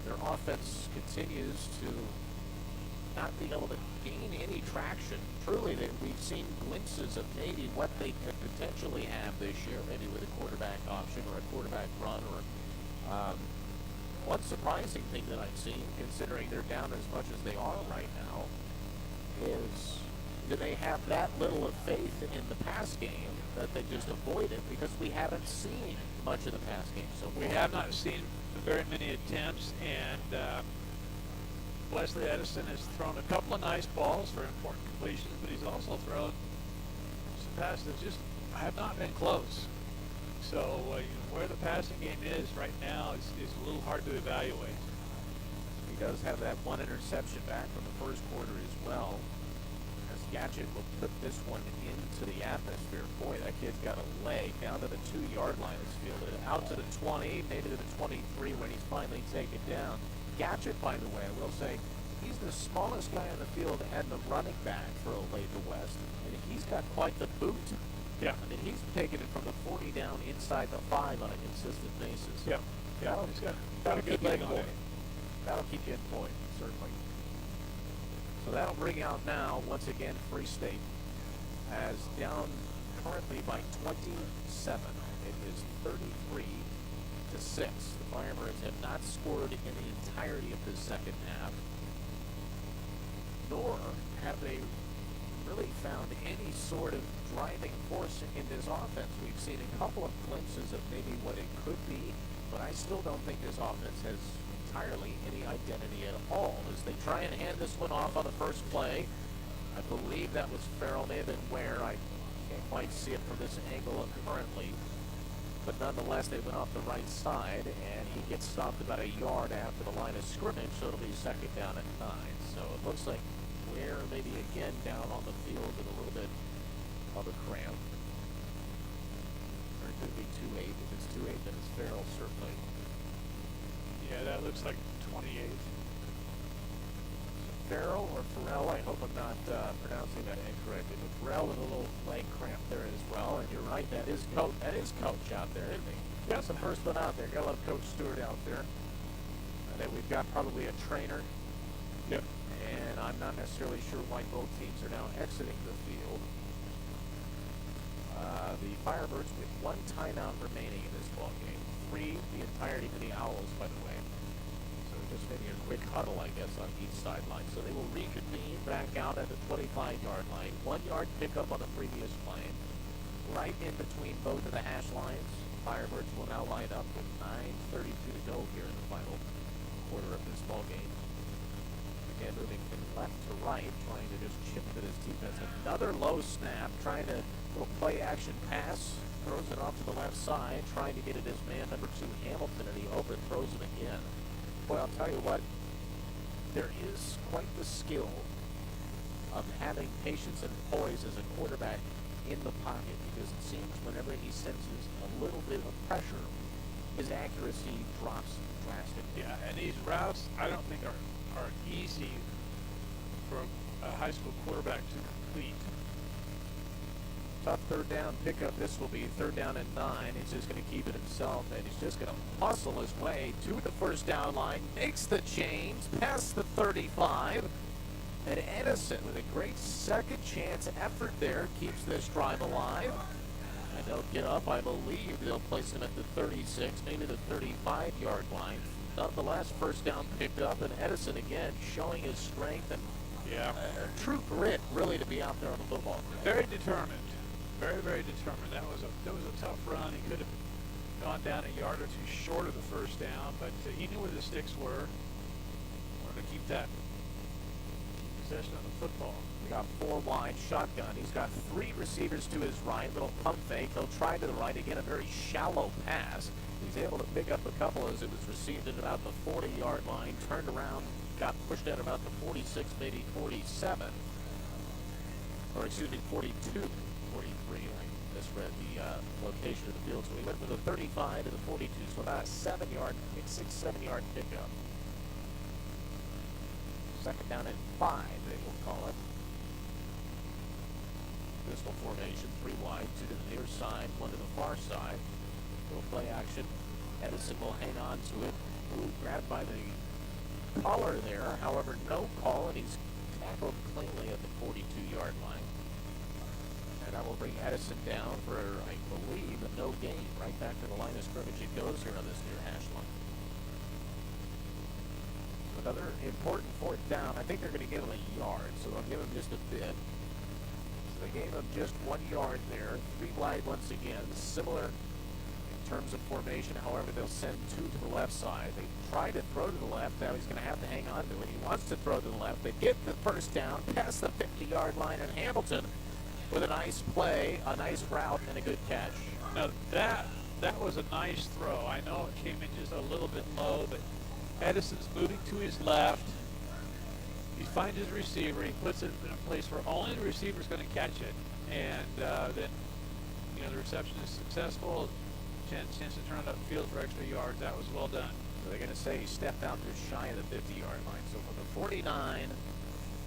Their offense continues to not be able to gain any traction. Truly, we've seen glimpses of maybe what they could potentially have this year, maybe with a quarterback option or a quarterback run. Or one surprising thing that I've seen, considering they're down as much as they are right now, is do they have that little of faith in the pass game that they just avoid it, because we haven't seen much of the pass game so far. We have not seen very many attempts, and Wesley Edison has thrown a couple of nice balls for important completions, but he's also thrown some passes that just have not been close. So where the passing game is right now is a little hard to evaluate. He does have that one interception back from the first quarter as well. As Gadget will put this one into the atmosphere. Boy, that kid's got a leg down to the 2-yard line. It's fielded out to the 20, maybe to the 23 when he's finally taken down. Gadget, by the way, I will say, he's the smallest guy on the field and the running back for Olathe West. And he's got quite the boot. Yeah. I mean, he's taking it from the 40 down inside the 5 on a consistent basis. Yeah. Yeah. He's got a good leg on it. That'll keep you in point, certainly. So that'll bring out now, once again, Free State as down currently by 27. It is 33-6. The Firebirds have not scored in the entirety of the second half, nor have they really found any sort of driving force in this offense. We've seen a couple of glimpses of maybe what it could be, but I still don't think this offense has entirely any identity at all as they try and hand this one off on the first play. I believe that was Farrell, may have been Ware. I can't quite see it from this angle currently. But nonetheless, they went off the right side, and he gets stopped about a yard after the line of scrimmage, so it'll be second down at 9. So it looks like Ware maybe again down on the field with a little bit of a cramp. Or it could be 2-8. If it's 2-8, then it's Farrell, certainly. Yeah, that looks like 28. Farrell or Farrell, I hope I'm not pronouncing that incorrectly, but Farrell with a little leg cramp there as well. And you're right, that is Coach out there, isn't he? That's the first one out there. Gotta love Coach Stewart out there. And then we've got probably a trainer. Yep. And I'm not necessarily sure why both teams are now exiting the field. The Firebirds with 1 timeout remaining in this ball game. 3 the entirety of the Owls, by the way. So just maybe a quick huddle, I guess, on each sideline. So they will reconvene back out at the 25-yard line. 1 yard pickup on the previous play. Right in between both of the hash lines. Firebirds will now line up with 9:32 to go here in the final quarter of this ball game. Again, moving from left to right, trying to just chip to this defense. Another low snap, trying to little play action pass, throws it off to the left side, trying to get it as man number 2 Hamilton, and he overthrows it again. Boy, I'll tell you what, there is quite the skill of having patience and poise as a quarterback in the pocket, because it seems whenever he senses a little bit of pressure, his accuracy drops drastically. Yeah, and these routes I don't think are easy for a high school quarterback to complete. Tough third down pickup. This will be 3rd down and 9. He's just going to keep it himself, and he's just going to muscle his way to the first down line, makes the change, past the 35, and Edison with a great second chance effort there keeps this drive alive. And they'll get up, I believe they'll place him at the 36, maybe the 35-yard line. Nonetheless, first down picked up, and Edison again showing his strength and true grit, really, to be out there on the football field. Very determined, very, very determined. That was a tough run. He could have gone down a yard or two short of the first down, but he knew where the sticks were. Wanted to keep that possession of the football. He got 4 wide shotgun. He's got 3 receivers to his right. Little pump fake. He'll try to the right again. A very shallow pass. He's able to pick up a couple as it was received at about the 40-yard line. Turned around, got pushed at about the 46, maybe 47. Or excuse me, 42, 43. I misread the location of the field. So he went from the 35 to the 42. So about a 7-yard, 6-7-yard pickup. Second down and 5, they will call it. Pistol formation, 3 wide, 2 to the near side, 1 to the far side. Little play action. Edison will hang on to it. Ooh, grabbed by the collar there. However, no call, and he's tackled cleanly at the 42-yard line. And that will bring Edison down for, I believe, a no gain. Right back to the line of scrimmage it goes here on this near hash line. Another important 4th down. I think they're going to give him a yard, so they'll give him just a bit. So they gave him just 1 yard there. 3 wide once again. Similar in terms of formation. However, they'll send 2 to the left side. They try to throw to the left. Now he's going to have to hang on to it. He wants to throw to the left. They get the first down past the 50-yard line, and Hamilton with a nice play, a nice route, and a good catch. Now that was a nice throw. I know it came in just a little bit low, but Edison's moving to his left. He finds his receiver. He puts it in a place where only the receiver's going to catch it. And then, the reception is successful. Chance to turn it upfield for extra yards. That was well done. So they're going to say he stepped out just shy of the 50-yard line. So for the 49,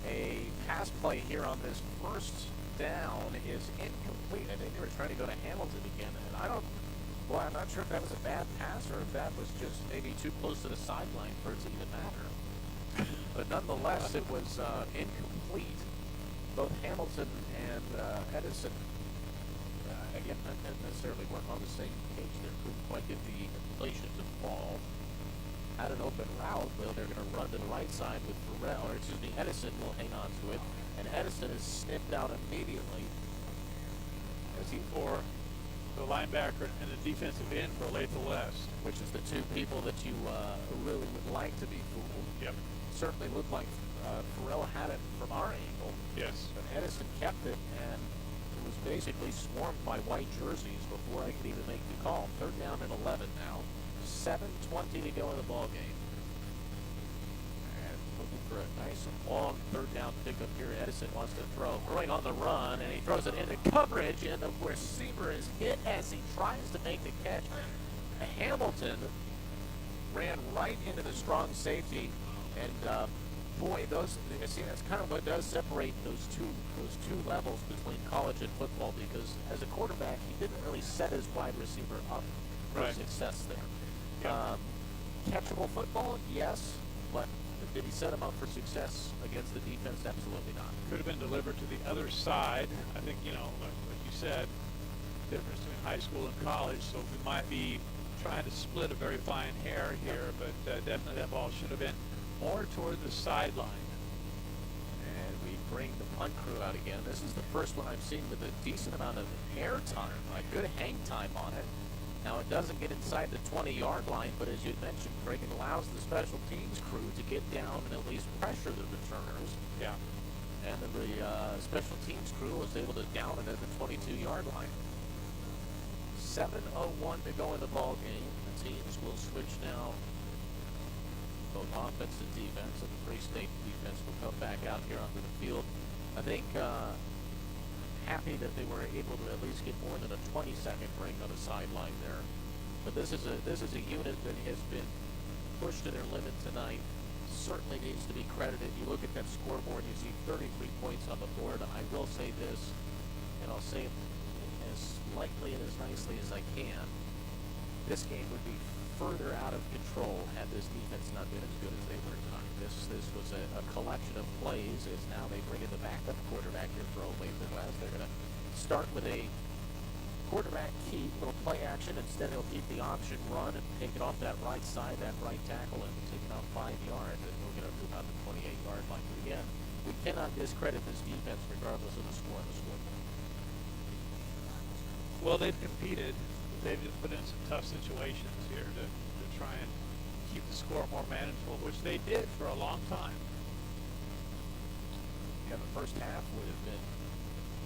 a pass play here on this first down is incomplete. I think they were trying to go to Hamilton again. And I'm not sure if that was a bad pass or if that was just maybe too close to the sideline for it to even matter. But nonetheless, it was incomplete. Both Hamilton and Edison, again, not necessarily weren't on the same page there. Couldn't quite get the inflation to fall. Had an open route, though they're going to run to the right side with Edison will hang on to it. And Edison is snipped out immediately. As he for the linebacker and the defensive end for Olathe West. Which is the 2 people that you really would like to be fooled. Yep. Certainly looked like Farrell had it from our angle. Yes. But Edison kept it, and it was basically swarmed by white jerseys before I could even make the call. 3rd down and 11 now. 7:20 to go in the ball game. And looking for a nice long 3rd down pickup here. Edison wants to throw. Throwing on the run, and he throws it into coverage, and the receiver is hit as he tries to make the catch. Hamilton ran right into the strong safety, and boy, that's kind of what does separate those two levels between college and football, because as a quarterback, he didn't really set his wide receiver up for success there. Yep. Catchable football, yes, but did he set him up for success against the defense? Absolutely not. Could have been delivered to the other side. I think, like you said, difference between high school and college, so we might be trying to split a very fine hair here, but definitely that ball should have been more toward the sideline. And we bring the punt crew out again. This is the first one I've seen with a decent amount of air time, a good hang time on it. Now, it doesn't get inside the 20-yard line, but as you mentioned, Craig, it allows the special teams crew to get down and at least pressure the returners. Yeah. And then the special teams crew was able to down it at the 22-yard line. 7:01 to go in the ball game. The teams will switch now, both offense and defense, and the Free State defense will come back out here onto the field. I think happy that they were able to at least get more than a 20-second break on the sideline there. But this is a unit that has been pushed to their limit tonight. Certainly needs to be credited. You look at that scoreboard, you see 33 points on the board. I will say this, and I'll say it as lightly and as nicely as I can. This game would be further out of control had this defense not been as good as they were tonight. This was a collection of plays as now they bring in the backup quarterback here for Olathe West. They're going to start with a quarterback keep, little play action. Instead, they'll keep the option run and take it off that right side, that right tackle, and take it out 5 yards. And we'll get up to about the 28-yard line. But again, we cannot discredit this defense regardless of the score on the scoreboard. Well, they've competed. They've just put in some tough situations here to try and keep the score more manageable, which they did for a long time. Yeah, the first half would have been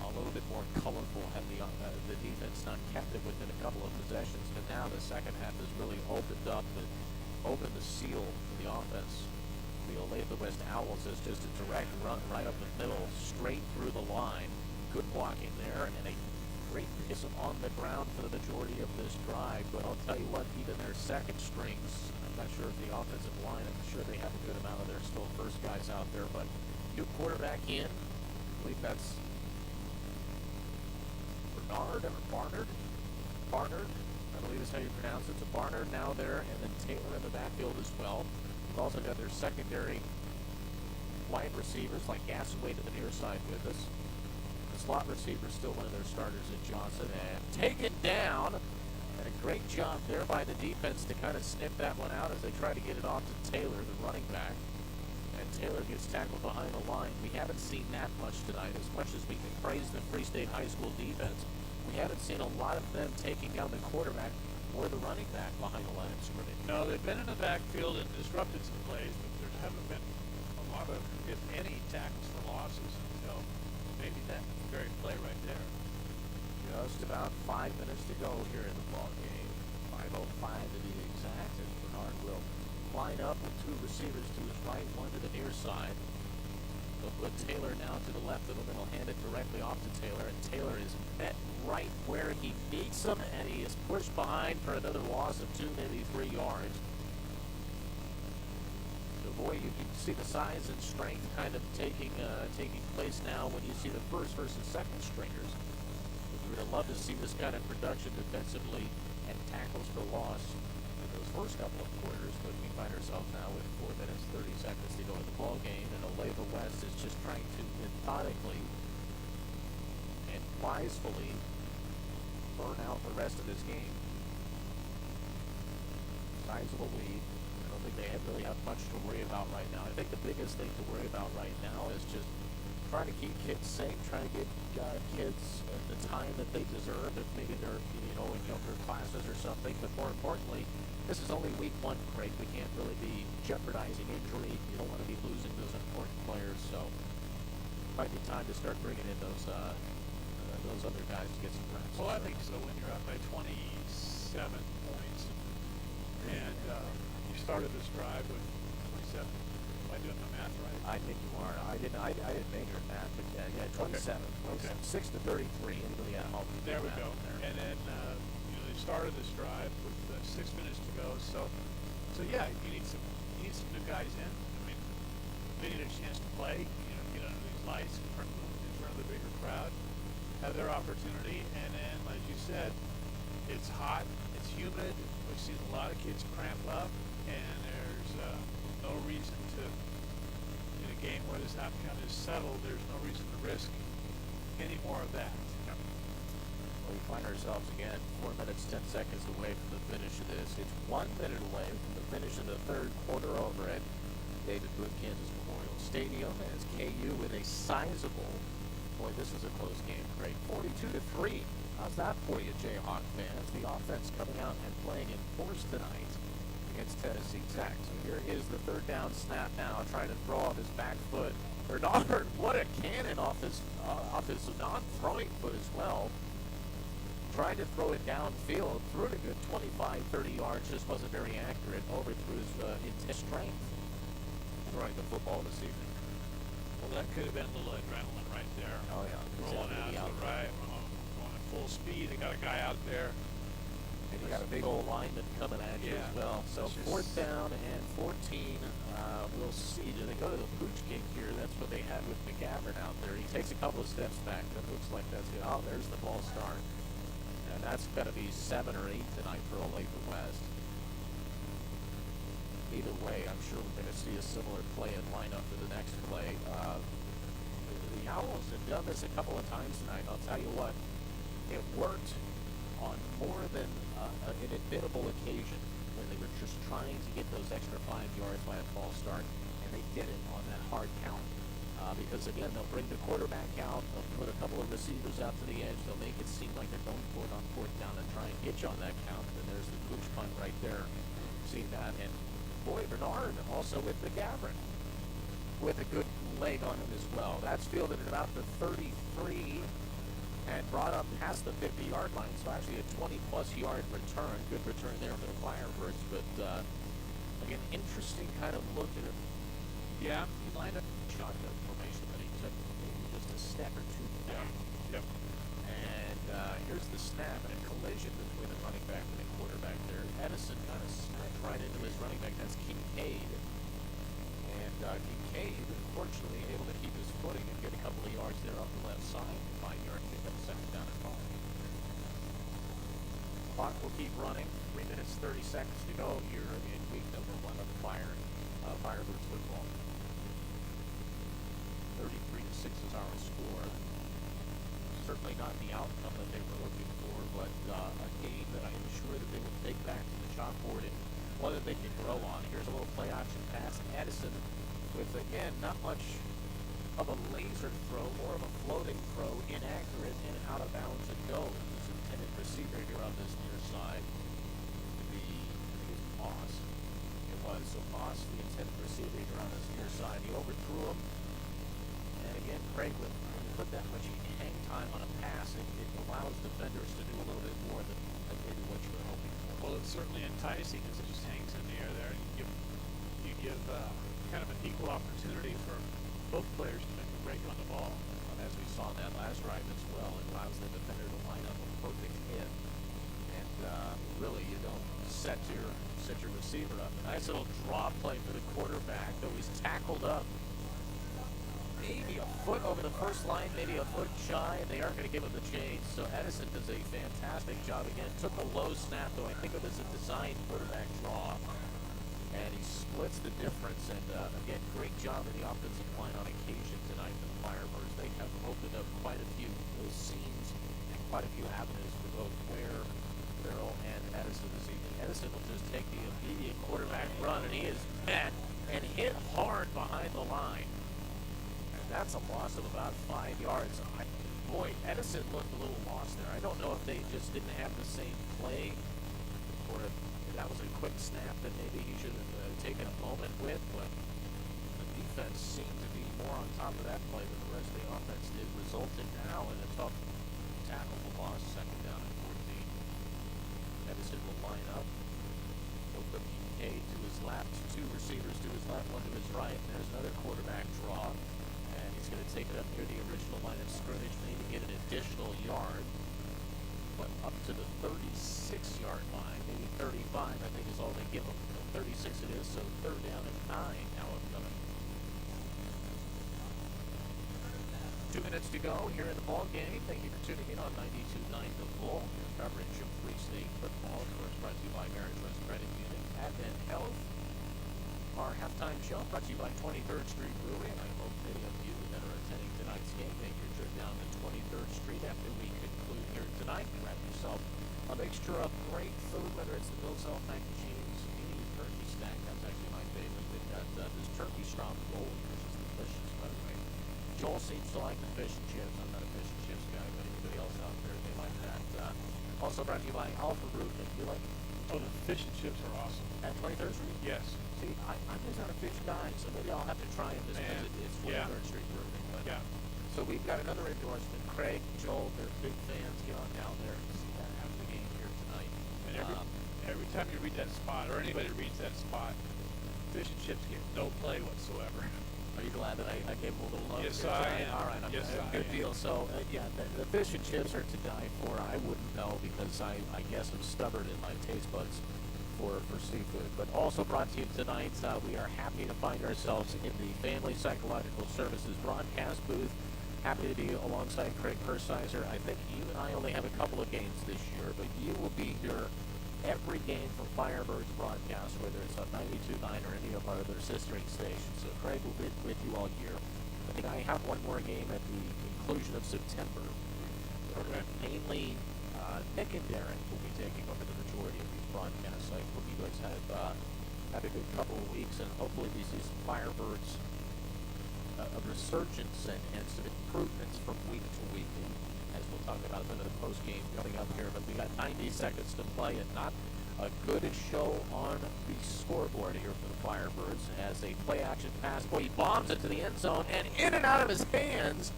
a little bit more colorful had the defense not kept it within a couple of possessions. But now the second half has really opened the seal for the offense. The Olathe West Owls is just a direct run right up the middle, straight through the line. Good blocking there, and a great pace on the ground for the majority of this drive. But I'll tell you what, even their second strings, I'm not sure if the offensive line, I'm sure they have a good amount of their still first guys out there, but new quarterback in, I believe that's Barnard, I believe is how you pronounce it. So Barnard now there, and then Taylor in the backfield as well. We've also got their secondary wide receivers like Gassaway to the near side with us. Slot receiver still one of their starters in Johnson, and taken down, and a great job there by the defense to kind of snip that one out as they try to get it off to Taylor, the running back, and Taylor gets tackled behind the line. We haven't seen that much tonight. As much as we can praise the Free State High School defense, we haven't seen a lot of them taking down the quarterback or the running back behind the line of scrimmage. No, they've been in the backfield and disrupted some plays, but there haven't been a lot of, if any, tackles for losses until maybe that very play right there. Just about 5 minutes to go here in the ball game. 5:05 to be exact, and Bernard will line up with two receivers to his right, one to the near side. They'll put Taylor now to the left of him, and he'll hand it directly off to Taylor, and Taylor is met right where he needs him, and he is pushed behind for another loss of 2, maybe 3 yards. Boy, you can see the size and strength kind of taking place now when you see the first versus second stringers. We would love to see this kind of production defensively and tackles for loss in those first couple of quarters, but we find ourselves now with 4 minutes, 30 seconds to go in the ball game, and Olathe West is just trying to methodically and wisely burn out the rest of this game. Sizable lead. I don't think they really have much to worry about right now. I think the biggest thing to worry about right now is just trying to keep kids safe, trying to get kids the time that they deserve, if maybe they're in younger classes or something. But more importantly, this is only week 1, Craig. We can't really be jeopardizing injury. You don't want to be losing those important players. So it might be time to start bringing in those other guys to get some reps. Well, I think so. When you're up by 27 points, and you started this drive with 27. Am I doing the math right? I think you are. I didn't major in math, but yeah, 27. Okay. 6 to 33. Anybody at home? There we go. And then they started this drive with 6 minutes to go. So yeah, you need some new guys in. I mean, they need a chance to play. Get under these lights in front of the bigger crowd, have their opportunity. And then, as you said, it's hot, it's humid. We've seen a lot of kids cramp up, and there's no reason to, in a game where this outcome is settled, there's no reason to risk any more of that. We find ourselves again 4 minutes, 10 seconds away from the finish of this. It's 1 minute away from the finish of the third quarter over at David Booth, Kansas Memorial Stadium, as KU with a sizable, boy, this is a close game, Craig, 42-3 How's that for you, Jayhawk fans? The offense coming out and playing in force tonight against Tennessee Tech. So here is the third down snap now, trying to throw off his back foot. Bernard, what a cannon off his non-throwing foot as well. Tried to throw it downfield, threw it a good 25, 30 yards, just wasn't very accurate. Overthrew his intense strength throwing the football this evening. Well, that could have been a little adrenaline right there. Oh, yeah. Rolling out to the right, going at full speed. They got a guy out there. And you got a big old lineman coming at you as well. So fourth down and 14. We'll see. Do they go to the pooch kick here? That's what they had with McGavern out there. He takes a couple of steps back. That looks like that's it. Oh, there's the ball start. And that's going to be 7 or 8 tonight for Olathe West. Either way, I'm sure we're going to see a similar play and lineup for the next play. The Owls have done this a couple of times tonight. I'll tell you what, it worked on more than an admittable occasion when they were just trying to get those extra 5 yards by a false start, and they did it on that hard count. Because again, they'll bring the quarterback out, they'll put a couple of receivers out to the edge, they'll make it seem like they're going for it on fourth down and try and get you on that count, and there's the pooch punt right there. See that? And boy, Bernard also with the McGavern with a good leg on him as well. That's fielded at about the 33 and brought up past the 50-yard line, so actually a 20-plus yard return. Good return there for the Firebirds, but again, interesting kind of look at it. Yeah, he lined up shotgun formation, but he took maybe just a step or two down. Yep. And here's the snap and a collision between the running back and the quarterback there. Edison kind of smacked right into his running back. That's Kincaid. And Kincaid, unfortunately, able to keep his footing and get a couple of yards there off the left side. 5-yard pickup, second down and 5. Clock will keep running. 3 minutes, 30 seconds to go here in week number 1 of the Firebirds football. 33-6 is our score. Certainly not the outcome that they were looking for, but a game that I am sure that they will take back to the chalkboard and one that they can grow on. Here's a little play action pass. Edison with, again, not much of a laser throw, more of a floating throw, inaccurate and out of bounds and goes. Intended receiver here on this near side. I think it's Moss. It was. So Moss, the intended receiver here on this near side. He overthrew him. And again, Craig, when you put that much hang time on a pass, it allows defenders to do a little bit more than maybe what you were hoping for. Well, it's certainly enticing as it just hangs in the air there. You give kind of an equal opportunity for both players to make a break on the ball. As we saw that last drive as well, it allows the defender to line up a perfect hit. And really, you don't set your receiver up. A nice little draw play for the quarterback, though he's tackled up maybe a foot over the first line, maybe a foot shy, and they aren't going to give him the change. So Edison does a fantastic job again. Took a low snap, though I think of it as a design quarterback draw. And he splits the difference. And again, great job in the offensive line on occasion tonight for the Firebirds. They have opened up quite a few those seams and quite a few avenues for both Ware, Farrell, and Edison this evening. Edison will just take the immediate quarterback run, and he is met and hit hard behind the line. That's a loss of about 5 yards. Boy, Edison looked a little lost there. I don't know if they just didn't have the same play, or if that was a quick snap that maybe he should have taken a moment with, but the defense seemed to be more on top of that play than the rest of the offense did, resulting now in a tough tackle for loss, second down and 14. Edison will line up. He'll put Kincaid to his left, 2 receivers to his left, 1 to his right. There's another quarterback draw. He's going to take it up near the original line of scrimmage, maybe get an additional yard, but up to the 36-yard line, maybe 35, I think is all they give him. 36 it is, so third down and 9 now upcoming. 2 minutes to go here in the ball game. Thank you for tuning in on 92.9 The Bull. Coverage of Free State football, of course, brought to you by Marriage West Credit Union, Advent Health. Our halftime show brought to you by 23rd Street Brewery, and I hope many of you that are attending tonight's game make your trip down to 23rd Street after we conclude here tonight. Grab yourself a mixture of great food, whether it's the Bill Self mac and cheese, any turkey stack. That's actually my favorite. They've got this turkey strop roll, which is delicious, by the way. Joel seems to like the fish and chips. I'm not a fish and chips guy, but anybody else out or anything like that. Also brought to you by Alpha Roofing. You like Oh, the fish and chips are awesome. at 23rd Street? Yes. See, I'm just not a fish guy, so maybe I'll have to try it just because Man, it's yeah. 23rd Street Roofing. But, Yeah. So we've got another endorsement. Craig, Joel, they're big fans. Get on down there and see that after the game here tonight. And every time you read that spot, or anybody reads that spot, fish and chips get no play whatsoever. Are you glad that I gave them a little love? Yes, here I tonight? am. All right, Yes, I good am. deal. So, yeah, the fish and chips are to die for. I wouldn't know because I guess I'm stubborn in my taste buds for seafood. But also brought to you tonight, we are happy to find ourselves in the Family Psychological Services broadcast booth. Happy to be alongside Craig Hershiser. I think you and I only have a couple of games this year, but you will be here every game from Firebirds broadcast, whether it's on 92.9 or any of our other sistering stations. So Craig will be with you all year. I think I have one more game at the conclusion of September. Okay. Mainly Nick and Darren will be taking over the majority of these broadcasts. I hope you guys have had a good couple of weeks, and hopefully we see some Firebirds, a resurgence and some improvements from week to week. As we'll talk about in the post game coming up here, but we got 90 seconds to play, and not a good show on the scoreboard here for the Firebirds as a play action pass. Boy, he bombs it to the end zone and in and out of his hands,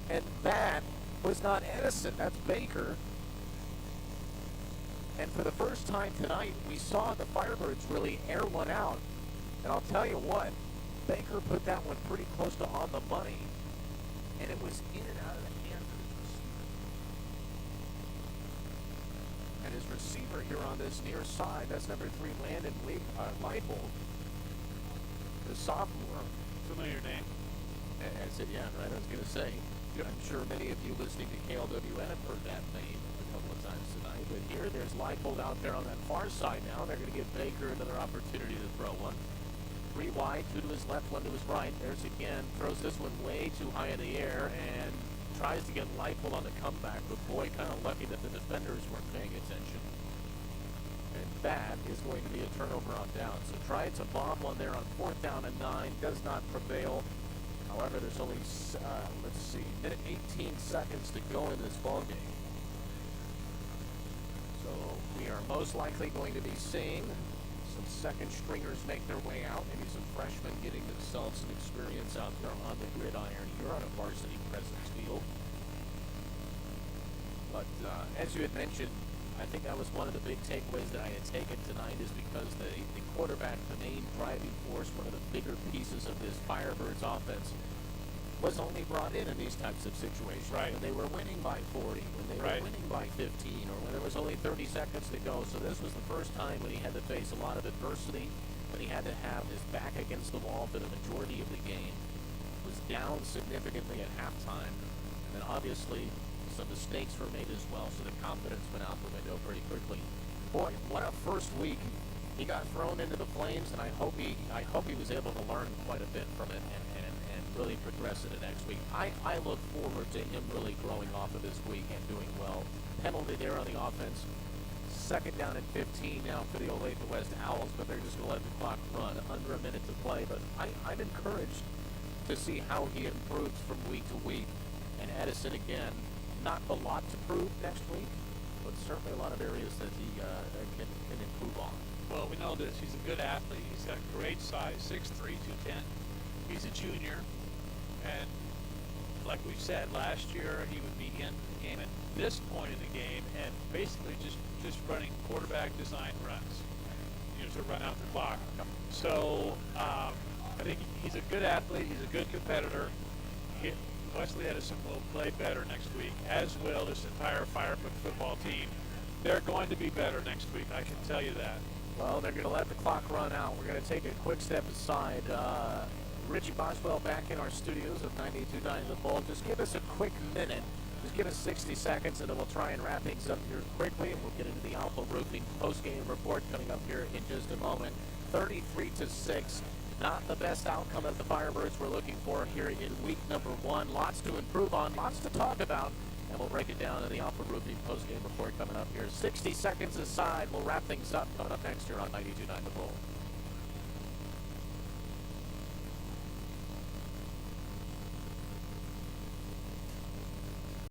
and that was not Edison, that's Baker. And for the first time tonight, we saw the Firebirds really air one out, and I'll tell you what, Baker put that one pretty close to on the money, and it was in and out of the hands of his receiver. And his receiver here on this near side, that's number 3, Landon Leipold, the sophomore. Familiar name. I said, yeah, right, I was going to say. I'm sure many of you listening to KLWN have heard that name a couple of times tonight. But here, there's Leipold out there on that far side now. They're going to give Baker another opportunity to throw one. 3 wide, 2 to his left, 1 to his right. There's again, throws this one way too high in the air and tries to get Leipold on the comeback. But boy, kind of lucky that the defenders weren't paying attention. And that is going to be a turnover on down. So try to bomb one there on 4th down and 9. Does not prevail. However, there's only, let's see, minute 18 seconds to go in this ball game. So we are most likely going to be seeing some second stringers make their way out, maybe some freshmen getting themselves some experience out there on the gridiron here on a varsity presence field. But as you had mentioned, I think that was one of the big takeaways that I had taken tonight, is because the quarterback, the main driving force, one of the bigger pieces of this Firebirds offense, was only brought in these types of situations. Right. When they were winning by 40, when they Right. were winning by 15, or when there was only 30 seconds to go. So this was the first time when he had to face a lot of adversity, when he had to have his back against the wall for the majority of the game. Was down significantly at halftime, and then obviously some mistakes were made as well, so the confidence went out the window pretty quickly. Boy, what a first week. He got thrown into the flames, and I hope he was able to learn quite a bit from it and really progress in the next week. I look forward to him really growing off of this week and doing well. Penalty there on the offense. 2nd down and 15 now for the Olathe West Owls, but they're just going to let the clock run. Under a minute to play, but I'm encouraged to see how he improves from week to week. And Edison, again, not a lot to prove next week, but certainly a lot of areas that he can improve on. Well, we know this. He's a good athlete. He's got great size, 6'3", 210. He's a junior. And like we said, last year he would be in the game at this point in the game and basically just running quarterback design runs, to run out the clock. So I think he's a good athlete. He's a good competitor. Wesley Edison will play better next week, as will this entire Firebird football team. They're going to be better next week, I can tell you that. Well, they're going to let the clock run out. We're going to take a quick step aside. Richie Boswell back in our studios of 92.9 The Bull. Just give us a quick minute. Just give us 60 seconds, and then we'll try and wrap things up here quickly, and we'll get into the Alpha Roofing post-game report coming up here in just a moment. 33-6. Not the best outcome that the Firebirds were looking for here in week number 1. Lots to improve on, lots to talk about, and we'll break it down in the Alpha Roofing post-game report coming up here. 60 seconds aside. We'll wrap things up coming up next here on 92.9 The Bull.